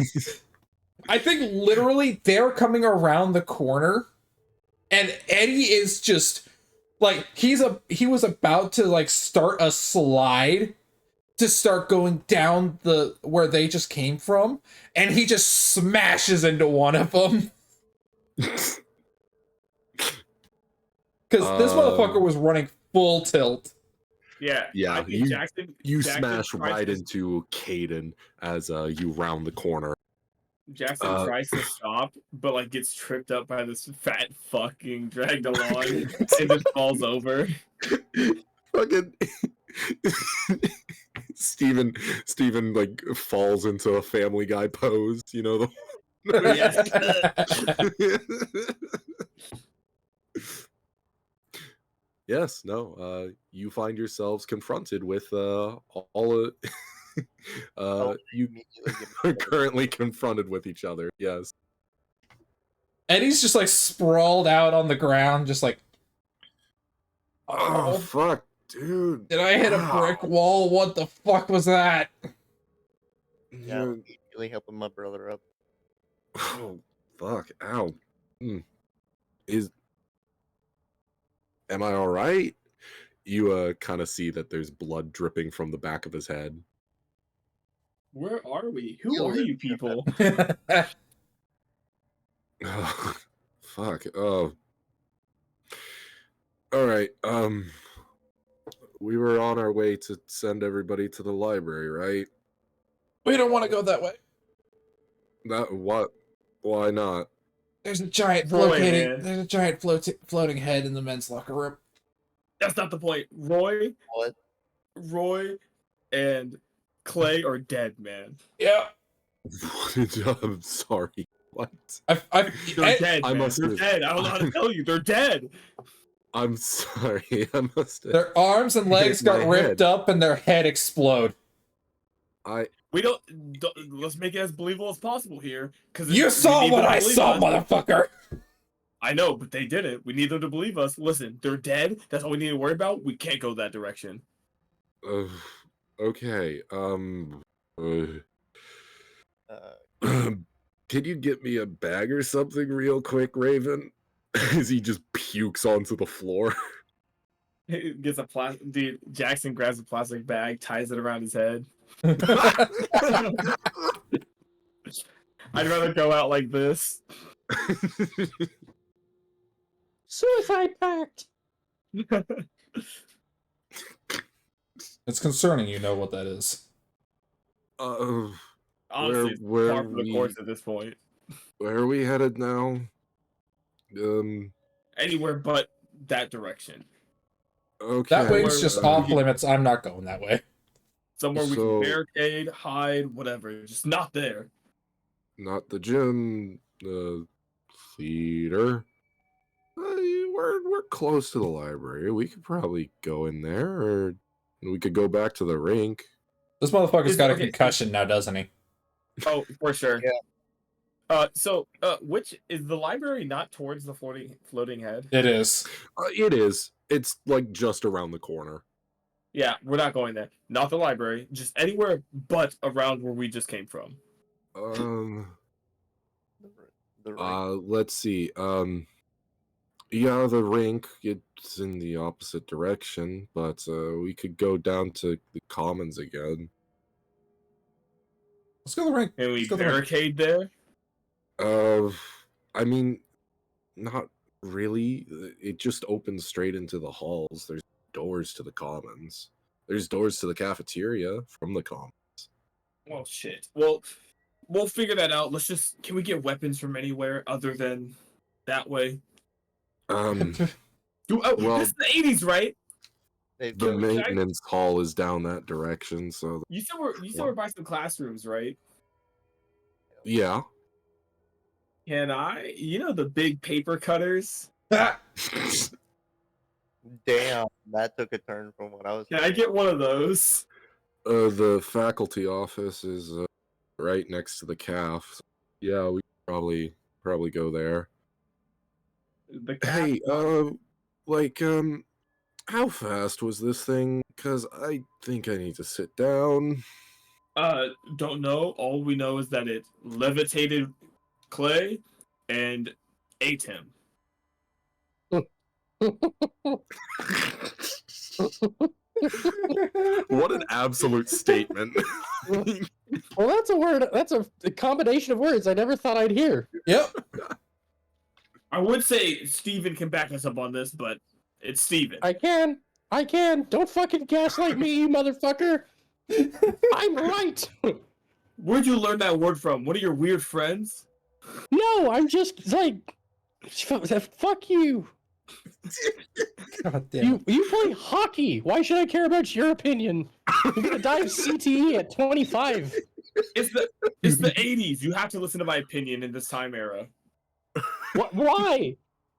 I think literally they're coming around the corner, and Eddie is just like he was about to like start a slide to start going down the where they just came from, and he just smashes into one of them. Because this motherfucker was running full tilt. Yeah. Yeah, I think Jackson. You Jackson smash tries right to- into Caden as you round the corner. Jackson Uh, tries to stop, but like gets tripped up by this fat fucking dragged along and just falls over. Fucking Steven like falls into a Family Guy pose, you know the Yes. Yes, no. You find yourselves confronted with all you Immediately give are me currently confronted with each other. Yes. Eddie's just like sprawled out on the ground, just like, Oh oh, fuck, dude. did I hit a brick wall? What the fuck was that? Yeah, I'm immediately helping my brother up. Oh fuck! Ow. Am I all right? You kind of see that there's blood dripping from the back of his head. Where are we? Who You'll are live you through people? Oh, fuck. Oh. All right. We were on our way to send everybody to the library, right? We don't want to go that way. That what? Why not? There's a giant Roy, man. There's a giant floating head in the men's locker room. That's not the point. What? Roy, and Clay are dead, man. Yeah. I'm sorry. What? They're dead, I man. must They're have- dead. I don't know how to tell you. They're dead. I'm sorry. I must have. Their arms and legs Hit my got ripped head. up and their head explode. We don't. Let's make it as believable as possible here. Because You saw what I saw, motherfucker! I know, but they didn't. We need them to believe us. Listen, they're dead. That's all we need to worry about. We can't go that direction. Okay. Uh, Can you get me a bag or something real quick, Raven? As he just pukes onto the floor. He gets a plastic. Dude, Jackson grabs a plastic bag, ties it around his head. I'd rather go out like this. Suicide pact. It's concerning you know what that is. Honestly, it's Where par for the we- course at this point. Where are we headed now? Anywhere but that direction. Okay. That way's just off limits. I'm not going that way. Somewhere we So- can barricade, hide, whatever. Just not there. Not the gym, the theater. We're close to the library. We could probably go in there, or we could go back to the rink. This motherfucker's got a Okay. concussion now, doesn't he? Oh, for sure. Yeah. Which is the library not towards the floating head? It is. It is. It's like just around the corner. Yeah, we're not going there. Not the library. Just anywhere but around where we just came from. the ring. Let's see. Yeah, the rink. It's in the opposite direction, but we could go down to the commons again. Let's go to the rink. Can we Let's go to the rink. barricade there? I mean, not really. It just opens straight into the halls. There's doors to the commons. There's doors to the cafeteria from the commons. Well, shit. Well, we'll figure that out. Can we get weapons from anywhere other than that way? Well, This is the 80s, right? They've the got- maintenance hall is down that direction, so You said we're by some classrooms, right? yeah. Can I? You know the big paper cutters? Ah! Damn, that took a turn from what I was. Can I get one of those? The faculty office is right next to the caf. So yeah, we could probably go there. The Hey, how fast was this thing? Because I think I need to sit down. Don't know. All we know is that it levitated Clay and ate him. What an absolute statement. Well, that's a word. That's a combination of words I never thought I'd hear. Yep. I would say Steven can back us up on this, but it's Steven. I can. I can. Don't fucking gaslight me, you motherfucker. I'm right. Where'd you learn that word from? What are your weird friends? No, I'm just like, fuck you. God damn it. You play hockey. Why should I care about your opinion? You're gonna die of CTE at 25. It's the 80s. You have to listen to my opinion in this time era. What? Why?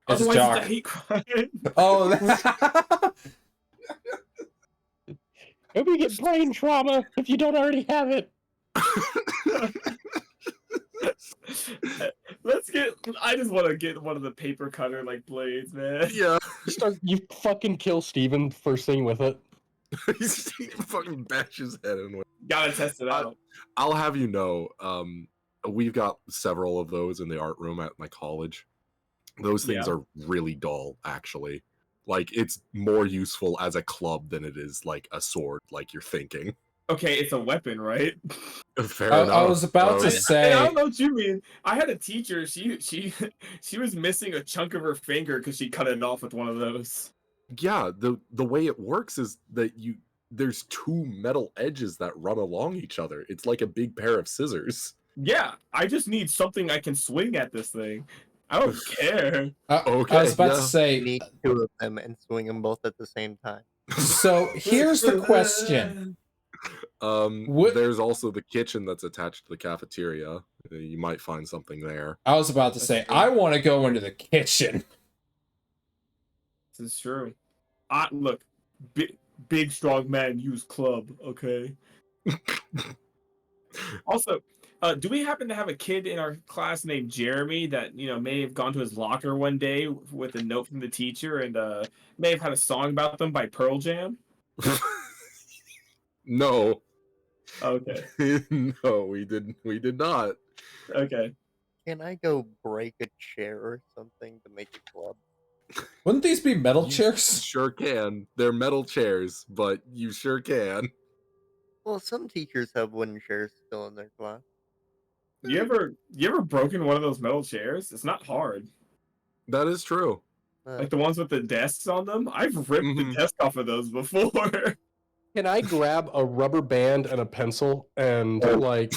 It's Otherwise, dark. it's a hate crime. Oh, that's... Maybe you get brain trauma if you don't already have it. I just want to get one of the paper cutter like blades, man. Yeah. You fucking kill Steven first thing with it. He fucking bash his head in with. Gotta test it out. I'll have you know, we've got several of those in the art room at my college. Those things are really dull, actually. Like, it's more useful as a club than it is like a sword, like you're thinking. Okay, it's a weapon, right? Fair I enough. was about to say... I don't know what you mean. I had a teacher. She was missing a chunk of her finger because she cut it off with one of those. Yeah, the way it works is that there's two metal edges that run along each other. It's like a big pair of scissors. Yeah, I just need something I can swing at this thing. I don't care. Okay, I was about to yeah. say... Need two of them and swing them both at the same time. So, here's the question. There's also the kitchen that's attached to the cafeteria. You might find something there. I was about to say, I want to go into the kitchen. This is true. Look, big strong man use club. Okay. Also, do we happen to have a kid in our class named Jeremy that may have gone to his locker one day with a note from the teacher and may have had a song about them by Pearl Jam? No. Okay. No, we did not. Okay. Can I go break a chair or something to make a club? Wouldn't these be metal You chairs? sure can. They're metal chairs, but you sure can. Well, some teachers have wooden chairs still in their class. You ever broken one of those metal chairs? It's not hard. That is true. Like the ones with the desks on them. I've ripped the desk off of those before. Can I grab a rubber band and a pencil and like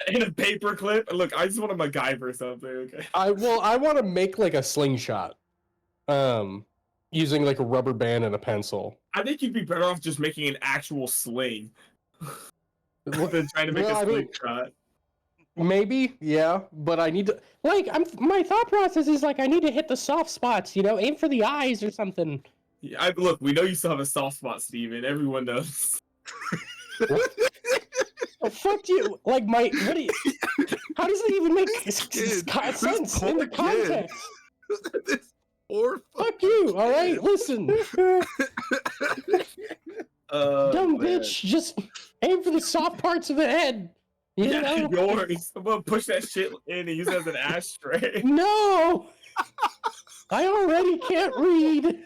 in a paper clip? Look, I just want to MacGyver something. Okay. I want to make like a slingshot, using like a rubber band and a pencil. I think you'd be better off just making an actual sling than trying to make a slingshot. Maybe, yeah, but I need to my thought process is like I need to hit the soft spots, aim for the eyes or something. Yeah, look, we know you still have a soft spot, Steven. Everyone knows. Oh, fuck you! Like how does it even make sense in the context? This poor Fuck you! All right, listen, dumb bitch, just aim for the soft parts of the head. You know? Yours. I'm gonna push that shit in and use it as an ashtray. No, I already can't read.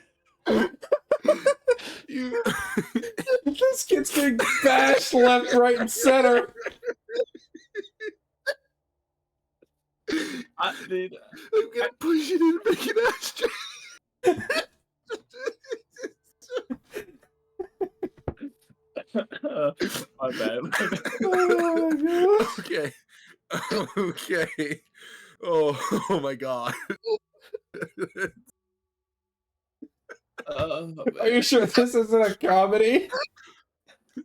This kid's getting bashed left, right, and center. I'm gonna push it in and make an ashtray. My bad. Oh my god. Okay. Okay. Oh my god. Are you sure this isn't a comedy?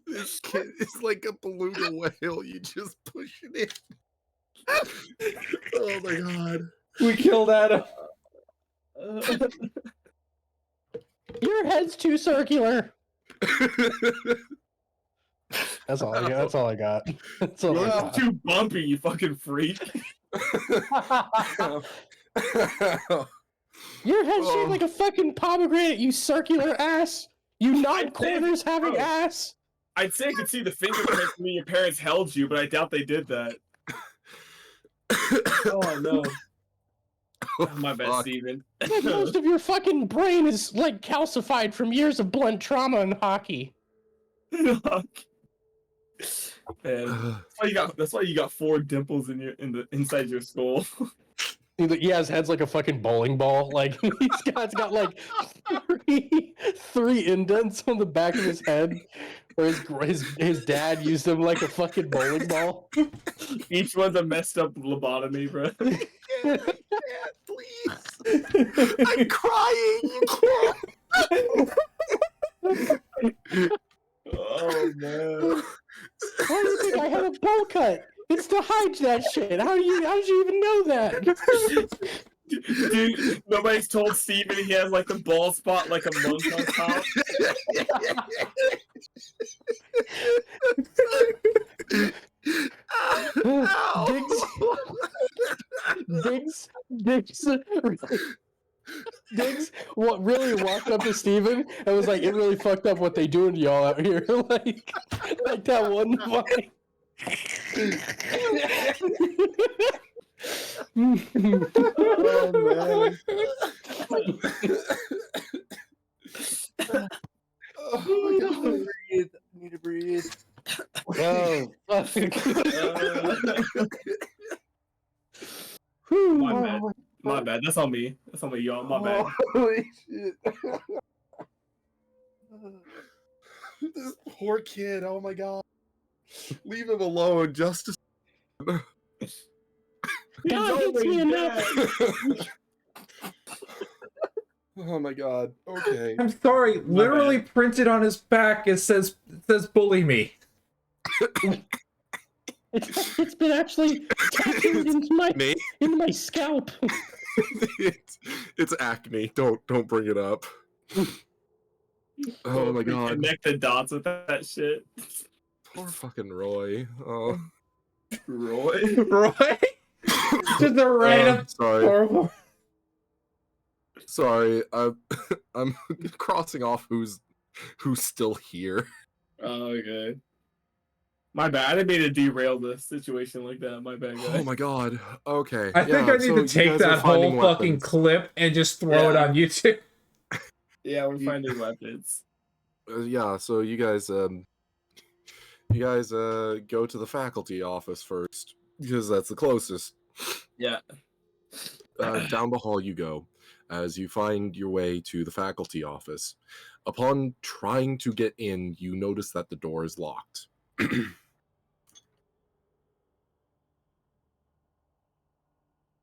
This kid is like a beluga whale. You just push it in. Oh my god. We killed Adam. Your head's too circular. That's all I got. That's all I got. That's all I got. Too bumpy, you fucking freak. Your head's shaped like a fucking pomegranate, you circular ass. You non-corners having ass. I'd say I could see the fingerprints when your parents held you, but I doubt they did that. Oh no. Oh, my bad, Fuck. Steven. Like most of your fucking brain is like calcified from years of blunt trauma in hockey. Man, that's why you got 4 dimples inside your skull. Yeah, his head's like a fucking bowling ball. Like it's got like be 3 indents on the back of his head, where his dad used him like a fucking bowling ball. Each one's a messed up lobotomy, bro. I can't, please. I'm crying. Oh man. Why do you think I had a bowl cut? It's to hide that shit. How did you even know that? Dude, nobody's told Steven he has like the bald spot like a monk on top. Diggs what really walked up to Steven and was like, it really fucked up what they doing to y'all out here. like that one line. Oh man. Oh my god. Breathe. I need to breathe. Oh, My bad. My bad. That's on me. That's on me, y'all. My bad. Holy shit. This poor kid. Oh my god. Leave him alone. Justice. God hits me enough. Oh my god. Okay. I'm sorry. My Literally bad. printed on his back, it says "bully me." It's been actually tattooed Me? into my scalp. it's acne. Don't bring it up. Oh my god. Connect the dots with that shit. Poor fucking Roy. Oh. Roy? Roy? Just a random sorry. horrible. Sorry. I'm crossing off who's still here. Oh, okay. My bad. I didn't mean to derail the situation like that. My bad, guys. Oh my god. Okay. I think I need so to you take guys are that whole finding fucking weapons. clip and just throw it Yeah. on YouTube. Yeah, we're finding weapons. Yeah, so you guys go to the faculty office first because that's the closest. Yeah. Down the hall you go as you find your way to the faculty office. Upon trying to get in, you notice that the door is locked.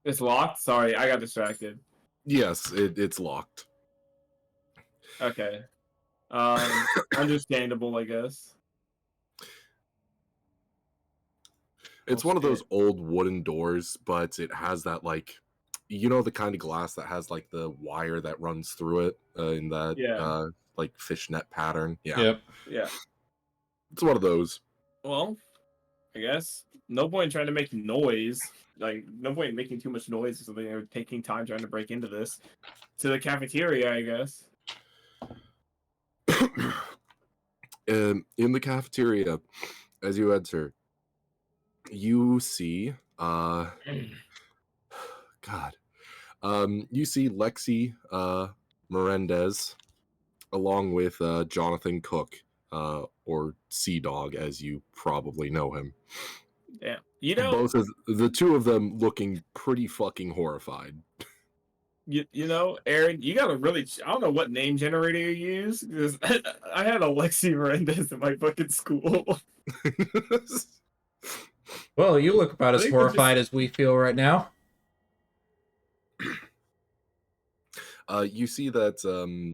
It's locked? Sorry, I got distracted. Yes, it's locked. Okay. Understandable, I guess. It's Oh, one of those shit. old wooden doors, but it has that the kind of glass that has like the wire that runs through it in that Yeah. like fishnet pattern. Yeah, Yep. Yeah. it's one of those. Well, I guess no point in trying to make noise. Like, no point in making too much noise or something, or taking time trying to break into this. To the cafeteria, I guess. In the cafeteria, as you enter, you see God. You see Lexi Melendez along with Jonathan Cook, or Sea Dog, as you probably know him. Yeah. You know, Both of the two of them looking pretty fucking horrified. you know, Aaron, you gotta really. I don't know what name generator you use because I had Alexi Melendez in my fucking school. Well, you look about I as think we're horrified as we feel right now. You see that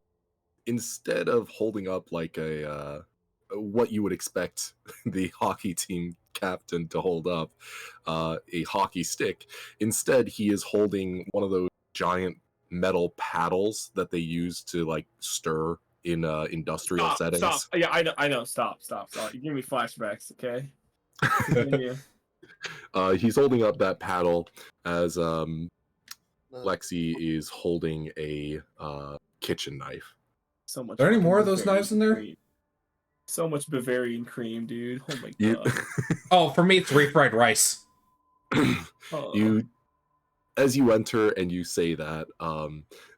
instead of holding up like a what you would expect the hockey team captain to hold up, a hockey stick, instead he is holding one of those giant metal paddles that they use to like stir in industrial settings. Stop. Yeah, I know. Stop. You give me flashbacks, okay? Continue. He's holding up that paddle as Lexi is holding a kitchen knife. So much. Are there any fucking more of those Bavarian knives in there? cream. So much Bavarian cream, dude. Oh my You- god. Oh, for me, it's refried rice. Oh. You, as you enter and you say that,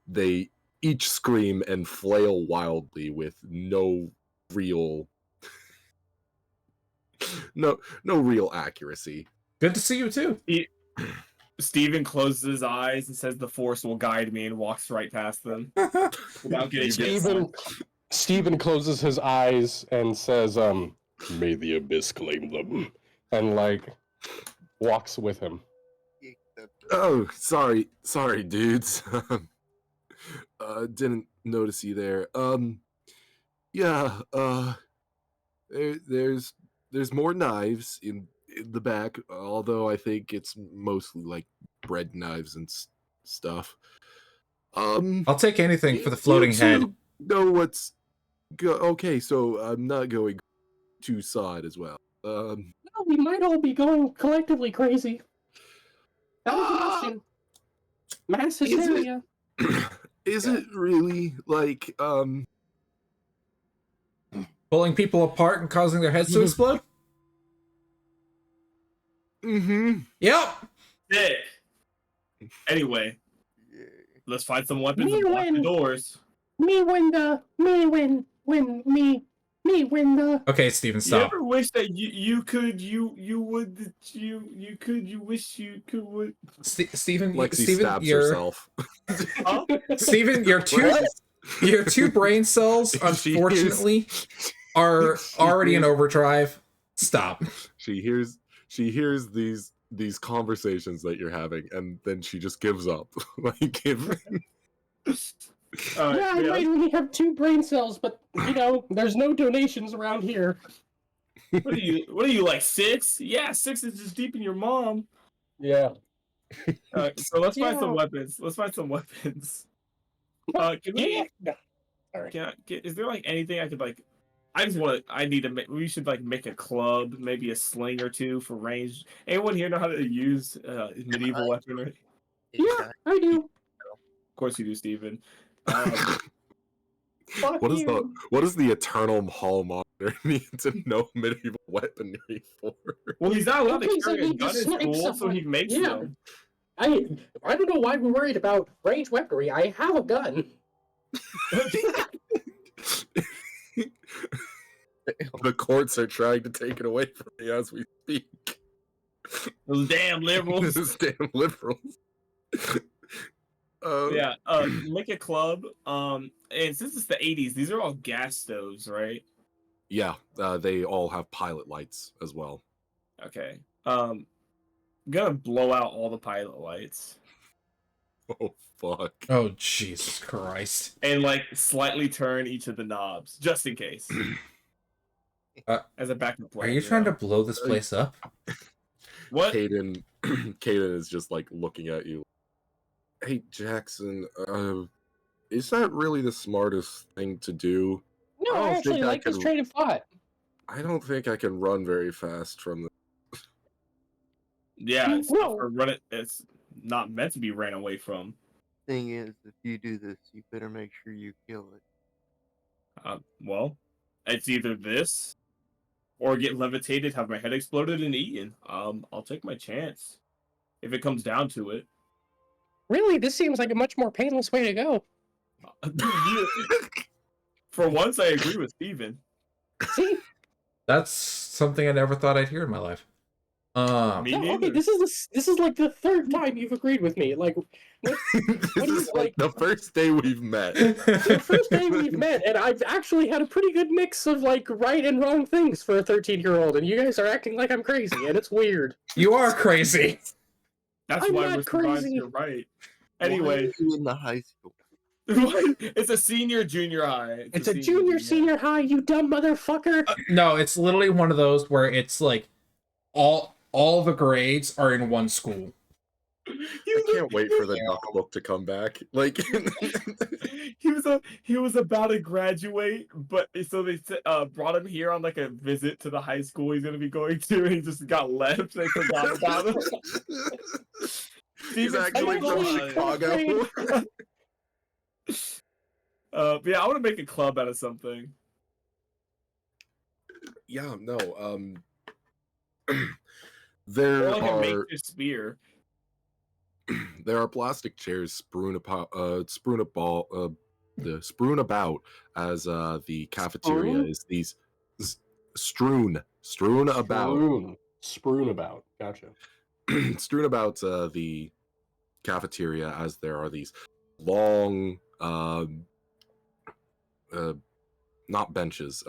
they each scream and flail wildly with no real no real accuracy. Good to see you too. Steven closes his eyes and says, "The Force will guide me," and walks right past them without getting hit. Steven closes his eyes and says, "May the abyss claim them," and like walks with him. Oh, sorry, dudes. Didn't notice you there. Yeah. There's more knives in the back, although I think it's mostly like bread knives and stuff. I'll take anything for the you floating head. two know what's okay? So I'm not going to saw it as well. Well, we might all be going collectively crazy. That was an option. Mass hysteria. Is it really like Pulling people apart and causing their heads to explode? Mm-hmm. Yep. Sick. Anyway, let's find some weapons Me and block the win. doors. Me win the. Okay, Steven, You stop. ever wish that you could would Steven, Lexi Steven, stabs you're herself. huh? Steven, your two brain cells, She unfortunately, are already in overdrive. Stop. She hears these conversations that you're having, and then she just gives up. Like Yeah, I might only have 2 brain cells, but you know, there's no donations around here. What are you like 6? Yeah, 6 is just deep in your mom. Yeah. So let's find some Yeah. weapons. Let's find some weapons. Can we? Is there like anything I could like? I need to make. We should like make a club, maybe a sling or 2 for range. Anyone here know how to use medieval weaponry? Yeah, I do. Of course you do, Steven. Fuck what you. does the eternal hallmarker need to know medieval weaponry for? Well, he's not allowed to Because I carry a need to gun in snipe school, so someone. he makes Yeah. them. I don't know why we're worried about range weaponry. I have a gun. The courts are trying to take it away from me as we speak. Those damn liberals. Those damn liberals. Yeah, make a club. And since it's the 80s, these are all gas stoves, right? Yeah, they all have pilot lights as well. Okay. I'm gonna blow out all the pilot lights Oh fuck. Oh, Jesus Christ. and like slightly turn each of the knobs just in case. As a backup plan. Are you trying to blow this place up? What? Caden is just like looking at you. Hey Jackson, is that really the smartest thing to do? No, I I don't actually think I like this can- train of thought. I don't think I can run very fast from this. Yeah, it's Whoa. for run it. It's not meant to be ran away from. Thing is, if you do this, you better make sure you kill it. Well, it's either this or get levitated, have my head exploded, and eaten. I'll take my chance if it comes down to it. Really, this seems like a much more painless way to go. For once, I agree with Steven. See? That's something I never thought I'd hear in my life. Me No, neither. okay, this is like the 3rd time you've agreed with me. Like, This do you is like like- the first day we've met. the first day we've met, and I've actually had a pretty good mix of like right and wrong things for a 13-year-old, and you guys are acting like I'm crazy, and it's weird. You are crazy. That's I'm why not we're surprised crazy. you're right. Why Anyway, are you in the high school? it's a senior junior high. It's a junior senior high, you dumb motherfucker. No, it's literally one of those where it's like all the grades are in one school. I can't wait for the duck book to come back. Like he was about to graduate, but so they brought him here on like a visit to the high school he's gonna be going to, and he just got left. They forgot about him. he's actually from Chicago. But yeah, I want to make a club out of something. Yeah, no. Or There like a are makeshift spear. there are plastic chairs strewn about as the cafeteria Strewn? is these strewn about. Sproon about. Gotcha. strewn about the cafeteria, as there are these long, not benches,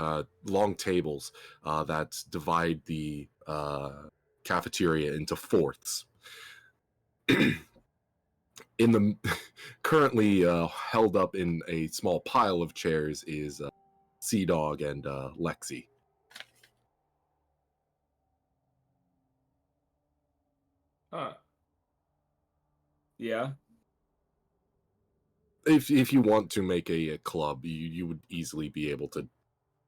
long tables that divide the cafeteria into fourths. In the currently held up in a small pile of chairs is Sea Dog and Lexi. Huh. Yeah. If you want to make a club, you would easily be able to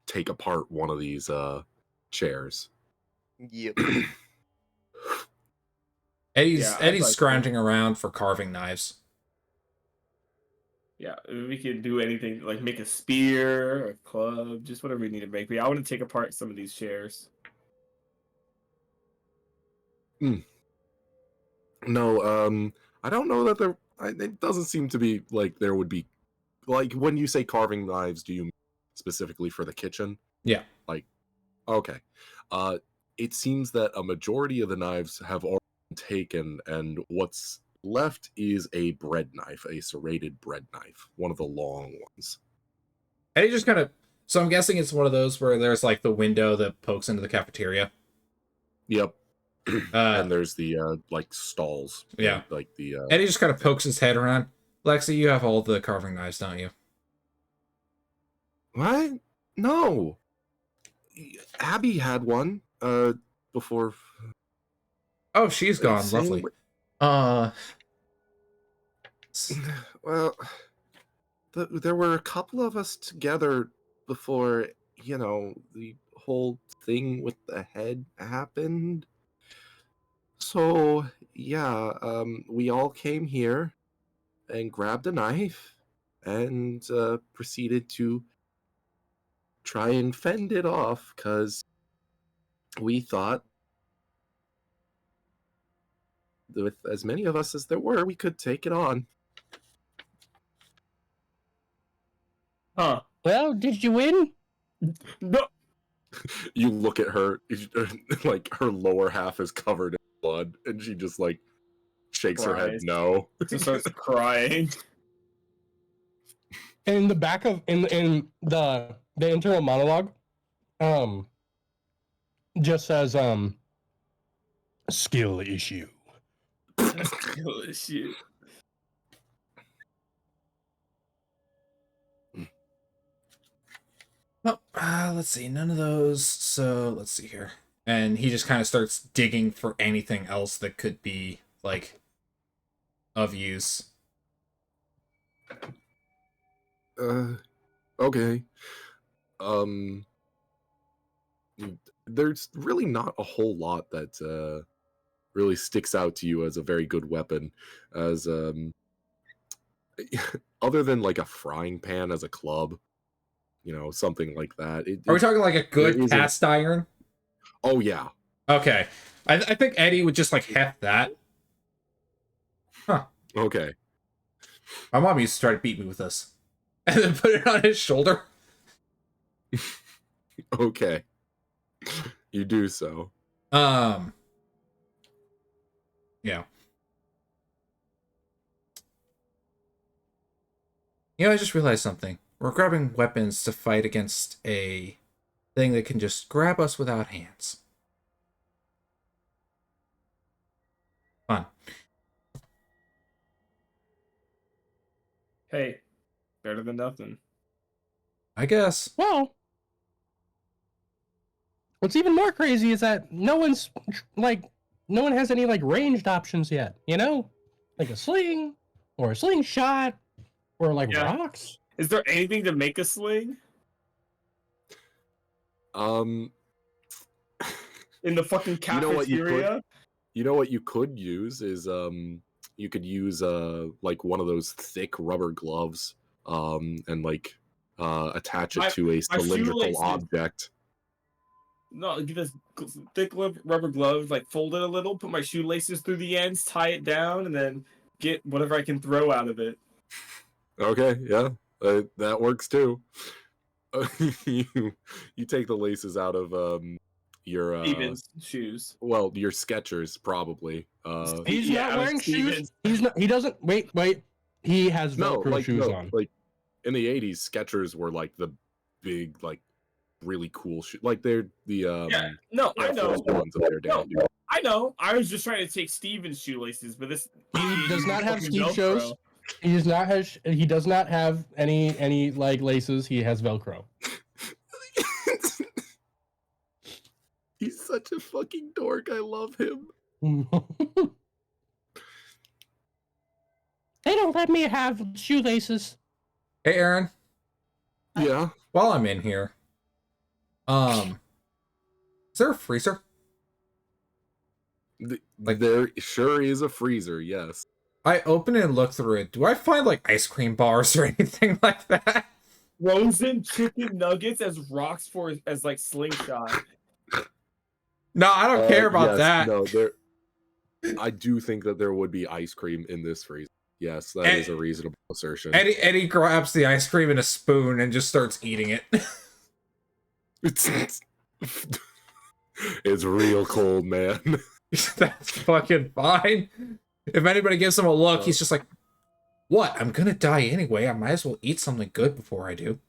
take apart one of these chairs. Yep. Eddie's Yeah, I'd Eddie's like to. scrounging around for carving knives. Yeah, we could do anything like make a spear, a club, just whatever we need to make. But yeah, I want to take apart some of these chairs. No, I don't know that there. It doesn't seem to be like there would be, like, when you say carving knives, do you mean specifically for the kitchen? Yeah. Like, okay. It seems that a majority of the knives have already been taken, and what's left is a bread knife, a serrated bread knife, one of the long ones. Eddie just kind of. So I'm guessing it's one of those where there's like the window that pokes into the cafeteria. Yep. Uh, And there's the like stalls. Yeah. Like the Eddie just kind of pokes his head around. Lexi, you have all the carving knives, don't you? what? No. Abby had one before. Oh, she's gone. Same Lovely. with- Well, there were a couple of us together before, the whole thing with the head happened. So, yeah, we all came here and grabbed a knife and proceeded to try and fend it off, because we thought, with as many of us as there were, we could take it on. Huh. Well, did you win? No. You look at her, like her lower half is covered in blood, and she just like shakes her head Cries. no. Just starts crying. In the back of in the internal monologue, just says skill issue. Oh, shit. Oh, let's see. None of those. So let's see here. And he just kind of starts digging for anything else that could be like of use. Okay. Um, there's really not a whole lot that really sticks out to you as a very good weapon, as other than like a frying pan as a club, something like that. Are we talking like a there good isn't- cast iron? Oh yeah. Okay. I think Eddie would just like heft that. Okay. My mom used to try to beat me with this. And then put it on his shoulder. Okay. You do so. Yeah. I just realized something. We're grabbing weapons to fight against a thing that can just grab us without hands. Fun. Hey, better than nothing. I guess. Well, what's even more crazy is that no one has any like ranged options yet. Like a sling or a slingshot or like Yeah. rocks. Is there anything to make a sling Um, in the fucking You know what you could- cafeteria? You know what you could use is you could use like one of those thick rubber gloves and like attach it My- to a my cylindrical shoelaces. object. No, get this thick rubber gloves, like fold it a little, put my shoelaces through the ends, tie it down, and then get whatever I can throw out of it. Okay, yeah, that works too. you take the laces out of your Steven's shoes. well, your Skechers probably. He's Yeah, not I was wearing shoes. Steven's. He's not. He doesn't. Wait. He has Velcro shoes on. like in the 80s, Skechers were like the big, like really cool shoe. Like they're the Yeah, no, I Air know. Force Ones of their day. No, I know. I was just trying to take Steven's shoelaces, but this He does not have fucking Steve Velcro. shows. He does not have. He does not have any like laces. He has Velcro. He's such a fucking dork. I love him. They don't let me have shoelaces. Hey, Aaron. Yeah. While I'm in here, is there a freezer? There sure is a freezer, yes. I open it and look through it. Do I find like ice cream bars or anything like that? Frozen chicken nuggets as rocks for as like slingshot. No, I don't care about yes, that. No, I do think that there would be ice cream in this freezer. Yes, that is a reasonable assertion. Eddie grabs the ice cream in a spoon and just starts eating it. It's real cold, man. That's fucking fine. If anybody gives him a look, he's just like, what? I'm gonna die anyway. I might as well eat something good before I do.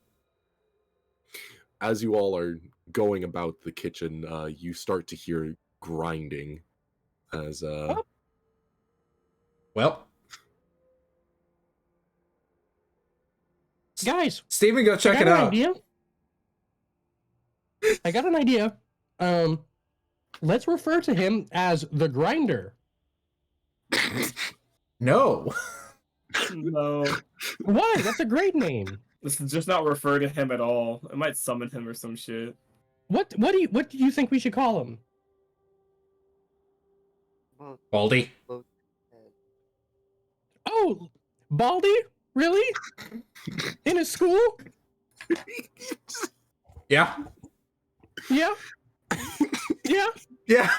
As you all are going about the kitchen, you start to hear grinding as Well, Guys, Steven, go check it out. I got an idea. Let's refer to him as the Grinder. No. No, Why? That's a great name. let's just not refer to him at all. It might summon him or some shit. What do you think we should call him? Well, Baldy. both Oh, Baldy? Really? In his school? Yeah. Yeah. Yeah. Yeah.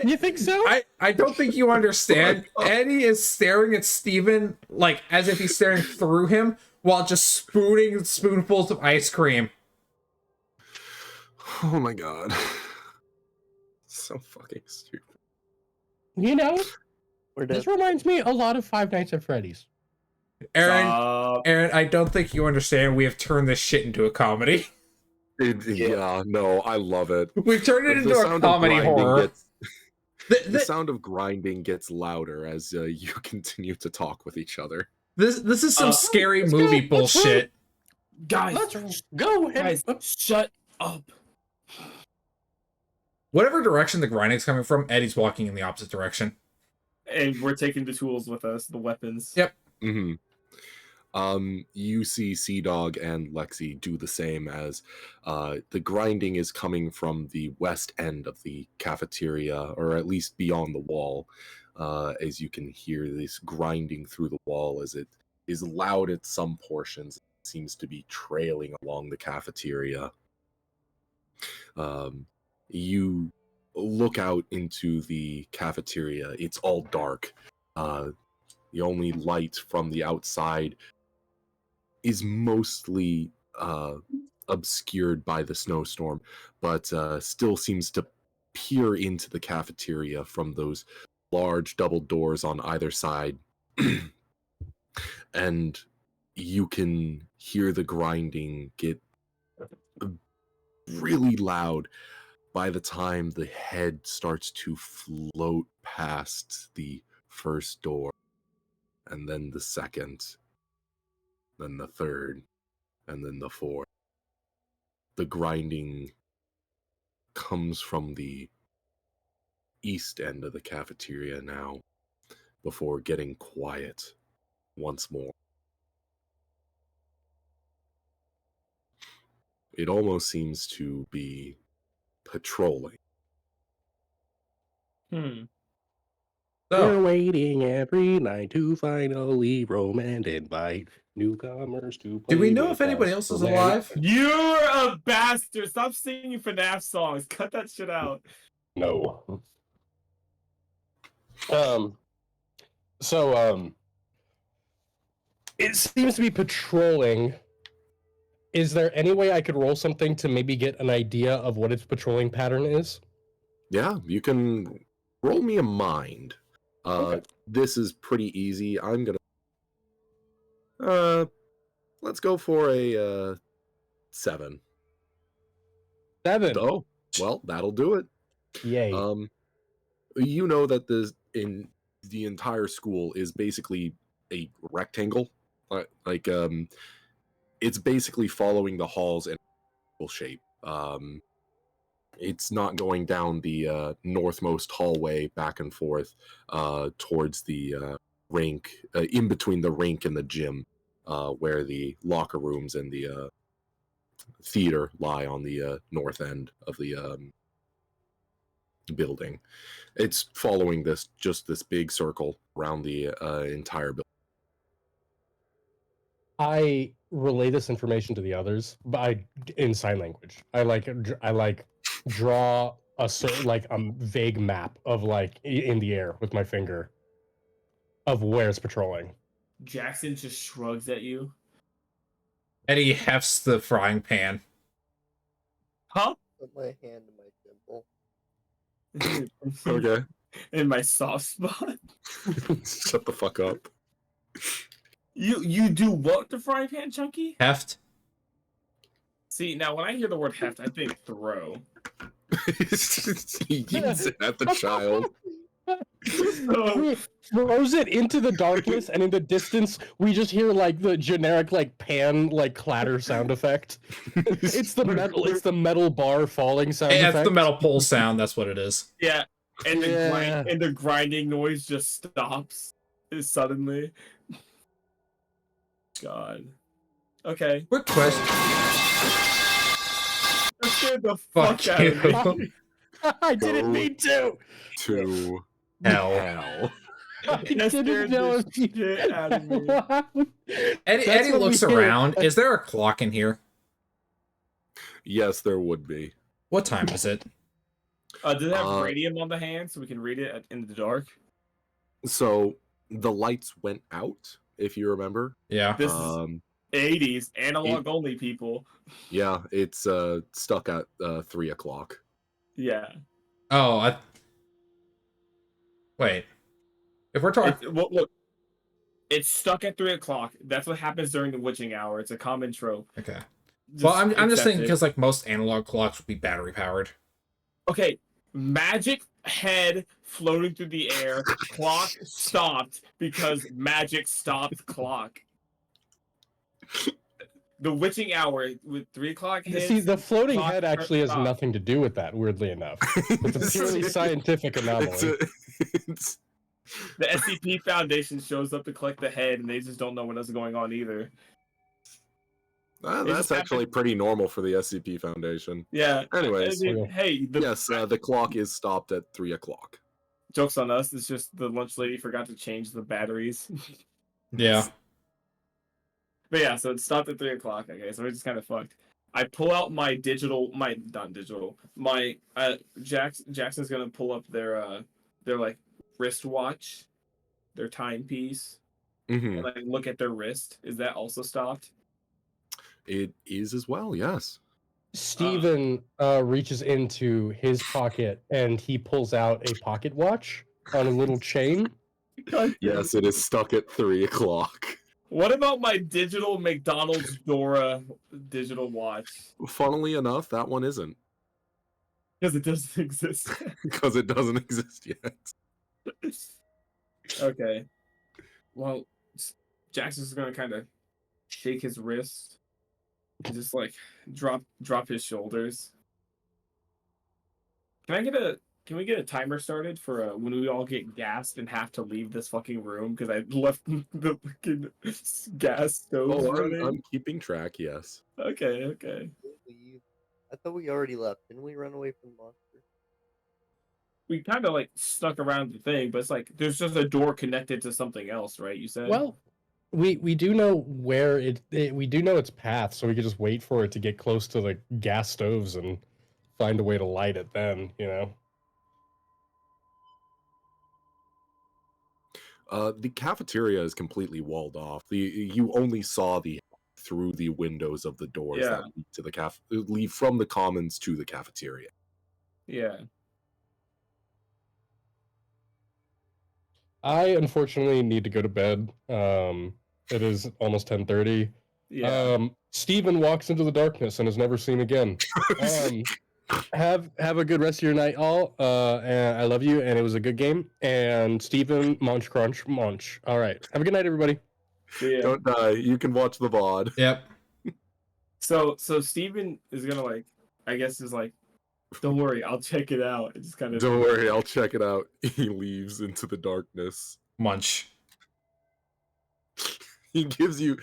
You think so? I don't think you understand. Eddie is staring at Steven like as if he's staring through him while just spooning spoonfuls of ice cream. oh my god. So fucking stupid. You know, We're this dead. reminds me a lot of Five Nights at Freddy's. Aaron, Stop. Aaron, I don't think you understand. We have turned this shit into a comedy. Yeah, no, I love it. We've turned it The into a sound of comedy grinding horror. gets- The- the sound of grinding gets louder as you continue to talk with each other. this is some scary let's movie go, let's bullshit. Guys, Let's go. guys, shut up. Whatever direction the grinding's coming from, Eddie's walking in the opposite direction. And we're taking the tools with us, the weapons. Yep. Mm-hmm. You see Sea Dog and Lexi do the same as the grinding is coming from the west end of the cafeteria, or at least beyond the wall. As you can hear this grinding through the wall as it is loud at some portions. It seems to be trailing along the cafeteria. You look out into the cafeteria. It's all dark. The only light from the outside is mostly obscured by the snowstorm, but still seems to peer into the cafeteria from those large double doors on either side. And you can hear the grinding get really loud by the time the head starts to float past the first door, and then the second, then the third, and then the fourth. The grinding comes from the east end of the cafeteria now, before getting quiet once more. It almost seems to be patrolling. Hmm. So, We're waiting every night to finally roam and invite newcomers to play. do we know with if anybody us. else is alive? You're a bastard. Stop singing FNAF songs. Cut that shit out. No. It seems to be patrolling Is there any way I could roll something to maybe get an idea of what its patrolling pattern is? Yeah, you can roll me a mind. Okay. This is pretty easy. I'm gonna let's go for a 7. 7. Oh, well, that'll do it. Yay. You know that the entire school is basically a rectangle. Like it's basically following the halls in a shape. It's not going down the northmost hallway back and forth towards the rink, in between the rink and the gym, where the locker rooms and the theater lie on the north end of the building. It's following this big circle around the entire building. I relay this information to the others, but in sign language. I draw a certain vague map of in the air with my finger of where it's patrolling. Jackson just shrugs at you. Eddie hefts the frying pan. Huh? Put my hand in my temple. Okay. In my soft spot. Shut the fuck up. You do what with the frying pan, Chunky? Heft? See, now when I hear the word heft, I think throw. He yeets it at the child. So, Throws it into the darkness, and in the distance, we just hear the generic pan clatter sound effect. It's the metal bar falling sound Hey, effect. that's the metal pole sound. That's what it is. yeah, and Yeah. the grinding noise just stops suddenly. God. Okay. Quick question. That scared the Fuck fuck out of you. me. I didn't mean to. To Hell. hell. I That didn't scared know the if you- shit out of me. Eddie, That's Eddie what we looks hear. around. Is there a clock in here? Yes, there would be. What time is it? Does it have Uh, radium on the hand so we can read it in the dark? So the lights went out, if you remember. Yeah. This is Um, 80s, analog only people. yeah, it's stuck at 3 o'clock. Yeah. Oh, wait. If we're talking... Well, look, it's stuck at 3 o'clock. That's what happens during the witching hour. It's a common trope. Okay. Well, I'm just accept thinking it. because most analog clocks would be battery powered. Okay, magic head floating through the air. Clock stopped because magic stopped clock. The witching hour with 3 o'clock hits. See, the floating clock head actually has stopped. nothing to do with that, weirdly enough. It's a purely scientific anomaly. It's The SCP Foundation shows up to collect the head, and they just don't know what else is going on either. that's just actually pretty normal for the SCP Foundation. Yeah. Anyways, I mean, hey, yes, the clock is stopped at 3 o'clock. joke's on us. It's just the lunch lady forgot to change the batteries. Yeah. But yeah, so it stopped at 3 o'clock. Okay, so we're just kind of fucked. I pull out my Jackson's gonna pull up their like wristwatch, their timepiece, Mm-hmm. and like look at their wrist. Is that also stopped? It is as well, yes. Steven reaches into his pocket and he pulls out a pocket watch on a little chain. Yes, it is stuck at 3 o'clock. What about my digital McDonald's Dora digital watch? Funnily enough, that one isn't. Because it doesn't exist. Because it doesn't exist yet. Okay. Well, Jackson's gonna kind of shake his wrist and just like drop his shoulders. Can we get a timer started for when we all get gassed and have to leave this fucking room because I left the fucking gas stove running? I'm keeping track, yes. Okay. I thought we already left. Didn't we run away from the monster? We kind of like stuck around the thing, but it's like there's just a door connected to something else, right? You said. Well, we do know where we do know its path, so we could just wait for it to get close to the gas stoves and find a way to light it then, you know. The cafeteria is completely walled off. You only saw the through the windows of the doors Yeah. that lead to the lead from the commons to the cafeteria. Yeah. I unfortunately need to go to bed. It is almost 10:30. Yeah. Steven walks into the darkness and is never seen again. Have a good rest of your night, all. And I love you, and it was a good game. And Steven, munch, crunch, munch. All right. Have a good night, everybody. See ya. Don't die. You can watch the VOD. Yep. So Steven is gonna like, I guess is like, don't worry, I'll check it out. It's kind of Don't worry, I'll check it out. He leaves into the darkness. Munch. He gives you,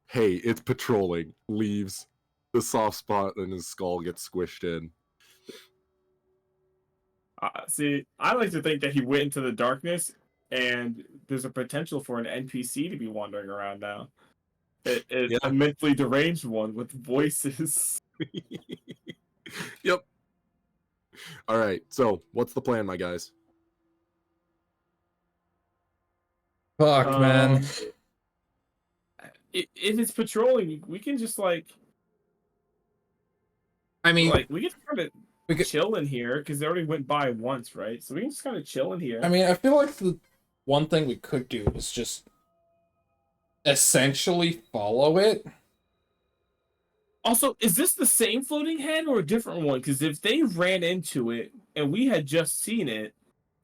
hey, it's patrolling. Leaves. The soft spot in his skull gets squished in. see. I like to think that he went into the darkness, and there's a potential for an NPC to be wandering around now. It's Yeah. a mentally deranged one with voices. Yep. All right. So, what's the plan, my guys? Fuck, man. If it's patrolling, we can just like I mean, we can kind of we could. chill in here because they already went by once, right? So we can just kind of chill in here. I mean, I feel like the one thing we could do is just essentially follow it. Also, is this the same floating head or a different one? Because if they ran into it and we had just seen it,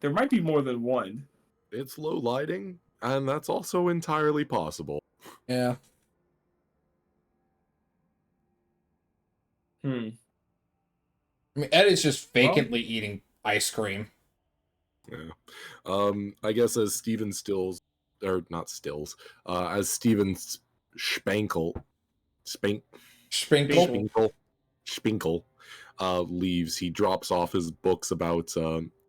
there might be more than one. It's low lighting, and that's also entirely possible. Yeah. Hmm. I mean, Ed is just vacantly eating ice cream. Yeah. I guess as Steven Stills, or not Stills, as Steven Spankle, Spinkle. Spinkle, leaves, he drops off his books about,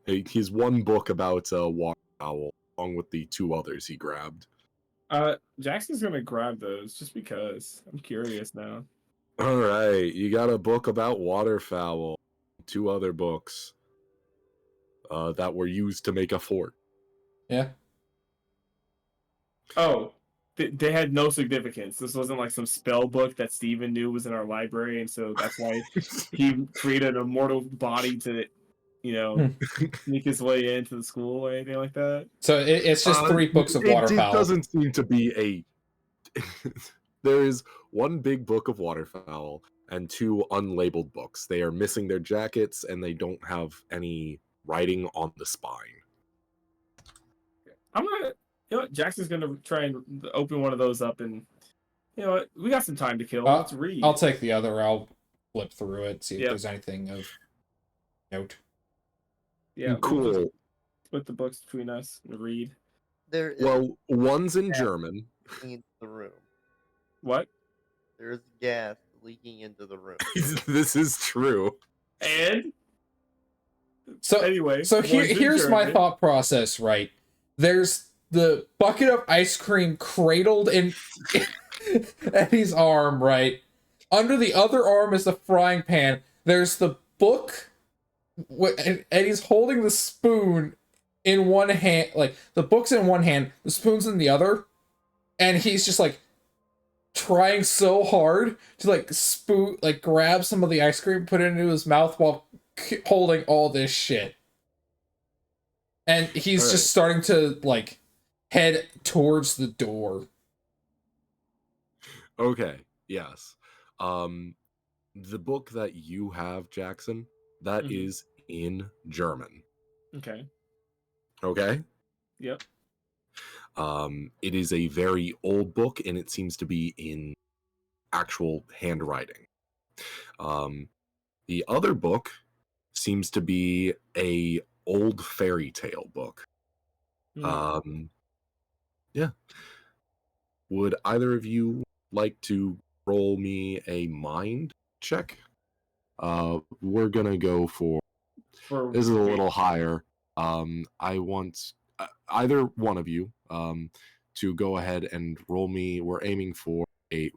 his one book about waterfowl, along with the two others he grabbed. Jackson's gonna grab those just because I'm curious now. All right, you got a book about waterfowl, two other books that were used to make a fort. Yeah. Oh, they had no significance. This wasn't like some spell book that Steven knew was in our library, and so that's why he created a mortal body to, sneak his way into the school or anything like that. So it's just 3 books of waterfowl. It doesn't seem to be a. There is one big book of waterfowl and 2 unlabeled books. They are missing their jackets and they don't have any writing on the spine. I'm gonna, Jackson's gonna try and open one of those up, and you know what, we got some time to kill. Let's read. I'll take the other. I'll flip through it, see if Yep. there's anything of note. Yeah, Cool. we'll just split the books between us and read. There is Well, one's in German. into the room. What? There's gas leaking into the room. This is true. And So anyway, so one's in here's my German. thought process, right? There's the bucket of ice cream cradled in Eddie's arm, right? Under the other arm is the frying pan. There's the book, and Eddie's holding the spoon in one hand, like the book's in one hand, the spoon's in the other, and he's just like trying so hard to grab some of the ice cream, put it into his mouth while holding all this shit. And he's All right. just starting to head towards the door. Okay, yes. The book that you have, Jackson, that Mhm. is in German. Okay. Okay? Yep. It is a very old book, and it seems to be in actual handwriting. The other book seems to be a old fairy tale book. Hmm. Yeah. Would either of you like to roll me a mind check? We're gonna go for this is a little higher. I want either one of you to go ahead and roll me. We're aiming for a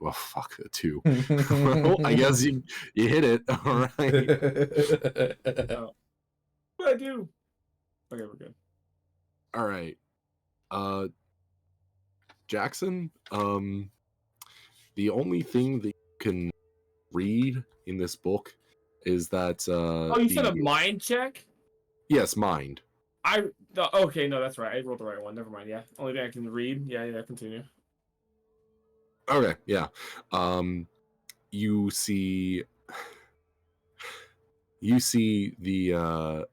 2. Well, I guess you hit it. All right. Oh. What I do? Okay, we're good. All right. Jackson, The only thing that you can read in this book is that Oh, you said a mind check? yes, mind. Okay, no, that's right. I rolled the right one. Never mind. Yeah, only thing I can read. Yeah. Continue. Okay, yeah. You see the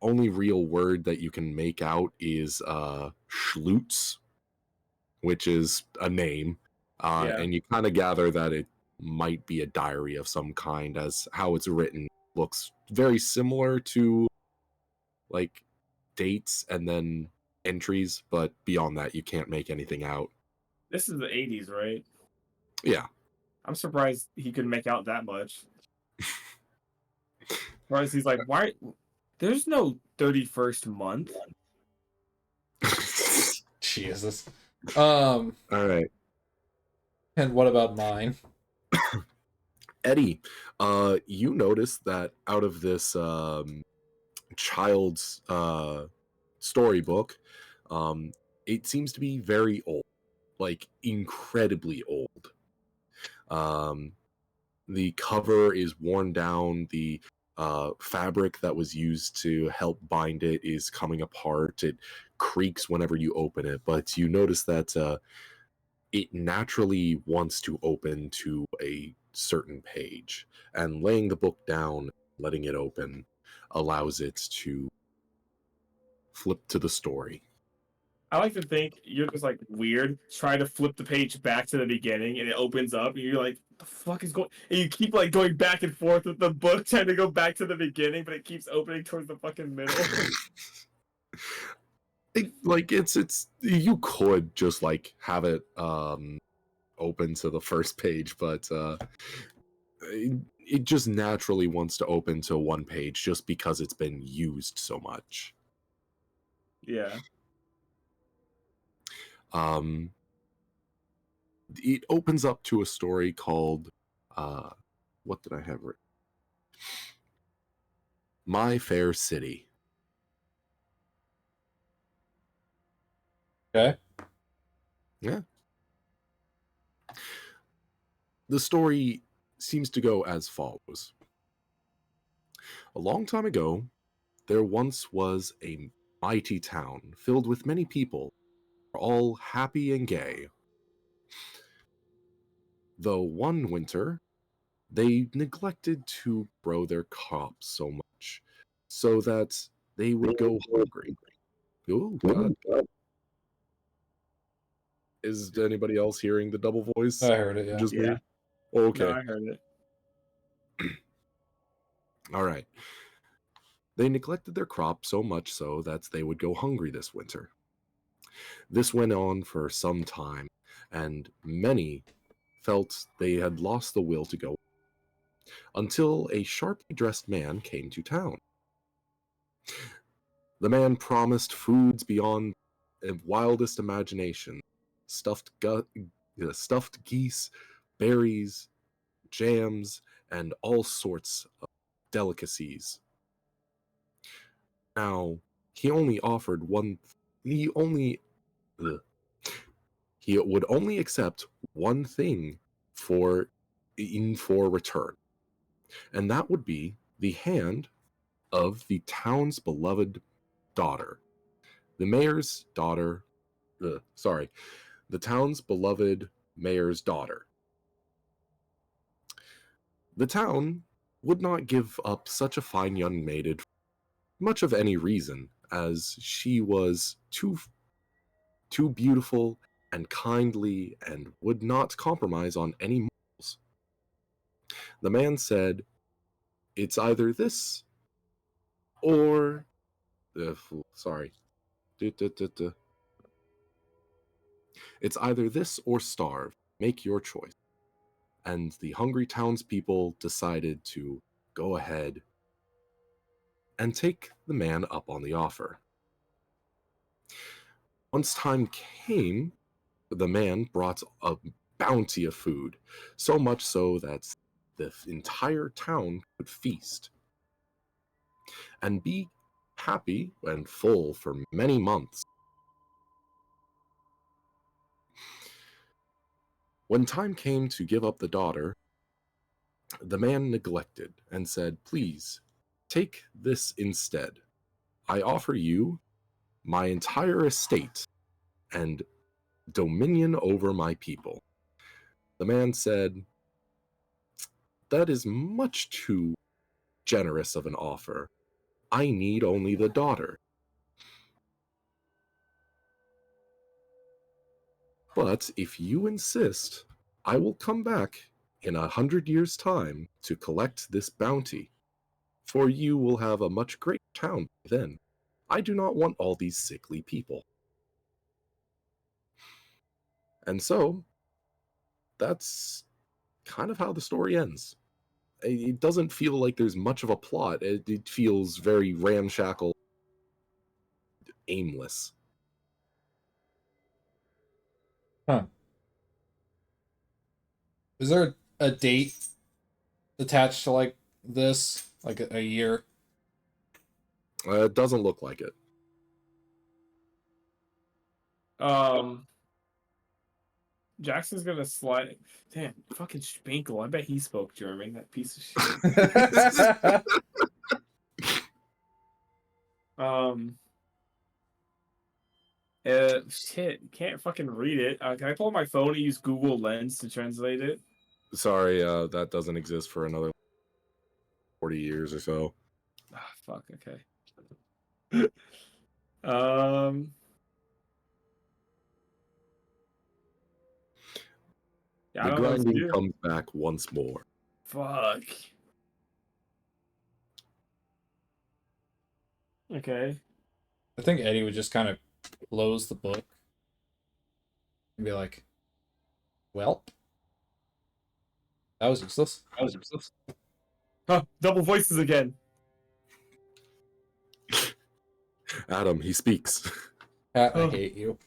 only real word that you can make out is Schlutz, which is a name. Yeah. And you kind of gather that it might be a diary of some kind, as how it's written looks very similar to like dates and then entries, but beyond that you can't make anything out. This is the 80s, right? Yeah. I'm surprised he could make out that much. Surprised he's like, why? There's no 31st month. Jesus. All right. And what about mine? Eddie, you notice that out of this child's storybook, it seems to be very old, like incredibly old. The cover is worn down. The fabric that was used to help bind it is coming apart. It creaks whenever you open it, but you notice that it naturally wants to open to a certain page, and laying the book down, letting it open, allows it to flip to the story. I like to think you're just like weird, trying to flip the page back to the beginning, and it opens up, and you're like, "The fuck is going?" And you keep like going back and forth with the book, trying to go back to the beginning, but it keeps opening towards the fucking middle. It's you could just like have it open to the first page, but it just naturally wants to open to one page just because it's been used so much. Yeah. It opens up to a story called what did I have written? My Fair City. Okay. Yeah. The story seems to go as follows. A long time ago, there once was a mighty town filled with many people, all happy and gay. Though one winter, they neglected to grow their crops so much, so that they would go hungry. Oh, God. Is anybody else hearing the double voice? I heard it, yeah. Just Yeah. me? Oh, No, okay. I heard it. All right. They neglected their crop so much so that they would go hungry this winter. This went on for some time, and many felt they had lost the will to go, until a sharply dressed man came to town. The man promised foods beyond wildest imagination, stuffed geese, berries, jams, and all sorts of delicacies. Now, he only offered one. He only. ugh, He would only accept one thing for return, and that would be the hand of the town's beloved daughter, the mayor's daughter. Sorry, the town's beloved mayor's daughter. The town would not give up such a fine young maid for much of any reason, as she was too beautiful and kindly and would not compromise on any morals. The man said, "It's either this or sorry. Duh, duh, duh, duh. It's either this or starve. Make your choice." And the hungry townspeople decided to go ahead and take the man up on the offer. Once time came, the man brought a bounty of food, so much so that the entire town could feast and be happy and full for many months. When time came to give up the daughter, the man neglected and said, "Please, take this instead. I offer you my entire estate and dominion over my people." The man said, "That is much too generous of an offer. I need only the daughter. But if you insist, I will come back in 100 years' time to collect this bounty, for you will have a much greater town then. I do not want all these sickly people." And so, that's kind of how the story ends. It doesn't feel like there's much of a plot. It feels very ramshackle, aimless. Huh. Is there a date attached to like this? Like a year? It doesn't look like it. Jackson's gonna slide. Damn, fucking Spinkle. I bet he spoke German. That piece of shit. Shit. Can't fucking read it. Can I pull up my phone and use Google Lens to translate it? Sorry, that doesn't exist for another 40 years or so. Ah, fuck. Okay. Um. Yeah, I The don't know what to grinding do. comes back once more. Fuck. Okay. I think Eddie would just kind of close the book and be like, "Well, that was useless." Huh, double voices again. Adam, he speaks. Pat, I Oh. hate you.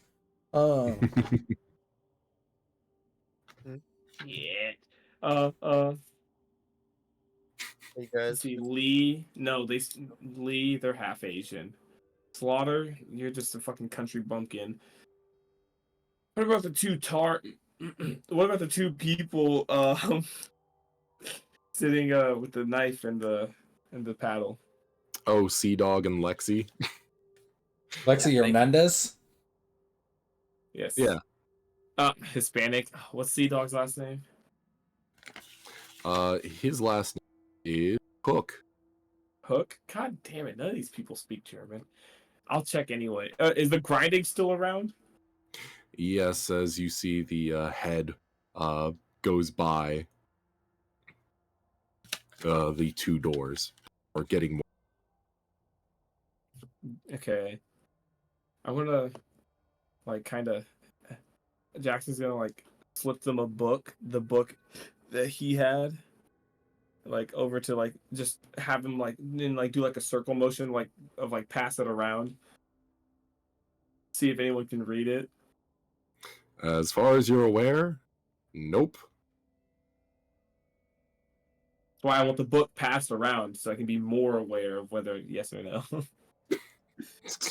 Yeah. Hey Let's guys, see, Lee. No, Lee. They're half Asian. Slaughter, you're just a fucking country bumpkin. What about the two what about the two people sitting with the knife and the paddle? Oh, Sea Dog and Lexi. Lexi Hernandez? Yes. Yeah. Hispanic. What's Sea Dog's last name? His last name is Cook. Hook. God damn it! None of these people speak German. I'll check anyway. Is the grinding still around? Yes, as you see the head goes by the two doors, or getting more. Okay. I'm gonna like kind of. Jackson's gonna like slip them a book, the book that he had, like over to like just have him like then like do like a circle motion like of like pass it around. See if anyone can read it. As far as you're aware, nope. That's why I want the book passed around so I can be more aware of whether yes or no. I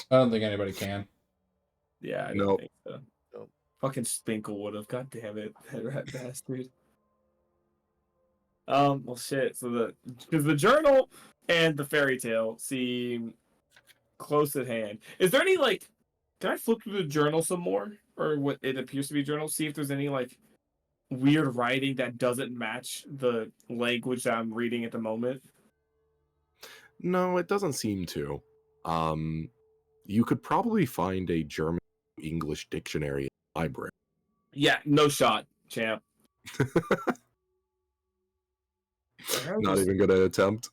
don't think anybody can. Yeah, I didn't Nope. think so. Nope. Fucking Spinkle would have. God damn it, that rat bastard. Well, shit. So because the journal and the fairy tale seem close at hand. Is there any like? Can I flip through the journal some more, or what it appears to be a journal? See if there's any like weird writing that doesn't match the language that I'm reading at the moment. No, it doesn't seem to. You could probably find a German English dictionary in the library. Yeah, no shot, champ. Not even gonna attempt.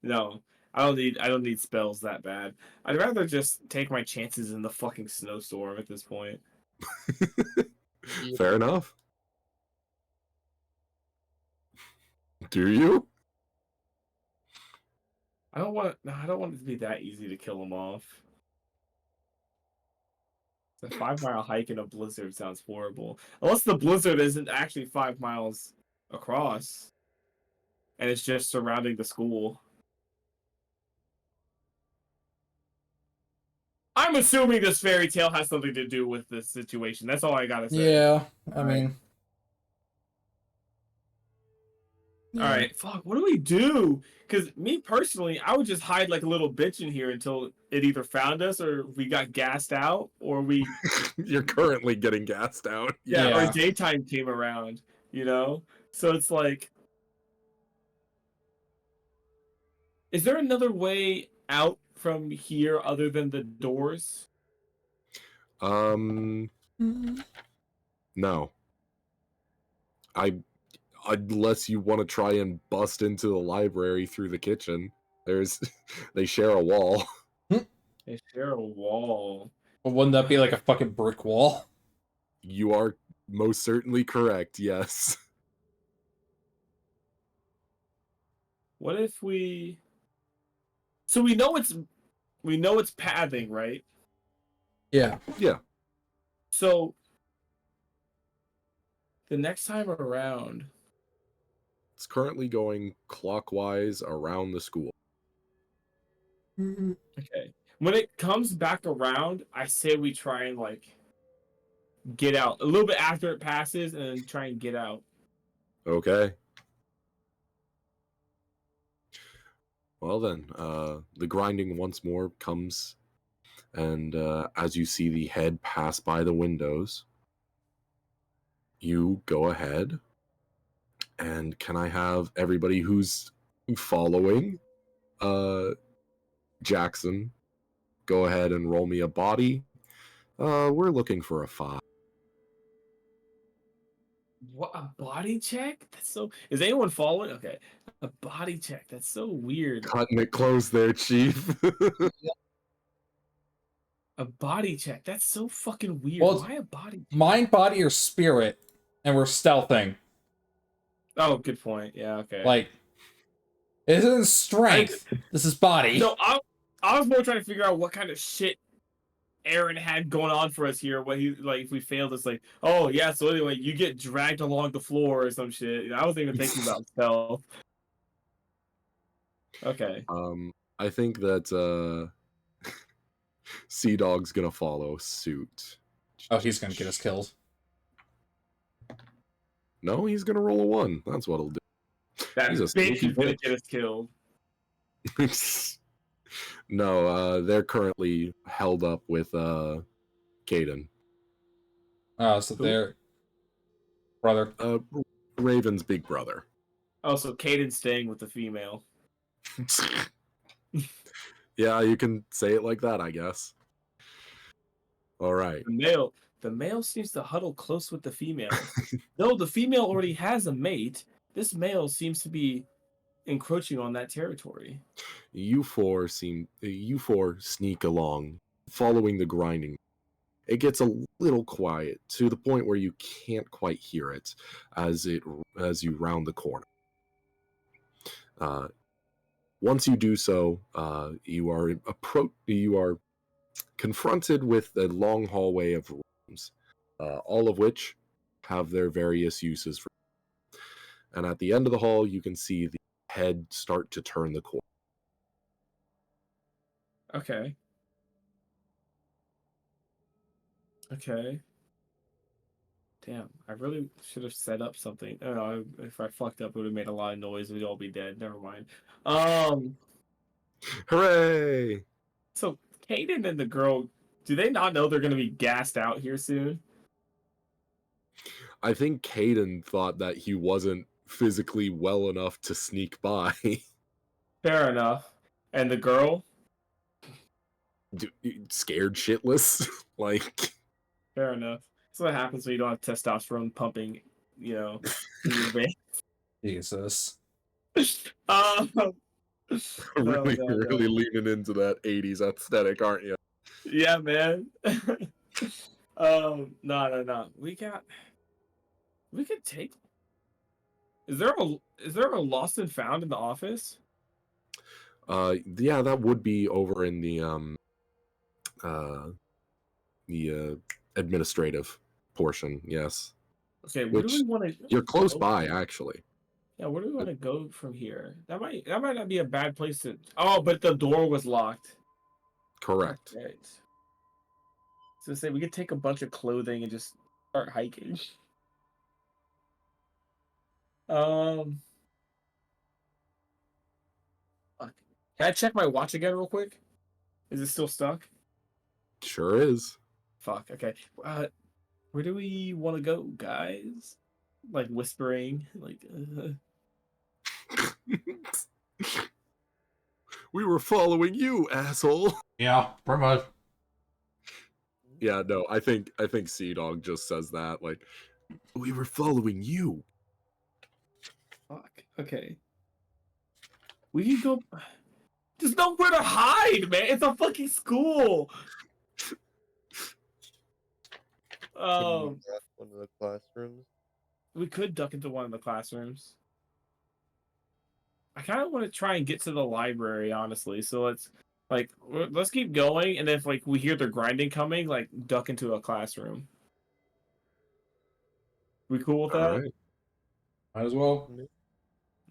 No, I don't need spells that bad. I'd rather just take my chances in the fucking snowstorm at this point. Fair enough. Do you? I don't want it to be that easy to kill them off. The 5 mile hike in a blizzard sounds horrible. Unless the blizzard isn't actually 5 miles across. And it's just surrounding the school. I'm assuming this fairy tale has something to do with this situation. That's all I gotta say. Yeah, I Alright. mean, All right, fuck. What do we do? Because me personally, I would just hide like a little bitch in here until it either found us or we got gassed out or we You're currently getting gassed out. yeah or Yeah. daytime came around. You know, so it's like, is there another way out from here other than the doors? Um, no. I unless you want to try and bust into the library through the kitchen. There's they share a wall. They share a wall. But wouldn't that be like a fucking brick wall? You are most certainly correct. Yes. What if we? So we know it's pathing, right? Yeah. Yeah. So the next time around, It's currently going clockwise around the school. okay. When it comes back around, I say we try and like get out a little bit after it passes and then try and get out. Okay. Well then, the grinding once more comes, and as you see the head pass by the windows, you go ahead. And can I have everybody who's following Jackson go ahead and roll me a body? We're looking for a 5. What, a body check? That's so. Is anyone following? Okay, a body check. That's so weird. Cutting it close there, Chief. A body check. That's so fucking weird. Well, Why a body? Mind, body, or spirit, and we're stealthing. Oh, good point. Yeah. Okay. Like, it isn't strength. This is body. No, I was more trying to figure out what kind of shit Aaron had going on for us here. What he like if we failed, it's like, oh yeah. So anyway, you get dragged along the floor or some shit. I wasn't even thinking about stealth. Okay. I think that Sea Dog's gonna follow suit. Oh, he's gonna get us killed. No, he's gonna roll a 1. That's what he'll do. That He's a bitch sneaky is gonna bitch. get us killed. No, they're currently held up with Caden. Oh, so Who? they're brother. Raven's big brother. Oh, so Caden's staying with the female. Yeah, you can say it like that, I guess. All right. The male seems to huddle close with the females. Though the female already has a mate, this male seems to be encroaching on that territory. You four sneak along, following the grinding. It gets a little quiet to the point where you can't quite hear it as you round the corner. Once you do so, you are confronted with a long hallway of rooms, all of which have their various uses. And at the end of the hall, you can see the head start to turn the corner. Okay. Okay. Damn, I really should have set up something. Oh, if I fucked up, it would have made a lot of noise. We'd all be dead. Never mind. Hooray! So Kaden and the girl, do they not know they're gonna be gassed out here soon? I think Caden thought that he wasn't physically well enough to sneak by. Fair enough. And the girl? Scared shitless. Like, Fair enough. That's what happens when you don't have testosterone pumping, in your veins. Jesus. Um, really, no. really leaning into that 80s aesthetic, aren't you? Yeah, man. No. We could take. Is there a lost and found in the office? Yeah, that would be over in the administrative portion, yes. Okay, where do Which we want to? you're close by, actually. Yeah, where do we want to go from here? That might not be a bad place to. Oh, but the door was locked. Correct. Right. So say we could take a bunch of clothing and just start hiking. Can I check my watch again real quick? Is it still stuck? Sure is. Fuck. Okay. Where do we want to go, guys? Like whispering, like. We were following you, asshole. Yeah, pretty much. Yeah, no, I think Sea Dog just says that, like, we were following you. Fuck. Okay. We can go. There's nowhere to hide, man. It's a fucking school. Can you Um, grab one of the classrooms? we could duck into one of the classrooms. I kind of want to try and get to the library, honestly. So let's keep going, and if like we hear the grinding coming, like duck into a classroom. We cool with All that? right. Might as well.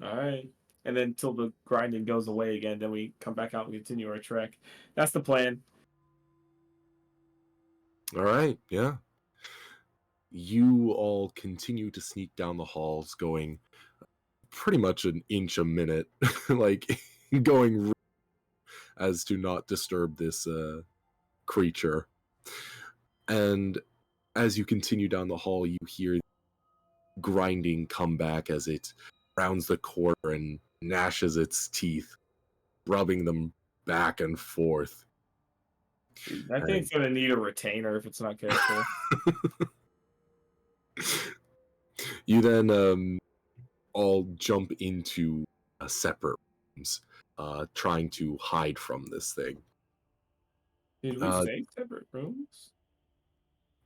All right. And then till the grinding goes away again, then we come back out and continue our trek. That's the plan. All right, yeah. You all continue to sneak down the halls, going pretty much an inch a minute, like going as to not disturb this creature. And as you continue down the hall, you hear grinding come back as it rounds the corner and gnashes its teeth, rubbing them back and forth. I think it's gonna need a retainer if it's not careful. You then all jump into separate rooms, trying to hide from this thing. Did we Uh, say separate rooms?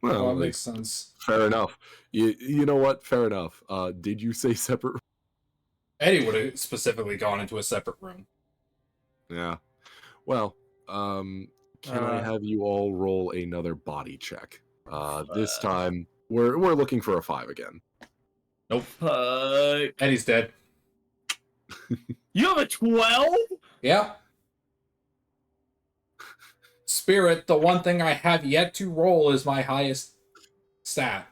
Well, Oh, that like, makes sense. fair enough. You know what? Fair enough. Did you say separate? Eddie would have specifically gone into a separate room. Yeah. Well, can I have you all roll another body check? This time we're looking for a 5 again. Nope. Fuck. Eddie's dead. You have a 12? Yeah. Spirit, the one thing I have yet to roll is my highest stat.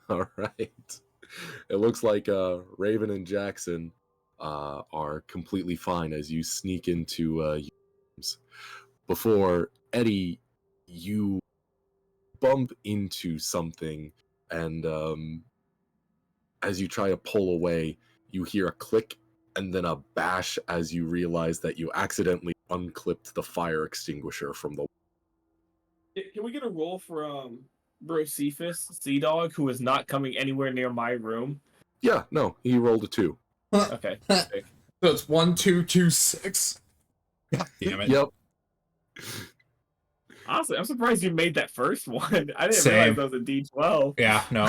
All right. It looks like Raven and Jackson are completely fine as you sneak into rooms. Before Eddie, you bump into something, and as you try to pull away, you hear a click and then a bash as you realize that you accidentally unclipped the fire extinguisher from the. Can we get a roll for Bro Cephas, Sea Dog, who is not coming anywhere near my room? Yeah, no, he rolled a 2. Okay. Sick. So it's 1, 2, 2, 6. God damn it. Yep. Honestly, I'm surprised you made that first one. I didn't Same. realize that was a D12. Yeah, no.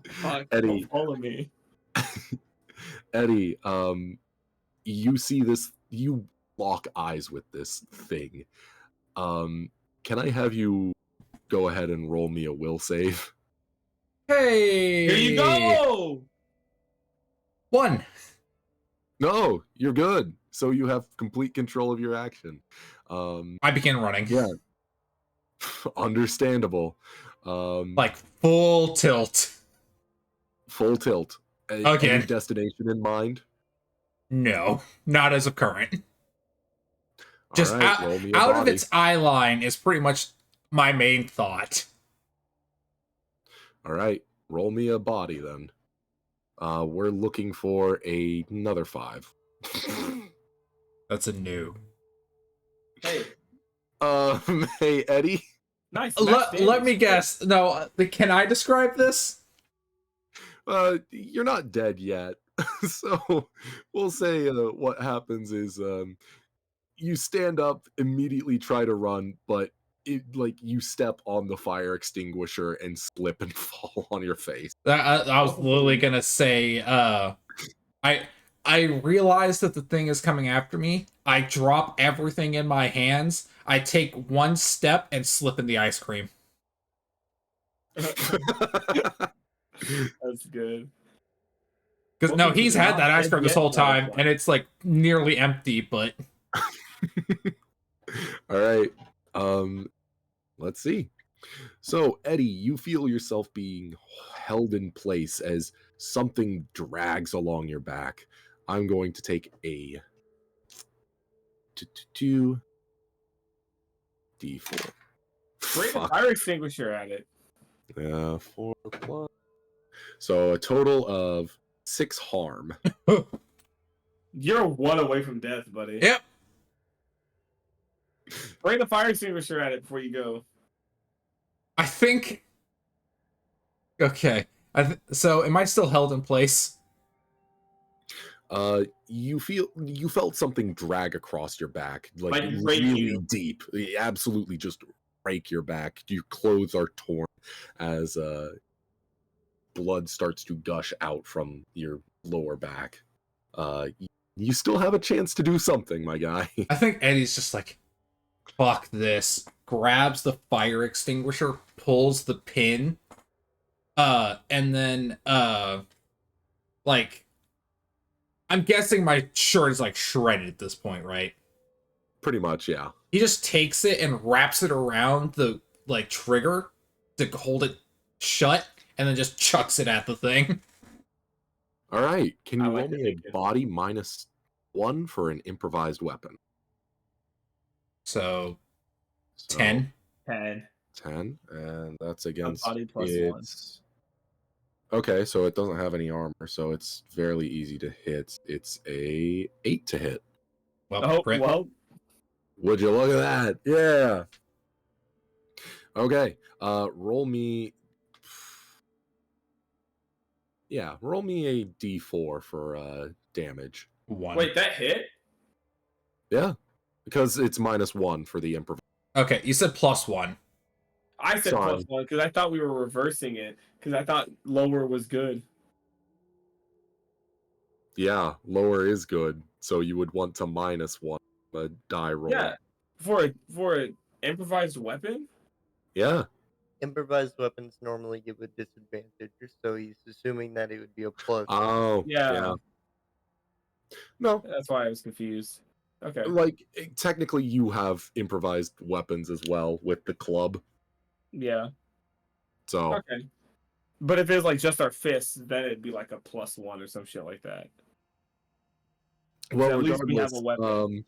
Fuck, Eddie. don't follow me. Eddie, you see this, you lock eyes with this thing. Can I have you go ahead and roll me a will save? Hey! Here you go! 1. No, you're good. So you have complete control of your action. I begin running. Yeah. Understandable. Like full tilt. Full tilt. Okay. Any destination in mind? No, not as a current. Just All right, roll me a out of body. its eye line is pretty much my main thought. All right, roll me a body then. We're looking for another 5. That's a no. Hey, Hey Eddie. nice. Let me guess. No, can I describe this? You're not dead yet. So we'll say what happens is you stand up, immediately try to run, but you step on the fire extinguisher and slip and fall on your face. I was literally gonna say, I realize that the thing is coming after me. I drop everything in my hands. I take one step and slip in the ice cream. That's good. Because no, Welcome to he's the had Not that ice Dead cream this Yet whole time, Podcast. and it's like nearly empty. But All right. Let's see. So, Eddie, you feel yourself being held in place as something drags along your back. I'm going to take a 2 D4. Bring the Fuck. fire extinguisher at it. 4 plus. So a total of 6 harm. You're 1 away from death, buddy. Yep. Bring the fire extinguisher at it before you go. I think. Okay. So am I still held in place? You felt something drag across your back, like Like rake really you. deep. Absolutely, just break your back. Your clothes are torn as blood starts to gush out from your lower back. You still have a chance to do something, my guy. I think Eddie's just like, fuck this. Grabs the fire extinguisher, pulls the pin, and then like, I'm guessing my shirt is like shredded at this point, right? Pretty much, yeah. He just takes it and wraps it around the like trigger to hold it shut, and then just chucks it at the thing. All right, can I you like roll the me a thinking. body -1 for an improvised weapon? So So, 10. 10. 10, and that's against body plus 1. its. Okay, so it doesn't have any armor, so it's fairly easy to hit. It's a 8 to hit. Well, Oh, crit. well. Would you look at that? Yeah. Okay. Roll me. Yeah, roll me a D4 for damage. 1. Wait, that hit? Yeah, because it's -1 for the improv. Okay, you said +1. I said Sorry. +1 because I thought we were reversing it because I thought lower was good. Yeah, lower is good, so you would want to -1 a die roll. Yeah, for an improvised weapon. Yeah. Improvised weapons normally give a disadvantage, so he's assuming that it would be a plus. Oh. Yeah, No, that's why I was confused. Okay. like technically you have improvised weapons as well with the club. Yeah. So Okay. But if it's like just our fists, then it'd be like a +1 or some shit like that. well, At least we have regardless, a weapon.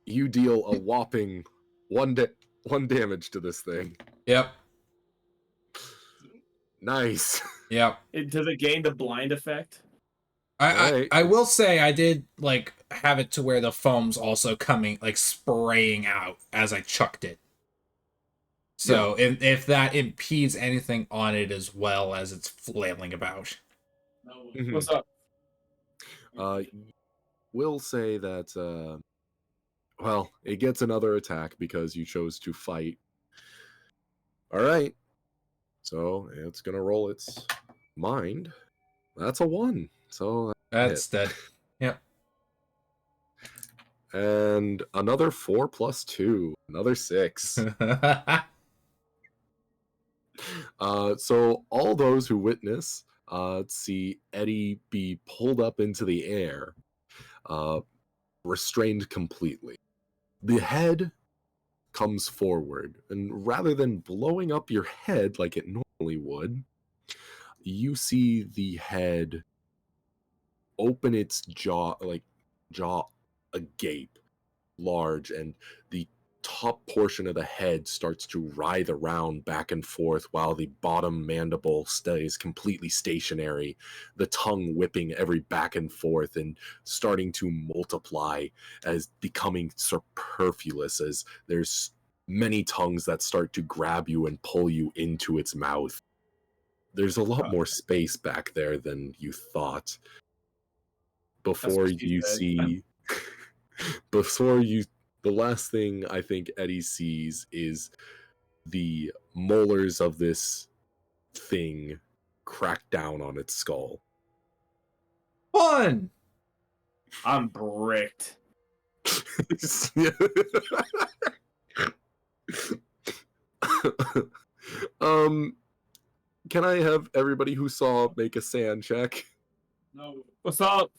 you deal a whopping one damage to this thing. Yep. Nice. Yep. Does it gain the blind effect? Right. I will say I did like have it to where the foam's also coming like spraying out as I chucked it. So if that impedes anything on it as well as it's flailing about. Mhm. What's up? Will say that well, it gets another attack because you chose to fight. All right. So it's gonna roll its mind. That's a 1. So That's dead. Yep. and another 4 plus 2, another 6. So all those who witness see Eddie be pulled up into the air, restrained completely. The head comes forward, and rather than blowing up your head like it normally would, you see the head open its jaw agape, large, and the top portion of the head starts to writhe around back and forth while the bottom mandible stays completely stationary, the tongue whipping every back and forth and starting to multiply as becoming superfluous as there's many tongues that start to grab you and pull you into its mouth. There's a lot more space back there than you thought. Before what she you said. see the last thing I think Eddie sees is the molars of this thing crack down on its skull. Fun. I'm bricked. Can I have everybody who saw make a sand check? No. What's up?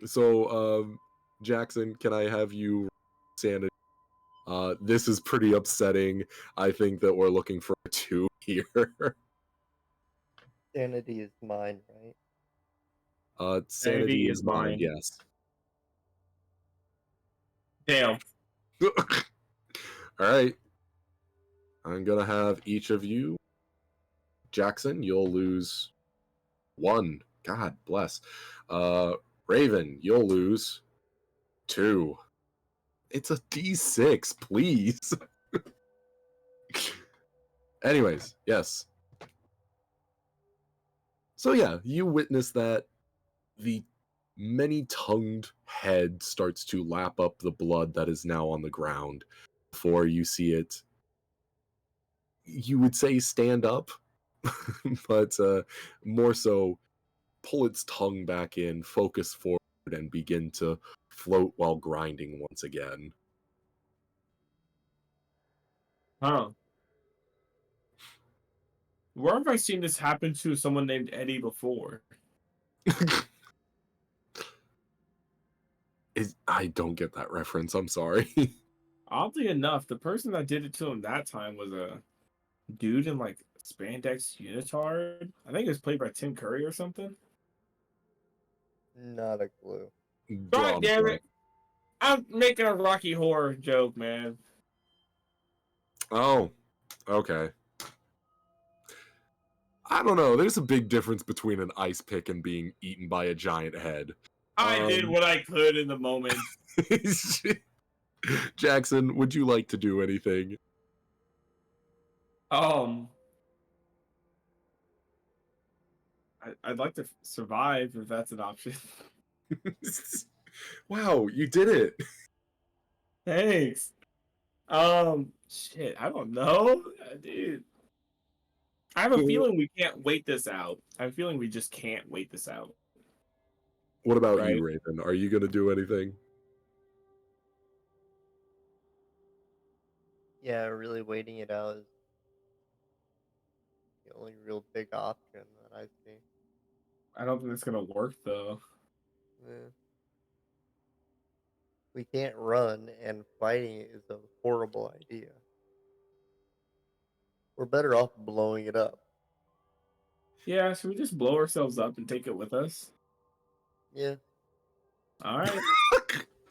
So, Jackson, can I have you sanity? This is pretty upsetting. I think that we're looking for a 2 here. Sanity is mine, right? Sanity is mine, yes. Damn. All right. I'm gonna have each of you. Jackson, you'll lose 1. God bless. Raven, you'll lose 2. It's a D6, please. Anyways, yes. So yeah, you witness that the many-tongued head starts to lap up the blood that is now on the ground before you see it, you would say, stand up, but more so pull its tongue back in, focus forward, and begin to float while grinding once again. Huh. Where have I seen this happen to someone named Eddie before? I don't get that reference, I'm sorry. Oddly enough, the person that did it to him that time was a dude in like spandex unitard. I think it was played by Tim Curry or something. Not a clue. God damn it! I'm making a Rocky Horror joke, man. Oh, okay. I don't know. There's a big difference between an ice pick and being eaten by a giant head. I did what I could in the moment. Jackson, would you like to do anything? I'd like to survive if that's an option. Wow, you did it. Thanks. Shit, I don't know, dude. I have a feeling we can't wait this out. I have a feeling we just can't wait this out. What about Right. you, Raven? Are you going to do anything? Yeah, really waiting it out is the only real big option that I see. I don't think it's gonna work though. Yeah. We can't run, and fighting it is a horrible idea. We're better off blowing it up. Yeah, should we just blow ourselves up and take it with us? Yeah. All right.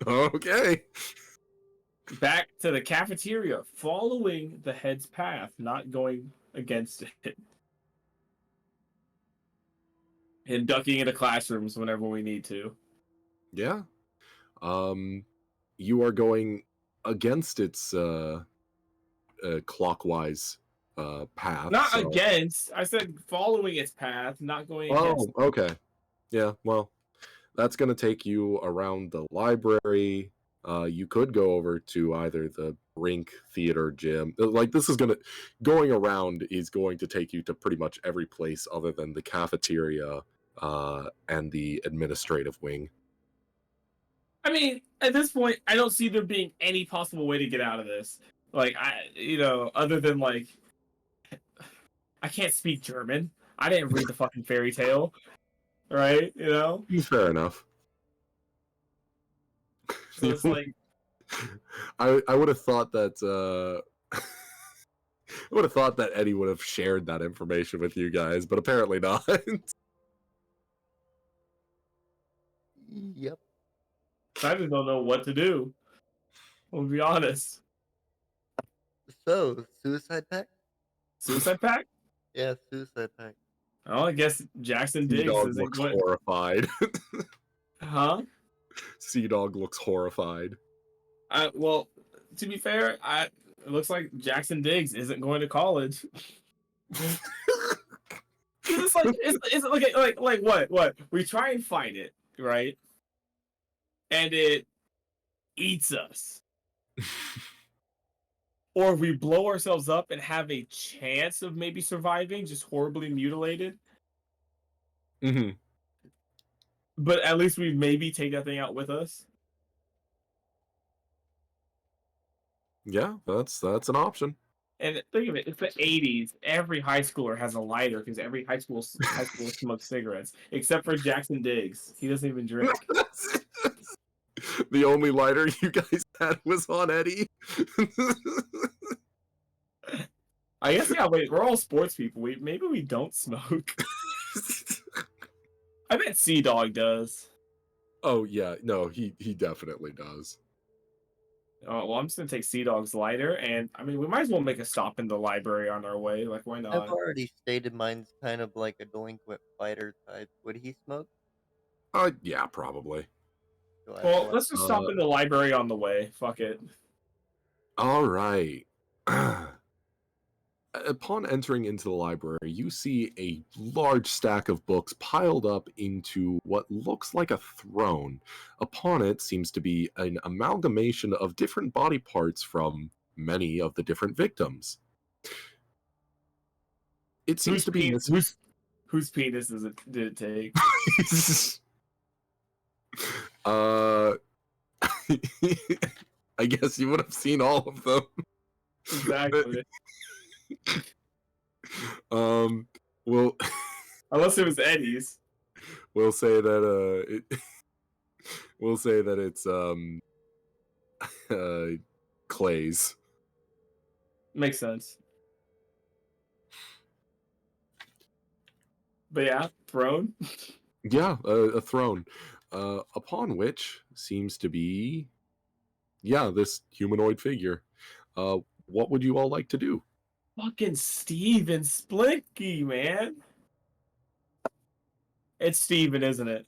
Okay. Back to the cafeteria, following the head's path, not going against it. And ducking into classrooms whenever we need to. Yeah. You are going against its clockwise path. Not so... against. I said following its path, not going against. Oh, okay. Yeah, well, that's going to take you around the library. You could go over to either the rink, theater, gym. Like, this is going around is going to take you to pretty much every place other than the cafeteria and the administrative wing. I mean, at this point, I don't see there being any possible way to get out of this. Like, other than like, I can't speak German. I didn't read the fucking fairy tale, right? Fair enough. So it's like, I would have thought that I would have thought that Eddie would have shared that information with you guys, but apparently not. Yep. I just don't know what to do. I'll be honest. So, suicide pact? Suicide pact? Yeah, suicide pact. Oh, I guess Jackson Diggs Sea-Dog isn't looks going. horrified. Huh? Sea-Dog looks horrified. Well, to be fair, it looks like Jackson Diggs isn't going to college. It's like it's like what? We try and fight it, right? And it eats us. Or we blow ourselves up and have a chance of maybe surviving, just horribly mutilated. Mm-hmm. But at least we maybe take that thing out with us. Yeah, that's an option. And think of it, it's the 80s. Every high schooler has a lighter because every high school smokes cigarettes, except for Jackson Diggs. He doesn't even drink. The only lighter you guys had was on Eddie. I guess, yeah, wait, we're all sports people. Maybe we don't smoke. I bet Sea Dog does. Oh yeah, no, he definitely does. Oh, well, I'm just gonna take Sea Dog's lighter, and I mean, we might as well make a stop in the library on our way. Like, why I've not? already stated mine's kind of like a delinquent fighter type. Would he smoke? Yeah, probably. Do I have to Well, let let's just stop in the library on the way. Fuck it. All right. Upon entering into the library, you see a large stack of books piled up into what looks like a throne. Upon it seems to be an amalgamation of different body parts from many of the different victims. It seems to be Whose penis did it take? uh I guess you would have seen all of them. Exactly. We'll Unless it was Eddie's. we'll say that we'll say that it's Clay's. Makes sense. But yeah, throne. Yeah, a throne, upon which seems to be, yeah, this humanoid figure. What would you all like to do? Fucking Steven Splinky, man. It's Steven, isn't it?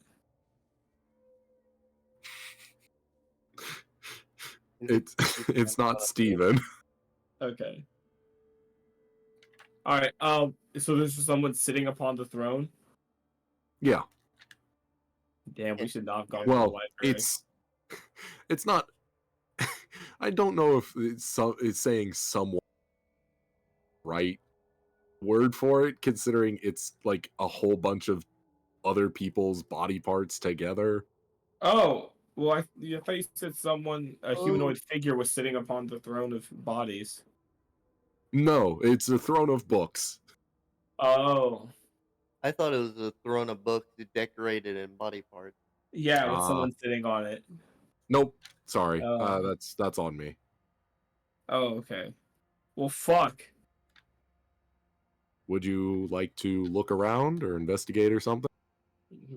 It's it's not Steven. Okay. All right. So there's just someone sitting upon the throne. Yeah. Damn, we should not have gone to the Well, library. it's not. I don't know if it's saying someone right word for it, considering it's like a whole bunch of other people's body parts together. Oh, well, I thought you said a Oh. humanoid figure was sitting upon the throne of bodies. No, it's a throne of books. Oh, I thought it was a throne of books decorated in body parts. yeah, with Ah. someone sitting on it. Nope. Sorry. Oh. That's on me. Oh, okay. Well, fuck. Would you like to look around or investigate or something?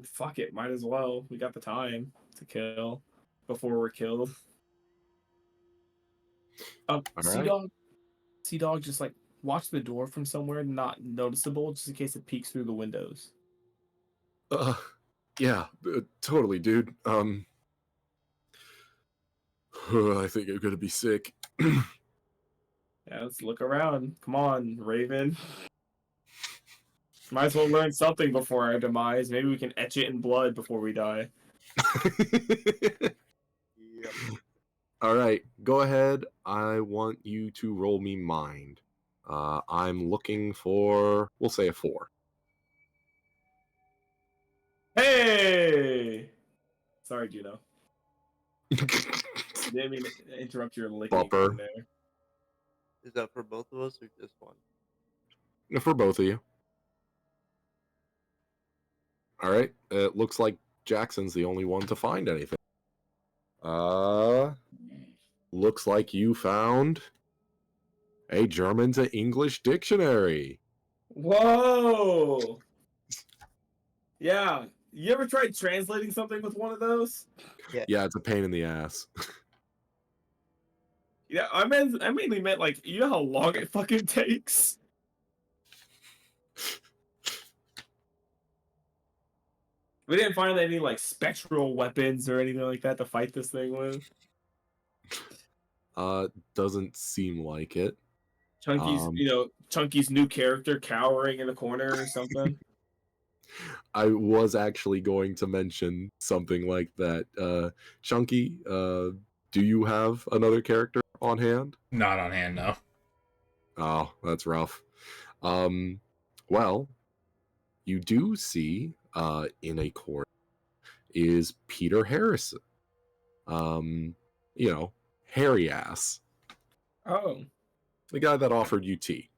Fuck it. Might as well. We got the time to kill before we're killed. All Sea right. Dog. Sea Dog just like watch the door from somewhere not noticeable, just in case it peeks through the windows. Yeah, totally, dude. I think I'm gonna be sick. Yeah, let's look around. Come on, Raven. Might as well learn something before our demise. Maybe we can etch it in blood before we die. Yep. All right, go ahead. I want you to roll me mind. I'm looking for, we'll say a 4. Hey! Sorry, Juno. Didn't mean to interrupt your licking Bumper. there. Is that for both of us or just one? For both of you. All right, it looks like Jackson's the only one to find anything. Looks like you found a German to English dictionary. Whoa! Yeah. You ever tried translating something with one of those? Yeah, it's a pain in the ass. Yeah, I mainly meant like, you know how long it fucking takes? We didn't find any like spectral weapons or anything like that to fight this thing with. Doesn't seem like it. Chunky's new character cowering in the corner or something. I was actually going to mention something like that. Chunky, do you have another character on hand? Not on hand, no. Oh, that's rough. Well, you do see in a court is Peter Harrison. Hairy ass. Oh, The guy that offered you tea.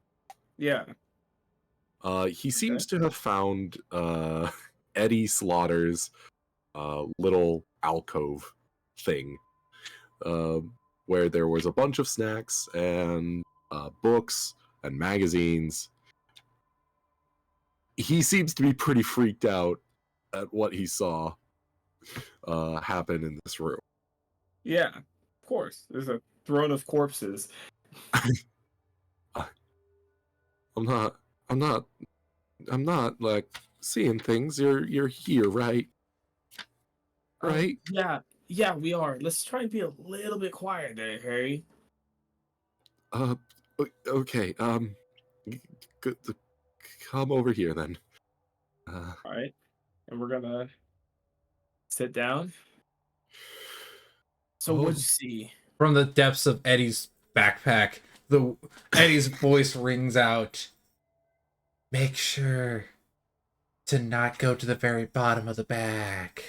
yeah. He seems to have found Eddie Slaughter's little alcove thing, where there was a bunch of snacks and books and magazines. He seems to be pretty freaked out at what he saw happen in this room. Yeah, of course. There's a throne of corpses. I'm not. I'm not. I'm not like seeing things. You're here, right? Right? Yeah, we are. Let's try and be a little bit quieter, Harry. Uh, okay. Good. Come over here then. All right, and we're gonna sit down. So what'd Oh, you see? From the depths of Eddie's backpack, Eddie's voice rings out. Make sure to not go to the very bottom of the bag.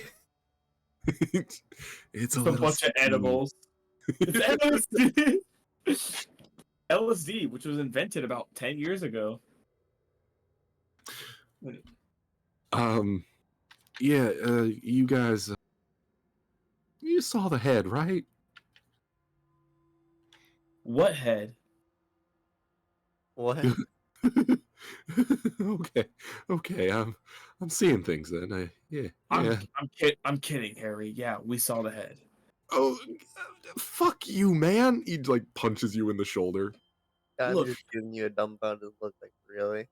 it's a Just a little bunch of sticky. edibles. It's LSD. LSD, which was invented about 10 years ago. Yeah. You guys. You saw the head, right? What head? What? Okay. Okay. I'm seeing things then. Yeah. Yeah. I'm kidding, Harry. Yeah, we saw the head. Oh, fuck you, man! He like punches you in the shoulder. I'm Look, just giving you a dumbfounded look, like, really?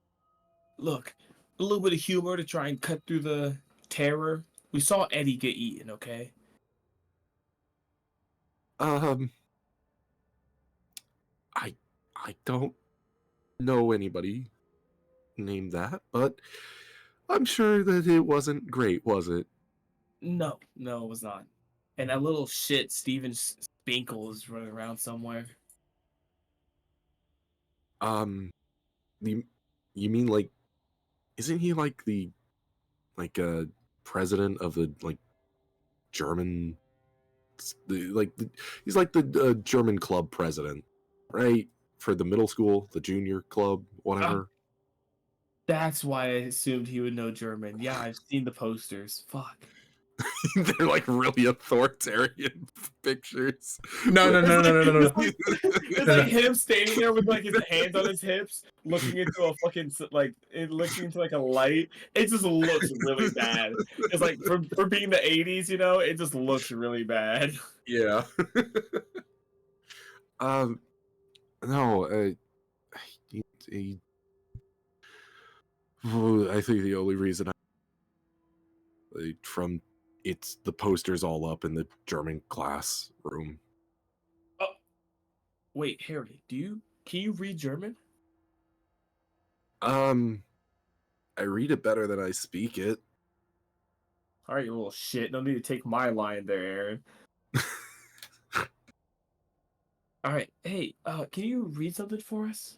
look, a little bit of humor to try and cut through the terror. We saw Eddie get eaten, okay? Um, I I don't know anybody named that, but I'm sure that it wasn't great, was it? No, it was not. And that little shit, Steven Spinkle, is running around somewhere. Um, you you mean like, isn't he like the president of the like German he's like the German club president, right? For the middle school, the junior club, Ah, whatever. that's why I assumed he would know German. Yeah, I've seen the posters. Fuck. They're like really authoritarian pictures. No, no, With- no, no, no, no, no. It's like him standing there with like his hands on his hips, looking into a fucking looking into like a light. It just looks really bad. It's like for being the '80s, you know, it just looks really bad. Yeah. um. No. He, he, I think the only reason from it's the posters all up in the German classroom. Oh, wait, Harry, can you read German? Um. I read it better than I speak it. All right, you little shit. No need to take my line there, Aaron. All right, hey, can you read something for us?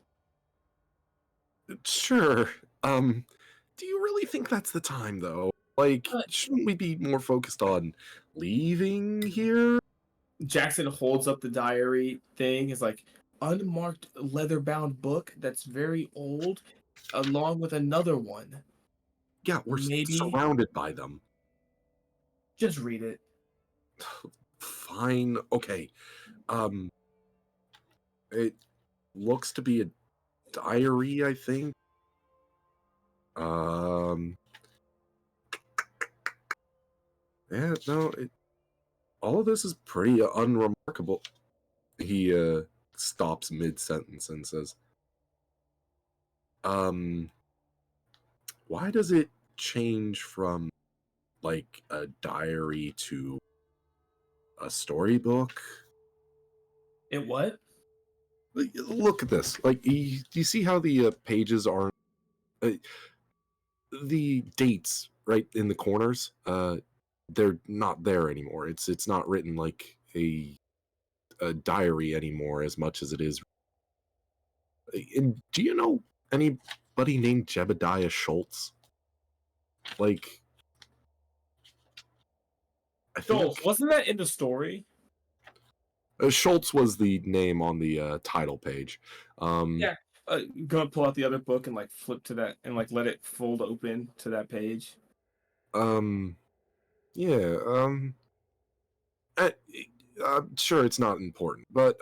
Sure. Um. Do you really think that's the time, though? Like, Uh, shouldn't we be more focused on leaving here? Jackson holds up the diary thing. Is like unmarked leather-bound book that's very old, along with another one. Yeah, we're Maybe surrounded by them. just read it. Fine. Okay. Um, it looks to be a diary, I think. Um, yeah, no, all of this is pretty unremarkable. He stops mid-sentence and says, um, why does it change from like a diary to a storybook? It what? Like, look at this. Like, you see how the pages aren't uh, the dates right in the corners? They're not there anymore. It's not written like a diary anymore as much as it is. And do you know anybody named Jebediah Schultz? Like, I Joel, think wasn't that in the story? Schultz was the name on the title page. Yeah. Go and pull out the other book and like flip to that and like let it fold open to that page. Um, yeah. Uh, sure, it's not important, but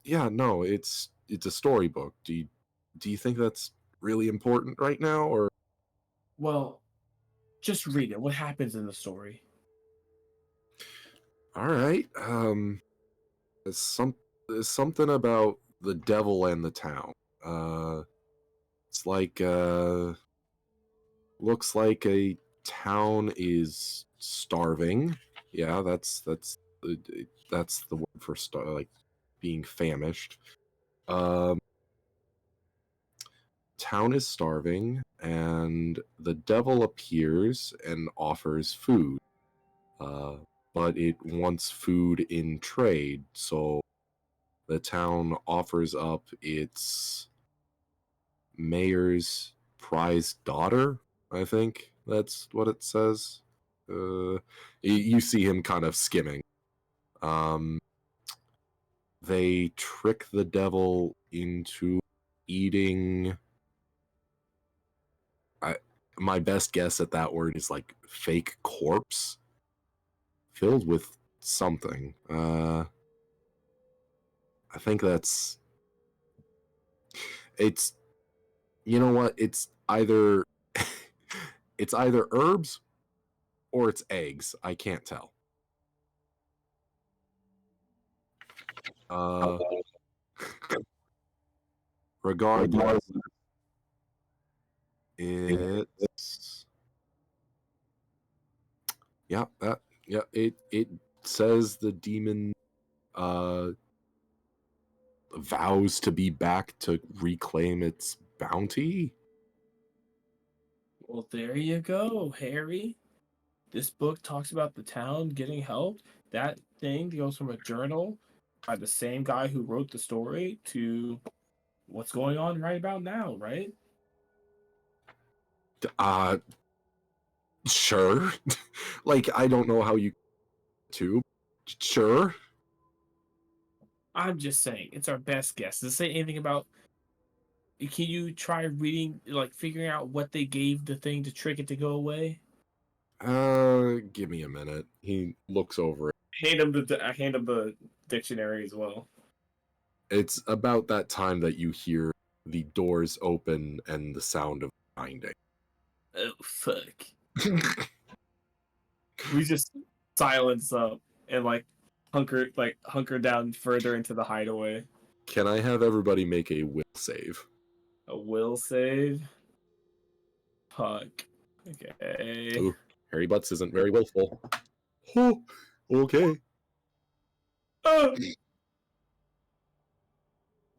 yeah, no, it's a storybook. Do you think that's really important right now, or Well, Just read it. What happens in the story? All right. There's there's something about the devil and the town. It's like looks like a town is starving. Yeah, that's the word for like being famished. Um, Town is starving, and the devil appears and offers food. Uh, but it wants food in trade, so the town offers up its mayor's prized daughter. I think that's what it says. You see him kind of skimming. Um, they trick the devil into eating. My best guess at that word is like fake corpse filled with something. I think it's you know what? It's either it's either herbs or it's eggs. I can't tell. Uh, Regardless, it's it says the demon uh vows to be back to reclaim its bounty. Well, there you go, Harry. This book talks about the town getting help. That thing goes from a journal by the same guy who wrote the story to what's going on right about now, right? Uh sure. Like I don't know how you to. Sure. I'm just saying, it's our best guess. Does it say anything about? Can you try reading, like figuring out what they gave the thing to trick it to go away? Give me a minute. He looks over it. Hand him the dictionary as well. It's about that time that you hear the doors open and the sound of grinding. Oh fuck! We just silence up and hunker down further into the hideaway. Can I have everybody make a will save? A will save. Fuck. Okay. Ooh, Harry Butts isn't very willful. Oh, okay. Oh!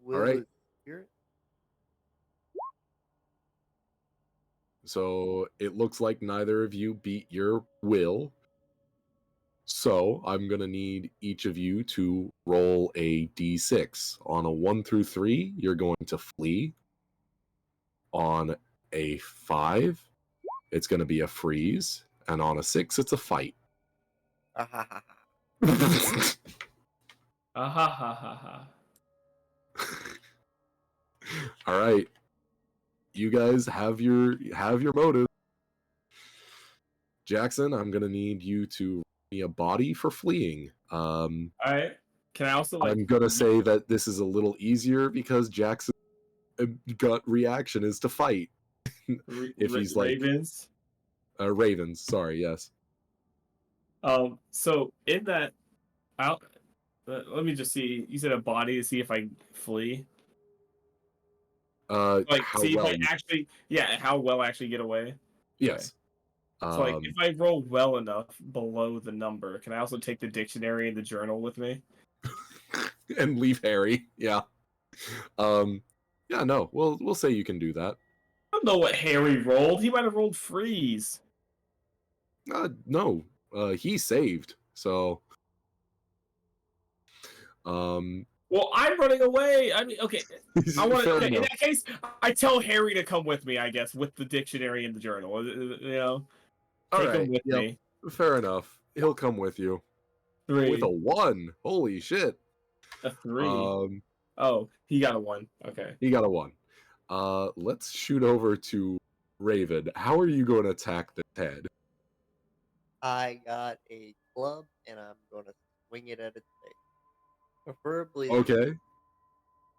Will right. is spirit? So it looks like neither of you beat your will. So I'm going to need each of you to roll a d6. On a 1 through 3, you're going to flee. On a 5, it's going to be a freeze. And on a 6, it's a fight. Ah, ha, ha, ha. Ah ha ha ha ha. All right. You guys have your motive. Jackson, I'm going to need you to roll me a body for fleeing. Alright. Can I also I'm going to say that this is a little easier because Jackson's gut reaction is to fight. If he's like Ravens? Ravens, sorry, yes. So in that I'll let me just see. You said a body to see if I flee. Like How see if well I actually how well I actually get away. yes. So like if I roll well enough below the number, can I also take the dictionary and the journal with me? And leave Harry. Yeah. Yeah, no. We'll say you can do that. I don't know what Harry rolled. He might have rolled freeze. No. He saved. So Well, I'm running away. I mean, okay. I want fair to. In enough. that case, I tell Harry to come with me. I guess with the dictionary and the journal. All Take him right. with Yep. me. Fair enough. He'll come with you. 3. With a 1. Holy shit. A 3. Oh, he got a 1. Okay. He got a 1. Let's shoot over to Raven. How are you going to attack the head? I got a club and I'm gonna swing it at its face. Preferably. Okay.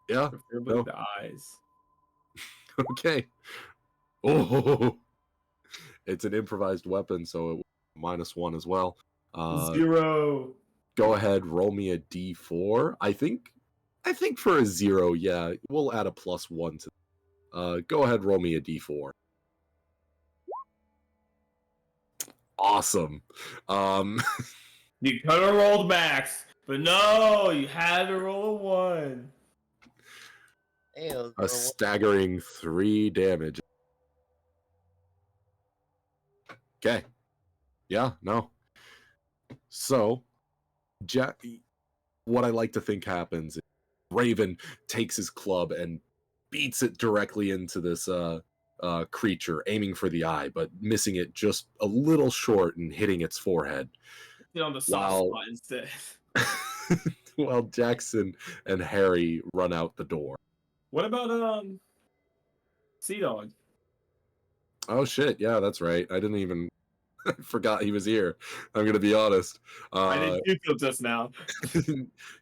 Yeah. Preferably No. the eyes. Okay. Oh, it's an improvised weapon, so it -1 as well. 0. Go ahead, roll me a d4. I think for a 0, yeah, we'll add a +1 to. Go ahead, roll me a d4. Awesome. You could have rolled max, but no, you had to roll a 1. Hey, I was A gonna staggering 3 damage. Okay. Yeah, no. So, what I like to think happens is Raven takes his club and beats it directly into this creature, aiming for the eye, but missing it just a little short and hitting its forehead. Get on the soft Wow. spot instead. While Jackson and Harry run out the door. What about Sea Dog? Oh shit, yeah, that's right. I didn't even I forgot he was here. I'm gonna be honest. I didn't do till just now.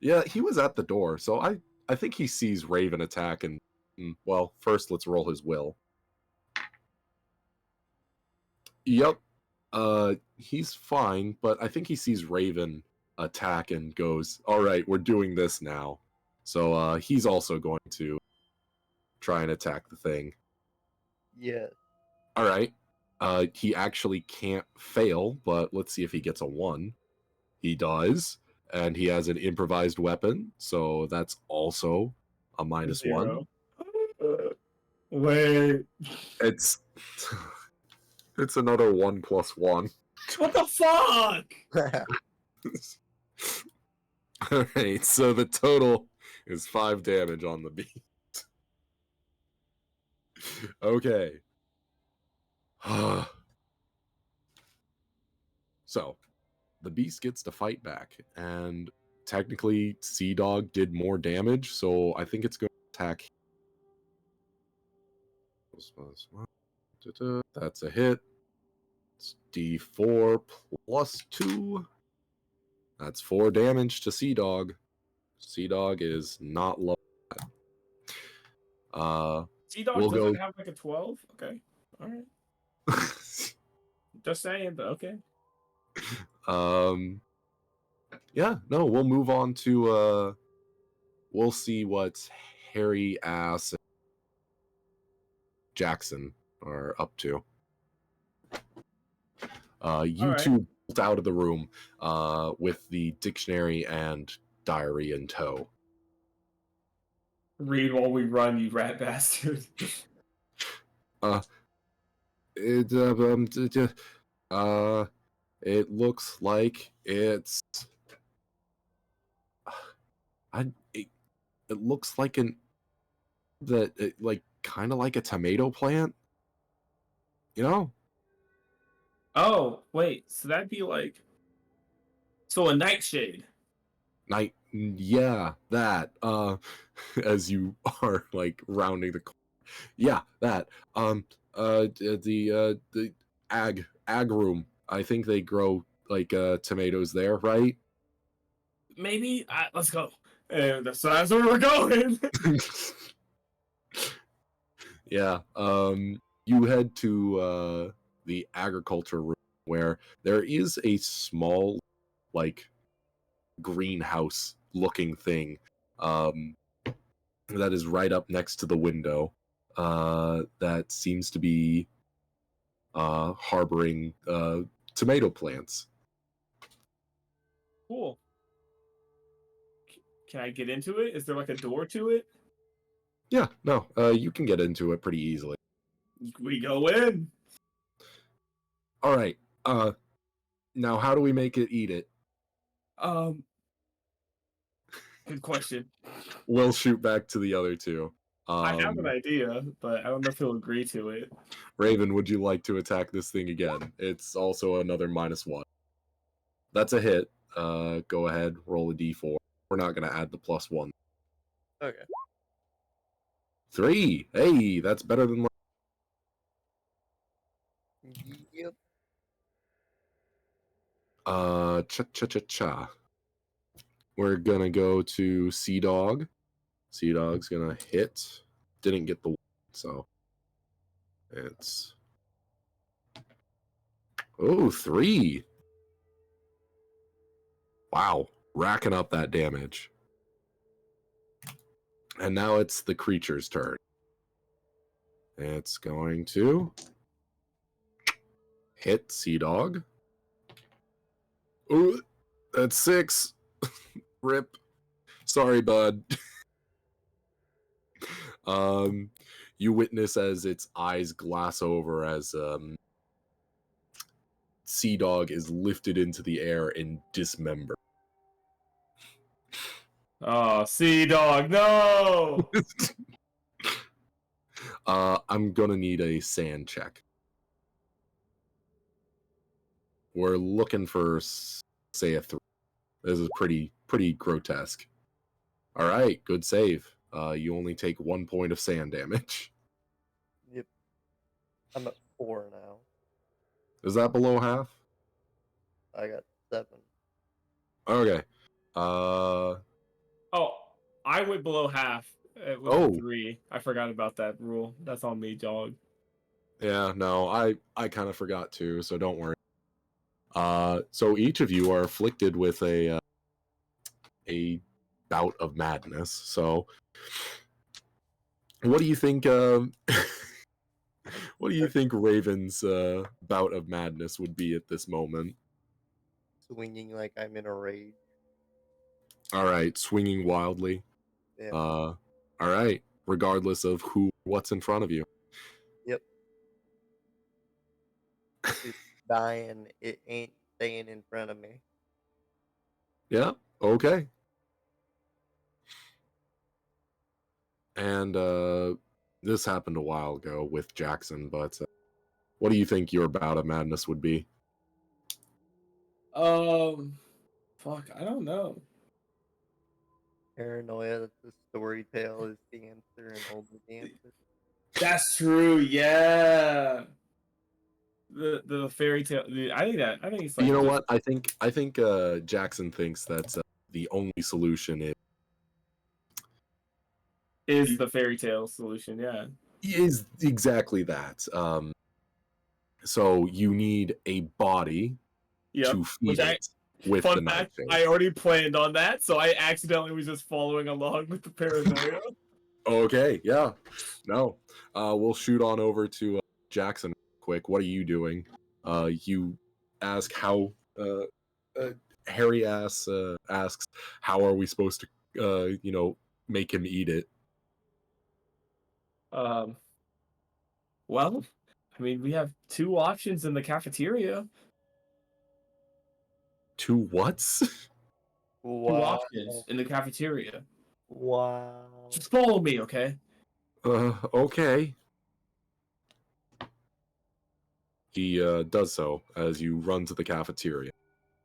Yeah, he was at the door, so I think he sees Raven attack and well, first let's roll his will. Yep. He's fine, but I think he sees Raven attack and goes, "All right, we're doing this now." So he's also going to try and attack the thing. Yes. All right. He actually can't fail, but let's see if he gets a 1. He does, and he has an improvised weapon, so that's also a -1. 0. Wait. It's it's another 1 + 1. What the fuck? All right, so the total is 5 damage on the beast. Okay. So, the beast gets to fight back, and technically, Sea Dog did more damage, so I think it's going to attack. That's a hit. It's D4 +2. That's 4 damage to Sea Dog. Sea Dog is not low. Sea Dog We'll doesn't go. have like a 12? Okay. Alright. Just saying, but okay. Yeah, no, we'll move on to we'll see what Harry, Ass, and Jackson are up to. You Alright. two bolt out of the room with the dictionary and diary in tow. Read while we run, you rat bastard. It it looks like it's it looks like like kind of like a tomato plant, you know? Oh, wait, so that'd be like so a nightshade. Yeah, that as you are like rounding the corner. Yeah, that the ag room. I think they grow like tomatoes there, right? Maybe let's go. And that's where we're going. Yeah. You head to the agriculture room where there is a small like greenhouse looking thing that is right up next to the window that seems to be harboring tomato plants. Cool. Can I get into it? Is there like a door to it? Yeah, no, you can get into it pretty easily. We go in. All right. Now how do we make it eat it? Good question. We'll shoot back to the other two. I have an idea, but I don't know if he'll agree to it. Raven, would you like to attack this thing again? It's also another -1. That's a hit. Go ahead, roll a d4. We're not going to add the +1. Okay. 3. Hey, that's better than. Yep. Cha. We're gonna go to Sea Dog. Sea Dog's gonna hit. Didn't get the 1, so it's Oh, 3. Wow, racking up that damage. And now it's the creature's turn. It's going to hit Sea Dog. Ooh, that's 6. Rip. Sorry, bud. You witness as its eyes glass over as Sea Dog is lifted into the air and dismembered. Oh, Sea Dog, no! I'm gonna need a sand check. We're looking for, say, a 3. This is pretty grotesque. All right, good save. You only take 1 point of sand damage. Yep. I'm at 4 now. Is that below half? I got 7. Okay. Oh, I went below half. It was Oh. 3. I forgot about that rule. That's on me, dog. Yeah, no, I kind of forgot too, so don't worry. So each of you are afflicted with a bout of madness. So, what do you think? What do you think Raven's bout of madness would be at this moment? Swinging like I'm in a rage. All right, swinging wildly. Yeah. All right, regardless of what's in front of you. Yep. Just dying. It ain't staying in front of me. Yeah. Okay. And this happened a while ago with Jackson, but what do you think your bout of madness would be? Fuck, I don't know. Paranoia that the story tale is the answer and only the answer. That's true. Yeah. The fairy tale. I think it's like You know just, what? I think Jackson thinks that's the only solution is the fairy tale solution. Yeah. is exactly that. So you need a body Yep. to Which feed it with the fun night fact, phase. I already planned on that, so I accidentally was just following along with the paranoia. Okay, yeah. No. We'll shoot on over to Jackson quick. What are you doing? You ask how Harry asks how are we supposed to make him eat it? Um. Well, I mean, we have 2 options in the cafeteria. 2 whats? 2 Wow. options in the cafeteria. Wow. Just follow me, okay? Okay. He does so as you run to the cafeteria.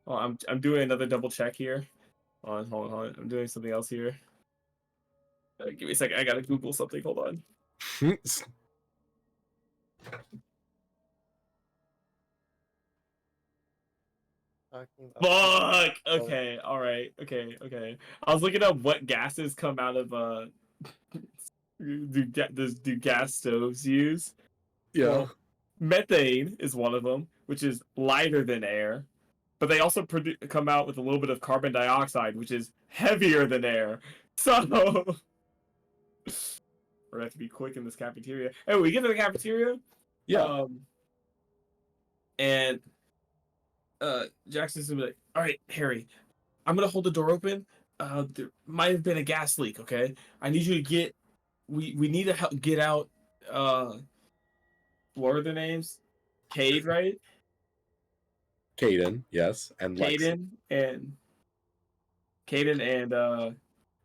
Oh, I'm doing another double check here. Hold on. I'm doing something else here. Give me a second. I gotta Google something. Hold on. Talking about Fuck. Okay. All right. Okay. I was looking up what gases come out of do gas stoves use? Yeah. Well, methane is one of them, which is lighter than air. But they also come out with a little bit of carbon dioxide, which is heavier than air. So we're gonna have to be quick in this cafeteria. Hey, we get to the cafeteria. Yeah. And Jackson's gonna be like, "All right, Harry, I'm gonna hold the door open. There might have been a gas leak. Okay, I need you to get. We need to help get out. What are their names? Cade, right? Caden, yes, and Lexi. Caden and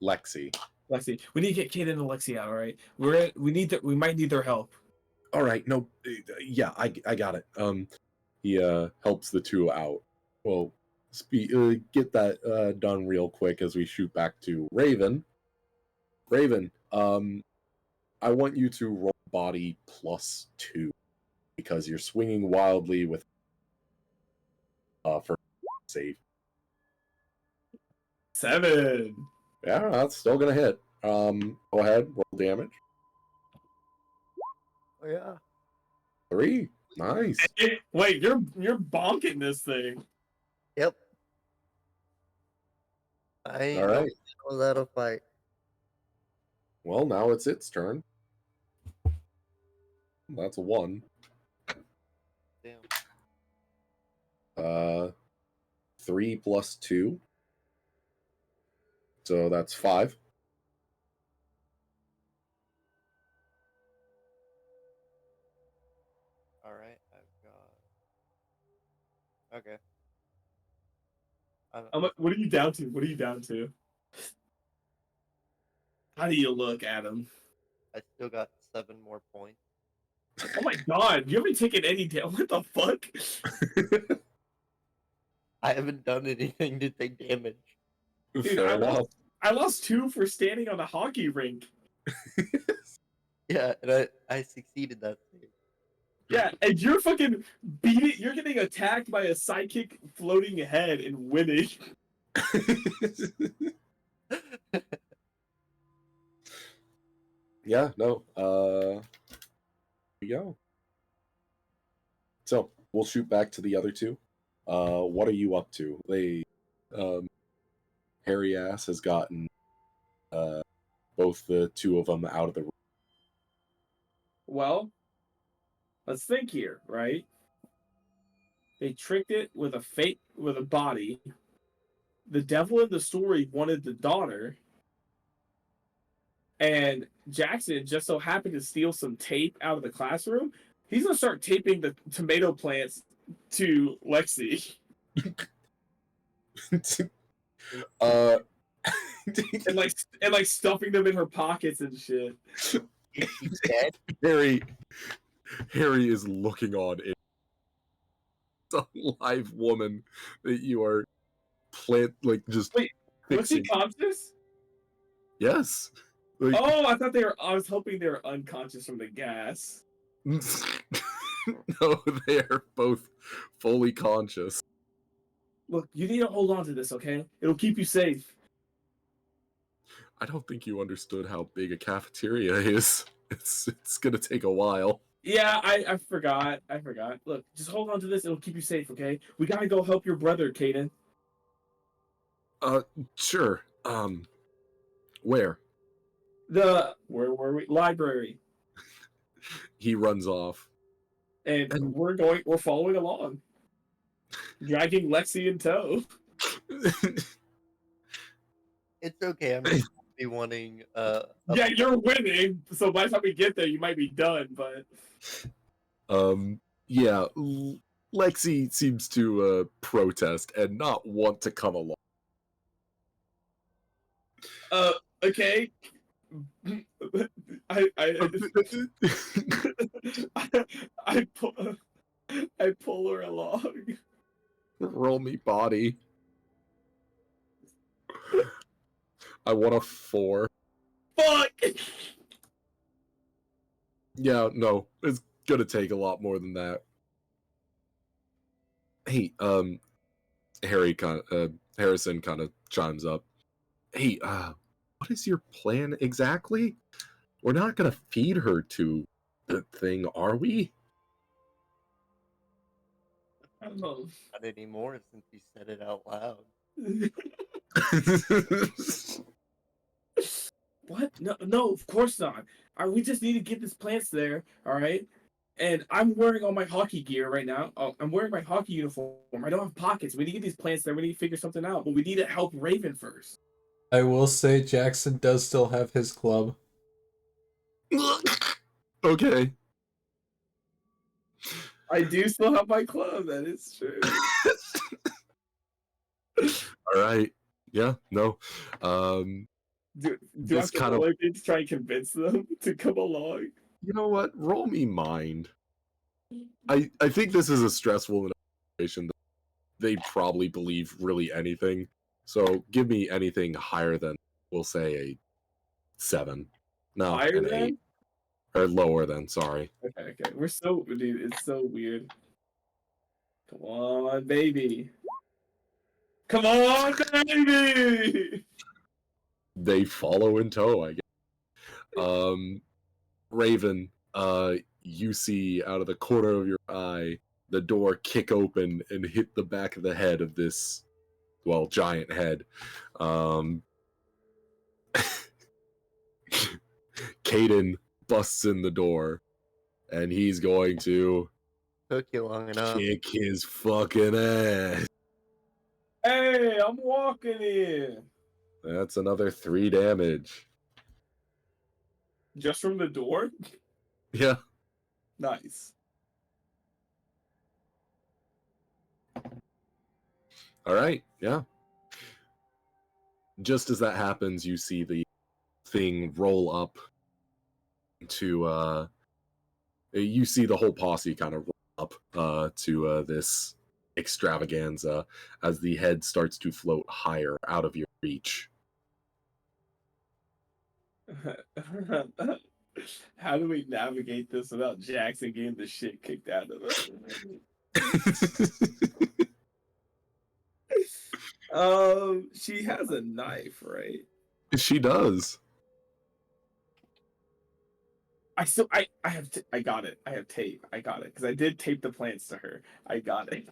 Lexi. Lexi. We need to get Caden and Lexi out. All right. We might need their help. All right, no, yeah, I got it. He helps the 2 out. Well, get that done real quick as we shoot back to Raven. Raven, I want you to roll body +2 because you're swinging wildly with for save. 7. Yeah, that's still gonna hit. Go ahead, roll damage. Oh yeah. 3. Nice. Hey, wait, you're bonking this thing. Yep. I ain't All gonna right. know that'll fight. Well, now it's its turn. That's a 1. Damn. 3 plus 2. So that's 5. All right, I've got. Okay. What are you down to? What are you down to? How do you look, Adam? I still got 7 more points. Oh my god, you haven't taken any damage. What the fuck? I haven't done anything to take damage. Dude, Fair enough. I lost 2 for standing on a hockey rink. Yeah, and I succeeded that save. Yeah, and you're fucking beating. You're getting attacked by a sidekick floating head and winning. Yeah, no. Here we go. So we'll shoot back to the other two. What are you up to? Hairy Ass has gotten both the two of them out of the room. Well, let's think here, right? They tricked it with a body. The devil in the story wanted the daughter, and Jackson just so happened to steal some tape out of the classroom. He's gonna start taping the tomato plants to Lexi. uh, and like stuffing them in her pockets and shit. Is she dead? Harry is looking on. It's a live woman that you are just Wait, was she fixing. conscious? Yes. Like, Oh, I thought they were. I was hoping they were unconscious from the gas. no, they are both fully conscious. Look, you need to hold on to this, okay? It'll keep you safe. I don't think you understood how big a cafeteria is. It's gonna take a while. Yeah, I forgot. I forgot. Look, just hold on to this. It'll keep you safe, okay? We gotta go help your brother, Caden. Sure. Where? Where were we? Library. He runs off. And we're following along. Dragging Lexi in tow. It's okay. I'm just be wanting. Yeah, you're winning. So by the time we get there, you might be done. But yeah. Lexi seems to protest and not want to come along. okay. I pull her along. Roll me body. I want a 4. Fuck. Yeah, no, it's gonna take a lot more than that. Hey, Harrison kind of chimes up. Hey, what is your plan exactly? We're not gonna feed her to the thing, are we? I don't know. Not anymore since you said it out loud. What? No, of course not. We just need to get these plants there, all right? And I'm wearing all my hockey gear right now. Oh, I'm wearing my hockey uniform. I don't have pockets. We need to get these plants there. We need to figure something out. But we need to help Raven first. I will say Jackson does still have his club. Okay. I do still have my club. That is true. All right. Yeah. No. Do I This have to kind roll of. anything to try and convince them to come along? You know what? Roll me mind. I think this is a stressful situation. That they probably believe really anything. So give me anything higher than, we'll say, a 7. No, Higher an than? 8. Or lower than, sorry. Okay. We're so, dude, it's so weird. Come on, baby. Come on, baby! They follow in tow, I guess. Raven, you see out of the corner of your eye the door kick open and hit the back of the head of this, well, giant head. Caden busts in the door, and he's going to Took you long enough. kick his fucking ass. Hey, I'm walking in. That's another 3 damage. Just from the door? Yeah. Nice. All right. Yeah. Just as that happens, you see the thing roll up to you see the whole posse kind of roll up to this extravaganza as the head starts to float higher out of your reach. How do we navigate this without Jackson getting the shit kicked out of us? She has a knife, right? She does. I got it. I have tape. I got it because I did tape the plants to her. I got it.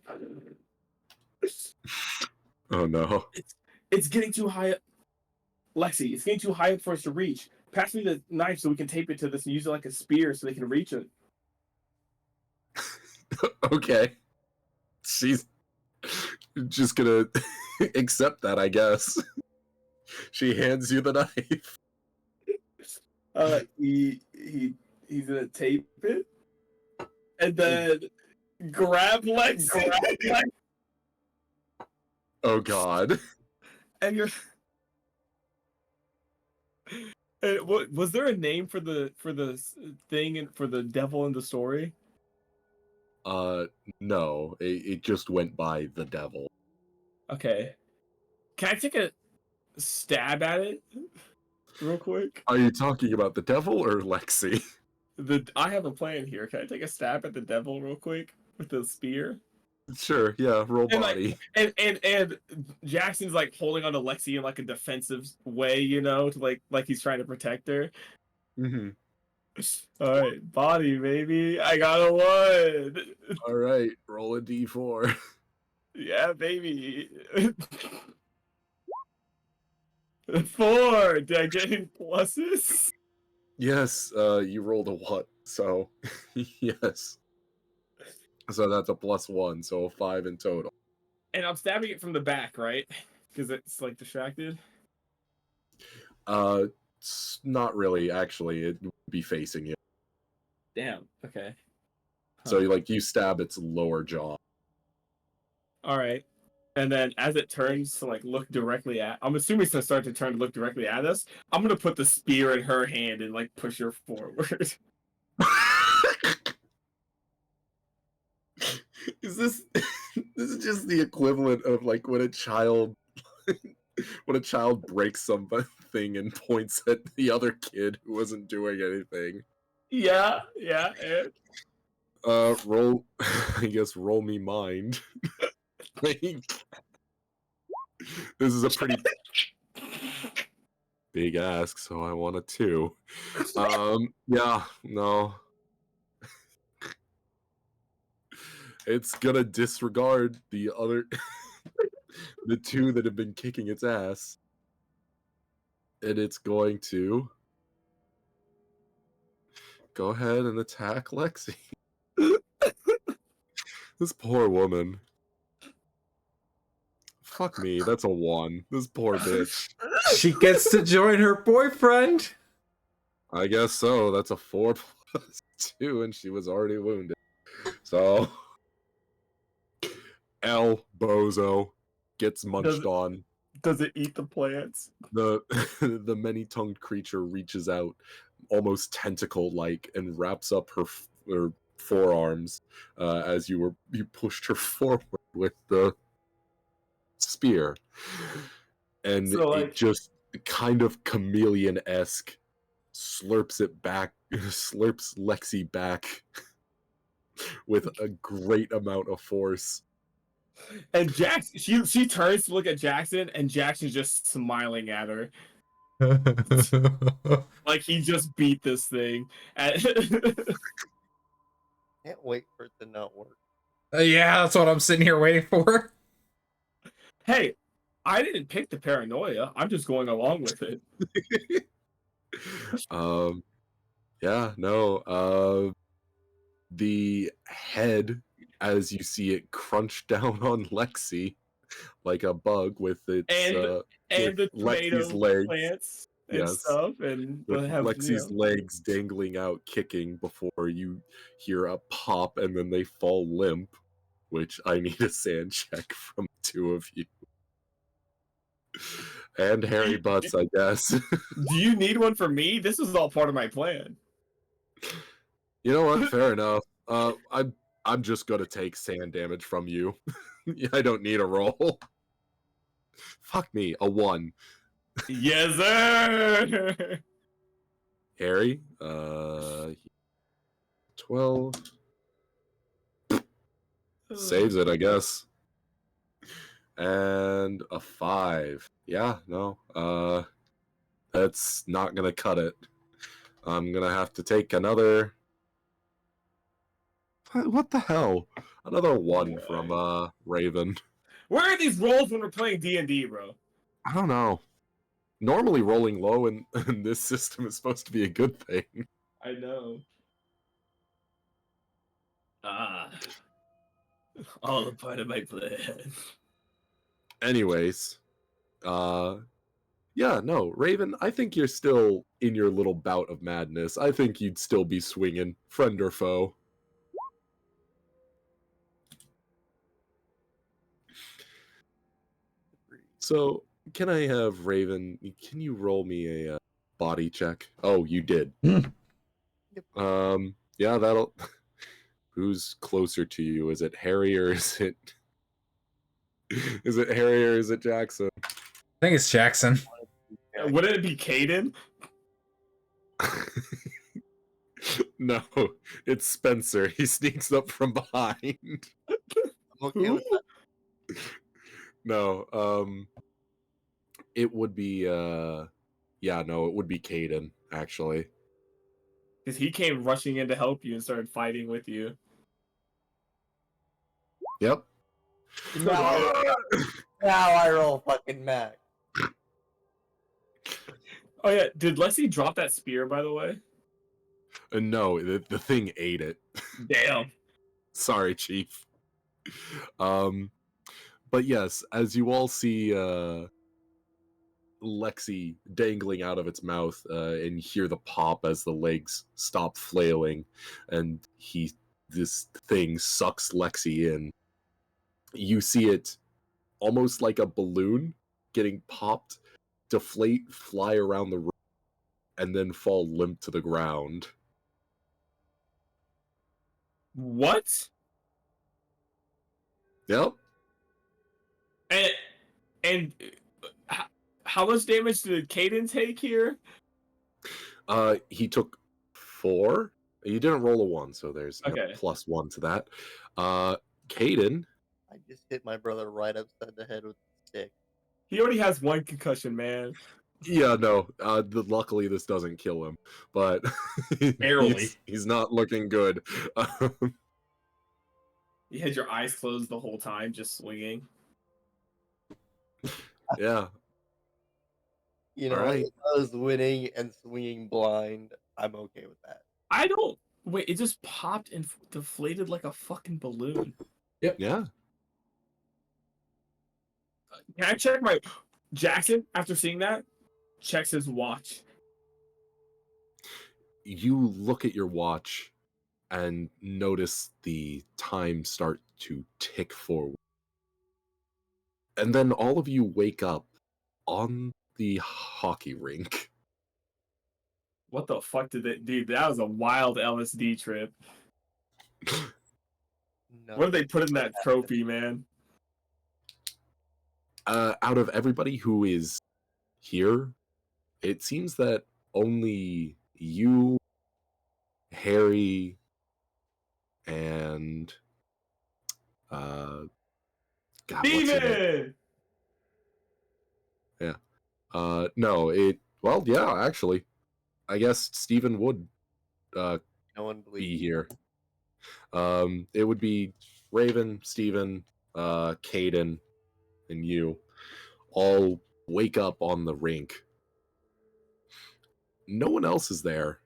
Oh no. It's getting too high up. Lexi, it's getting too high up for us to reach. Pass me the knife so we can tape it to this and use it like a spear so they can reach it. Okay. She's just gonna accept that, I guess. She hands you the knife. He's gonna tape it and then grab Lexi. Oh god. And you're. And what was there a name for the thing and for the devil in the story? No. It just went by the devil. Okay, can I take a stab at it real quick? Are you talking about the devil or Lexi? I have a plan here. Can I take a stab at the devil real quick with the spear? Sure, yeah, roll And body. and Jackson's like holding on to Lexi in like a defensive way, you know, to like he's trying to protect her. Mm-hmm. All right, body, baby. I got a 1. All right, roll a d4. Yeah, baby. 4. Did I get any pluses? Yes, you rolled a 1, so yes. So that's a +1, so a 5 in total. And I'm stabbing it from the back, right? Because it's like distracted. Not really, actually. It would be facing you. Damn. Okay. So you stab its lower jaw. All right. And then as it turns to like look directly at, I'm assuming it's gonna start to turn to look directly at us. I'm gonna put the spear in her hand and like push her forward. Is this this is just the equivalent of like when a child breaks something and points at the other kid who wasn't doing anything. Yeah. And... Roll I guess roll me mind. Like, this is a pretty big ask, so I want a 2. Yeah, no. It's gonna disregard the other the 2 that have been kicking its ass. And it's going to go ahead and attack Lexi. This poor woman. Fuck me, that's a 1. This poor bitch. She gets to join her boyfriend. I guess so. That's a 4 + 2, and she was already wounded. So, El Bozo gets munched on. Does it eat the plants? The the many-tongued creature reaches out, almost tentacle-like, and wraps up her forearms as you pushed her forward with the spear, and So, it just kind of chameleon-esque slurps Lexi back with a great amount of force. And she turns to look at Jackson, and Jackson's just smiling at her. Like he just beat this thing. Can't wait for it to not work. Yeah, that's what I'm sitting here waiting for. Hey, I didn't pick the paranoia. I'm just going along with it. um, yeah, no. The head, as you see it crunch down on Lexi like a bug with its And with the Lexi's tomato legs. plants and Yes, stuff, and with they'll have Lexi's legs dangling out, kicking before you hear a pop, and then they fall limp. Which I need a sand check from two of you. And Harry Butts, I guess. Do you need one for me? This is all part of my plan. You know what? Fair enough. I'm just gonna take sand damage from you. I don't need a roll. Fuck me, a 1. Yes, sir. Harry, 12. Saves it, I guess. And a 5. Yeah, no. That's not gonna cut it. I'm gonna have to take another. What the hell? Another 1 from Raven. Where are these rolls when we're playing D&D, bro? I don't know. Normally rolling low in this system is supposed to be a good thing. I know. Ah. All a part of my plan. Anyways, yeah, no, Raven, I think you're still in your little bout of madness. I think you'd still be swinging, friend or foe. So, can I have Raven? Can you roll me a body check? Oh, you did. Yeah, that'll. Who's closer to you? Is it Harry or is it? Is it Harry or is it Jackson? I think it's Jackson. Wouldn't it be Caden? No, it's Spencer. He sneaks up from behind. I'm okay with that. No, it would be yeah, no, it would be Caden, actually. Because he came rushing in to help you and started fighting with you. Yep. Now, now I roll fucking Mac. Oh yeah, did Lexi drop that spear, by the way? No, the thing ate it. Damn. Sorry, Chief. But yes, as you all see Lexi dangling out of its mouth and hear the pop as the legs stop flailing and this thing sucks Lexi in. You see it almost like a balloon getting popped, deflate, fly around the room, and then fall limp to the ground. What? Yep. And how much damage did Caden take here? He took 4. You didn't roll a 1, so there's Okay. +1 to that. Caden. I just hit my brother right upside the head with a stick. He already has 1 concussion, man. Yeah, no. Luckily, this doesn't kill him, but Barely. he's not looking good. You had your eyes closed the whole time, just swinging. Yeah. You know, Alright. if I was winning and swinging blind, I'm okay with that. I don't. Wait, it just popped and deflated like a fucking balloon. Yeah. Can I check my. Jackson, after seeing that, checks his watch. You look at your watch and notice the time start to tick forward. And then all of you wake up on the hockey rink. What the fuck did it. Dude, that was a wild LSD trip. No. What did they put in that trophy, man? Out of everybody who is here, it seems that only you, Harry, and God, what's her name? Steven! No, well, yeah, actually. I guess Steven would No one believes be here. It would be Raven, Steven, Caden, and you all wake up on the rink. No one else is there,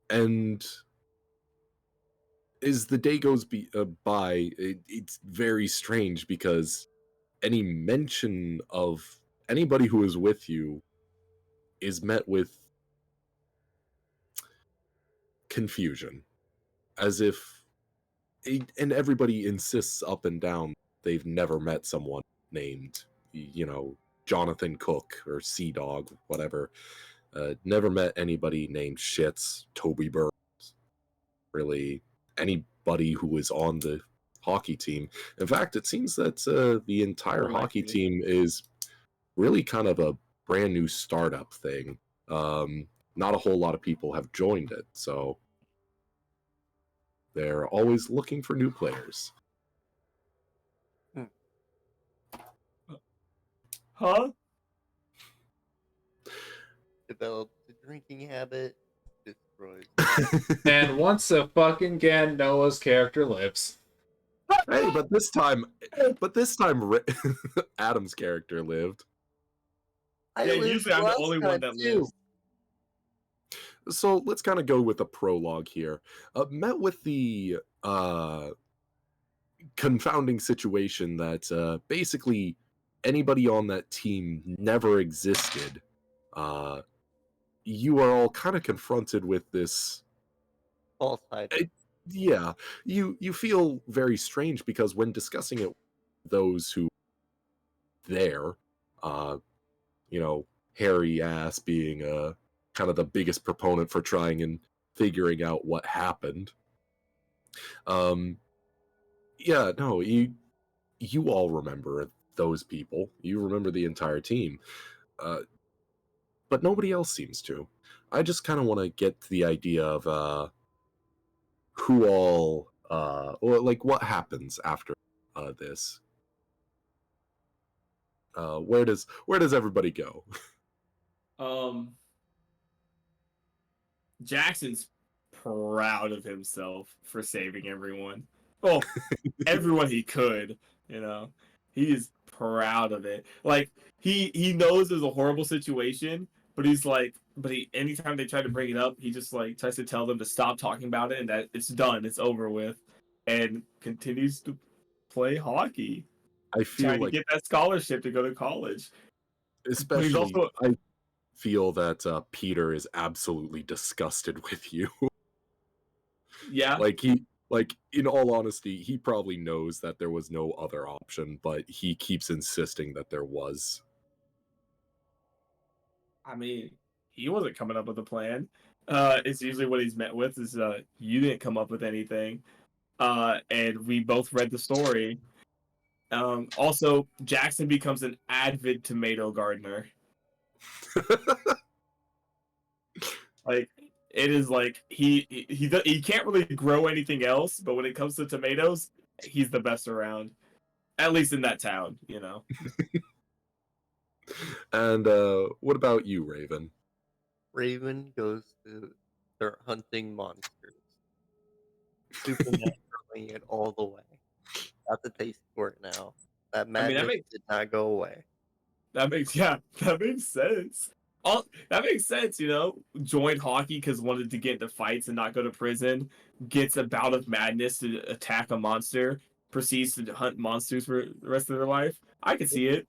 and as the day goes by, it's very strange because any mention of anybody who is with you is met with confusion, as if and everybody insists up and down they've never met someone named, Jonathan Cook or Sea Dog, whatever. Never met anybody named Shits, Toby Burns, really anybody who was on the hockey team. In fact, it seems that the entire hockey Alexi. team is really kind of a brand new startup thing. Not a whole lot of people have joined it, so they're always looking for new players. Huh? Develops a drinking habit, destroys. And once again, Noah's character lives. Hey, but this time, Adam's character lived. I Yeah, lived usually I'm the last only one time, that too. lives. So let's kind of go with the prologue here. Met with the confounding situation that basically anybody on that team never existed. You are all kind of confronted with this. False hype. Yeah, you feel very strange because when discussing it, with those who there, uh, Harry Ass being kind of the biggest proponent for trying and figuring out what happened. Yeah, no, you all remember those people. You remember the entire team. But nobody else seems to. I just kind of want to get the idea of who all or like what happens after this. Where does everybody go? Jackson's proud of himself for saving everyone. Well, everyone he could, you know. He's proud of it. Like he knows there's a horrible situation, but he's like, anytime they try to bring it up, he just like tries to tell them to stop talking about it and that it's done, it's over with, and continues to play hockey, I feel trying to like, get that scholarship to go to college. But he's especially, also I feel that Peter is absolutely disgusted with you. yeah. Like in all honesty, he probably knows that there was no other option, but he keeps insisting that there was. I mean, he wasn't coming up with a plan. It's usually what he's met with is you didn't come up with anything. And we both read the story. Also, Jackson becomes an avid tomato gardener. Like it is like he can't really grow anything else, but when it comes to tomatoes, he's the best around. At least in that town, you know. And what about you, Raven? Raven goes to start hunting monsters. Supernaturally it all the way. Got the taste for it now. That I mean, madness did not go away. that makes sense. That makes sense, you know. Joined hockey because wanted to get into fights and not go to prison. Gets a bout of madness to attack a monster. Proceeds to hunt monsters for the rest of their life. I can see it.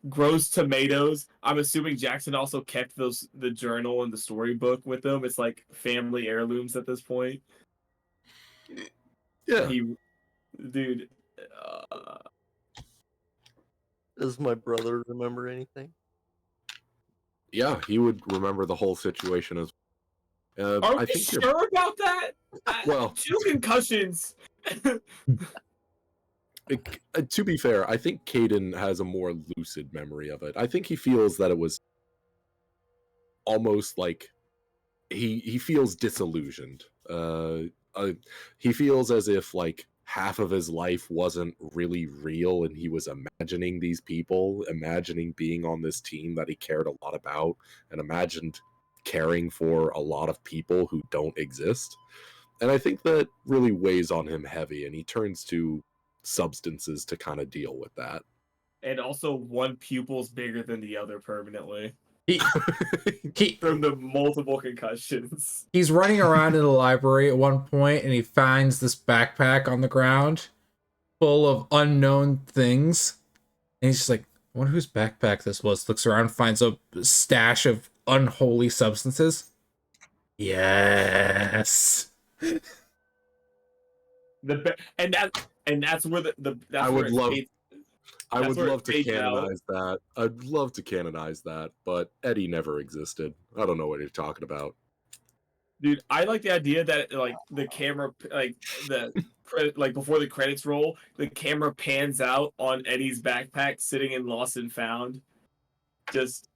Grows tomatoes. I'm assuming Jackson also kept the journal and the storybook with him. It's like family heirlooms at this point. Yeah, He, dude. Uh, Does my brother remember anything? yeah, he would remember the whole situation as. are I we think sure about that? Well- 2 concussions. To be fair, I think Caden has a more lucid memory of it. I think he feels that it was almost like he feels disillusioned. He feels as if like half of his life wasn't really real, and he was imagining these people, imagining being on this team that he cared a lot about, and imagined caring for a lot of people who don't exist. And I think that really weighs on him heavy, and he turns to substances to kind of deal with that. And also, one pupil's bigger than the other permanently He from the multiple concussions. he's running around in the library at one point, and he finds this backpack on the ground full of unknown things. And he's just like, I wonder whose backpack this was. Looks around, finds a stash of unholy substances. Yes. And that's where that's I where would it love- fades- I That's would where it love to fades out. canonize that. I'd love to canonize that, but Eddie never existed. I don't know what you're talking about. Dude, I like the idea that like the camera, like like before the credits roll, the camera pans out on Eddie's backpack sitting in Lost and Found, just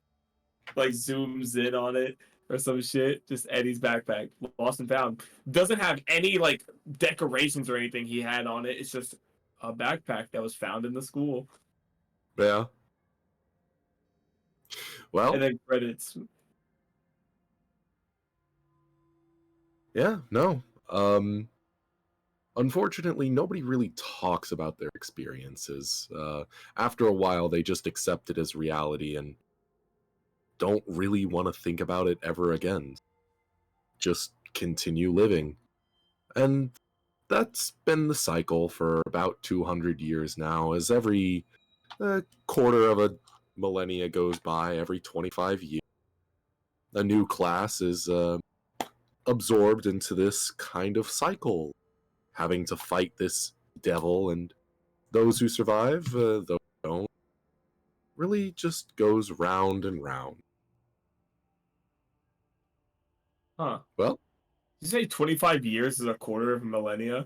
like zooms in on it or some shit. Just Eddie's backpack, Lost and Found. Doesn't have any like decorations or anything he had on it. It's just a backpack that was found in the school. Yeah. Well, And then credits. yeah, no. Unfortunately, nobody really talks about their experiences. After a while, they just accept it as reality and don't really want to think about it ever again. Just continue living. And that's been the cycle for about 200 years now, as every quarter of a millennia goes by, every 25 years, a new class is absorbed into this kind of cycle, having to fight this devil, and those who survive, those who don't, really just goes round and round. Huh. Well, Did you say 25 years is a quarter of a millennia?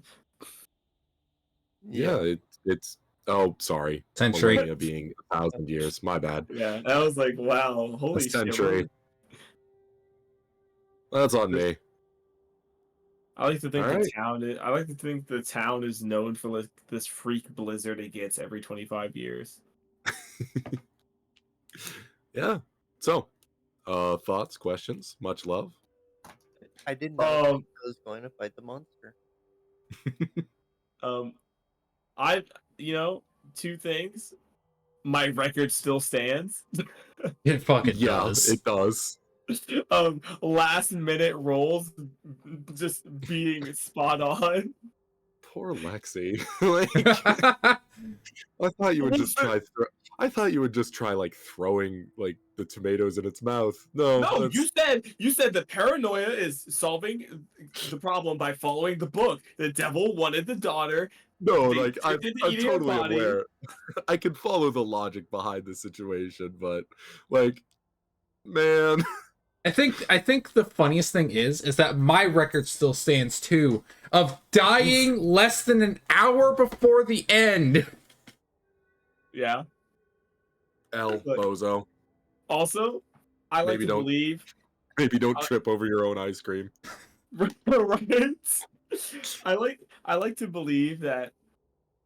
yeah, it's oh, sorry, Century. millennia being 1,000 years. My bad. Yeah. I was like, wow, A holy shit. century. That's on me. I like to think All right. I like to think the town is known for like this freak blizzard it gets every 25 years. Yeah. So, thoughts, questions, much love. I did not Um, think I was going to fight the monster. I two things. My record still stands. It fucking Yeah, does. it does. Last minute rolls just being spot on. Poor Lexi. Like, I thought you would just try. I thought you would just try like throwing like the tomatoes in its mouth. No, No, that's- you said the paranoia is solving the problem by following the book. The devil wanted the daughter. no. They Like I'm tricked into eating her totally body. aware. I can follow the logic behind the situation, but like, man, I think the funniest thing is that my record still stands too, of dying less than an hour before the end. Yeah. El But- Bozo. Also, I like Maybe to don't- believe Maybe don't trip over your own ice cream. right. I like to believe that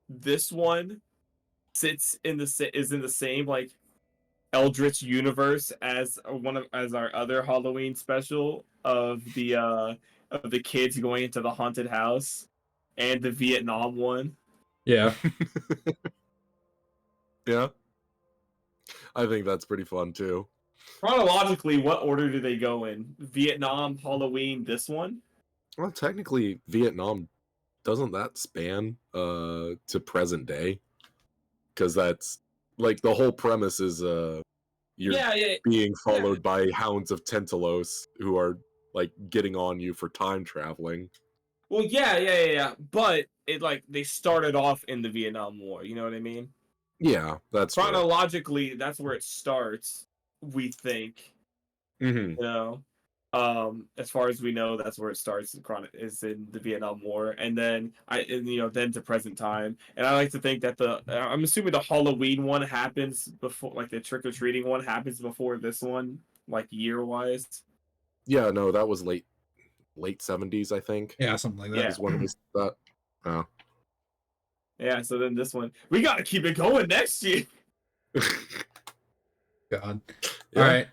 this one is in the same like Eldritch universe as as our other Halloween special of the kids going into the haunted house and the Vietnam one. Yeah. Yeah, I think that's pretty fun too. Chronologically, what order do they go in? Vietnam, Halloween, this one? Well, technically, Vietnam doesn't that span to present day? Because that's like the whole premise is you're Yeah. being followed by hounds of Tentalos who are like getting on you for time traveling. Well, yeah. But it like they started off in the Vietnam War. You know what I mean? Yeah, that's true. Chronologically, that's where it starts. We think, Mhm. you know, as far as we know, that's where it starts. Is in the Vietnam War, and then then to present time. And I like to think that I'm assuming the Halloween one happens before, like the trick or treating one happens before this one, like year wise. Yeah, no, that was late 70s, I think. Yeah, something like that. Yeah. Is when it was that. Oh. Yeah. So then this one, we got to keep it going next year. God. Yeah. All right.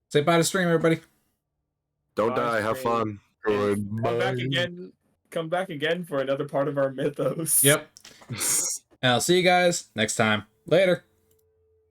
Say bye to stream, everybody. Don't Bye, die. Have stream. fun. Come back again. Come back again for another part of our mythos. Yep. And I'll see you guys next time. Later.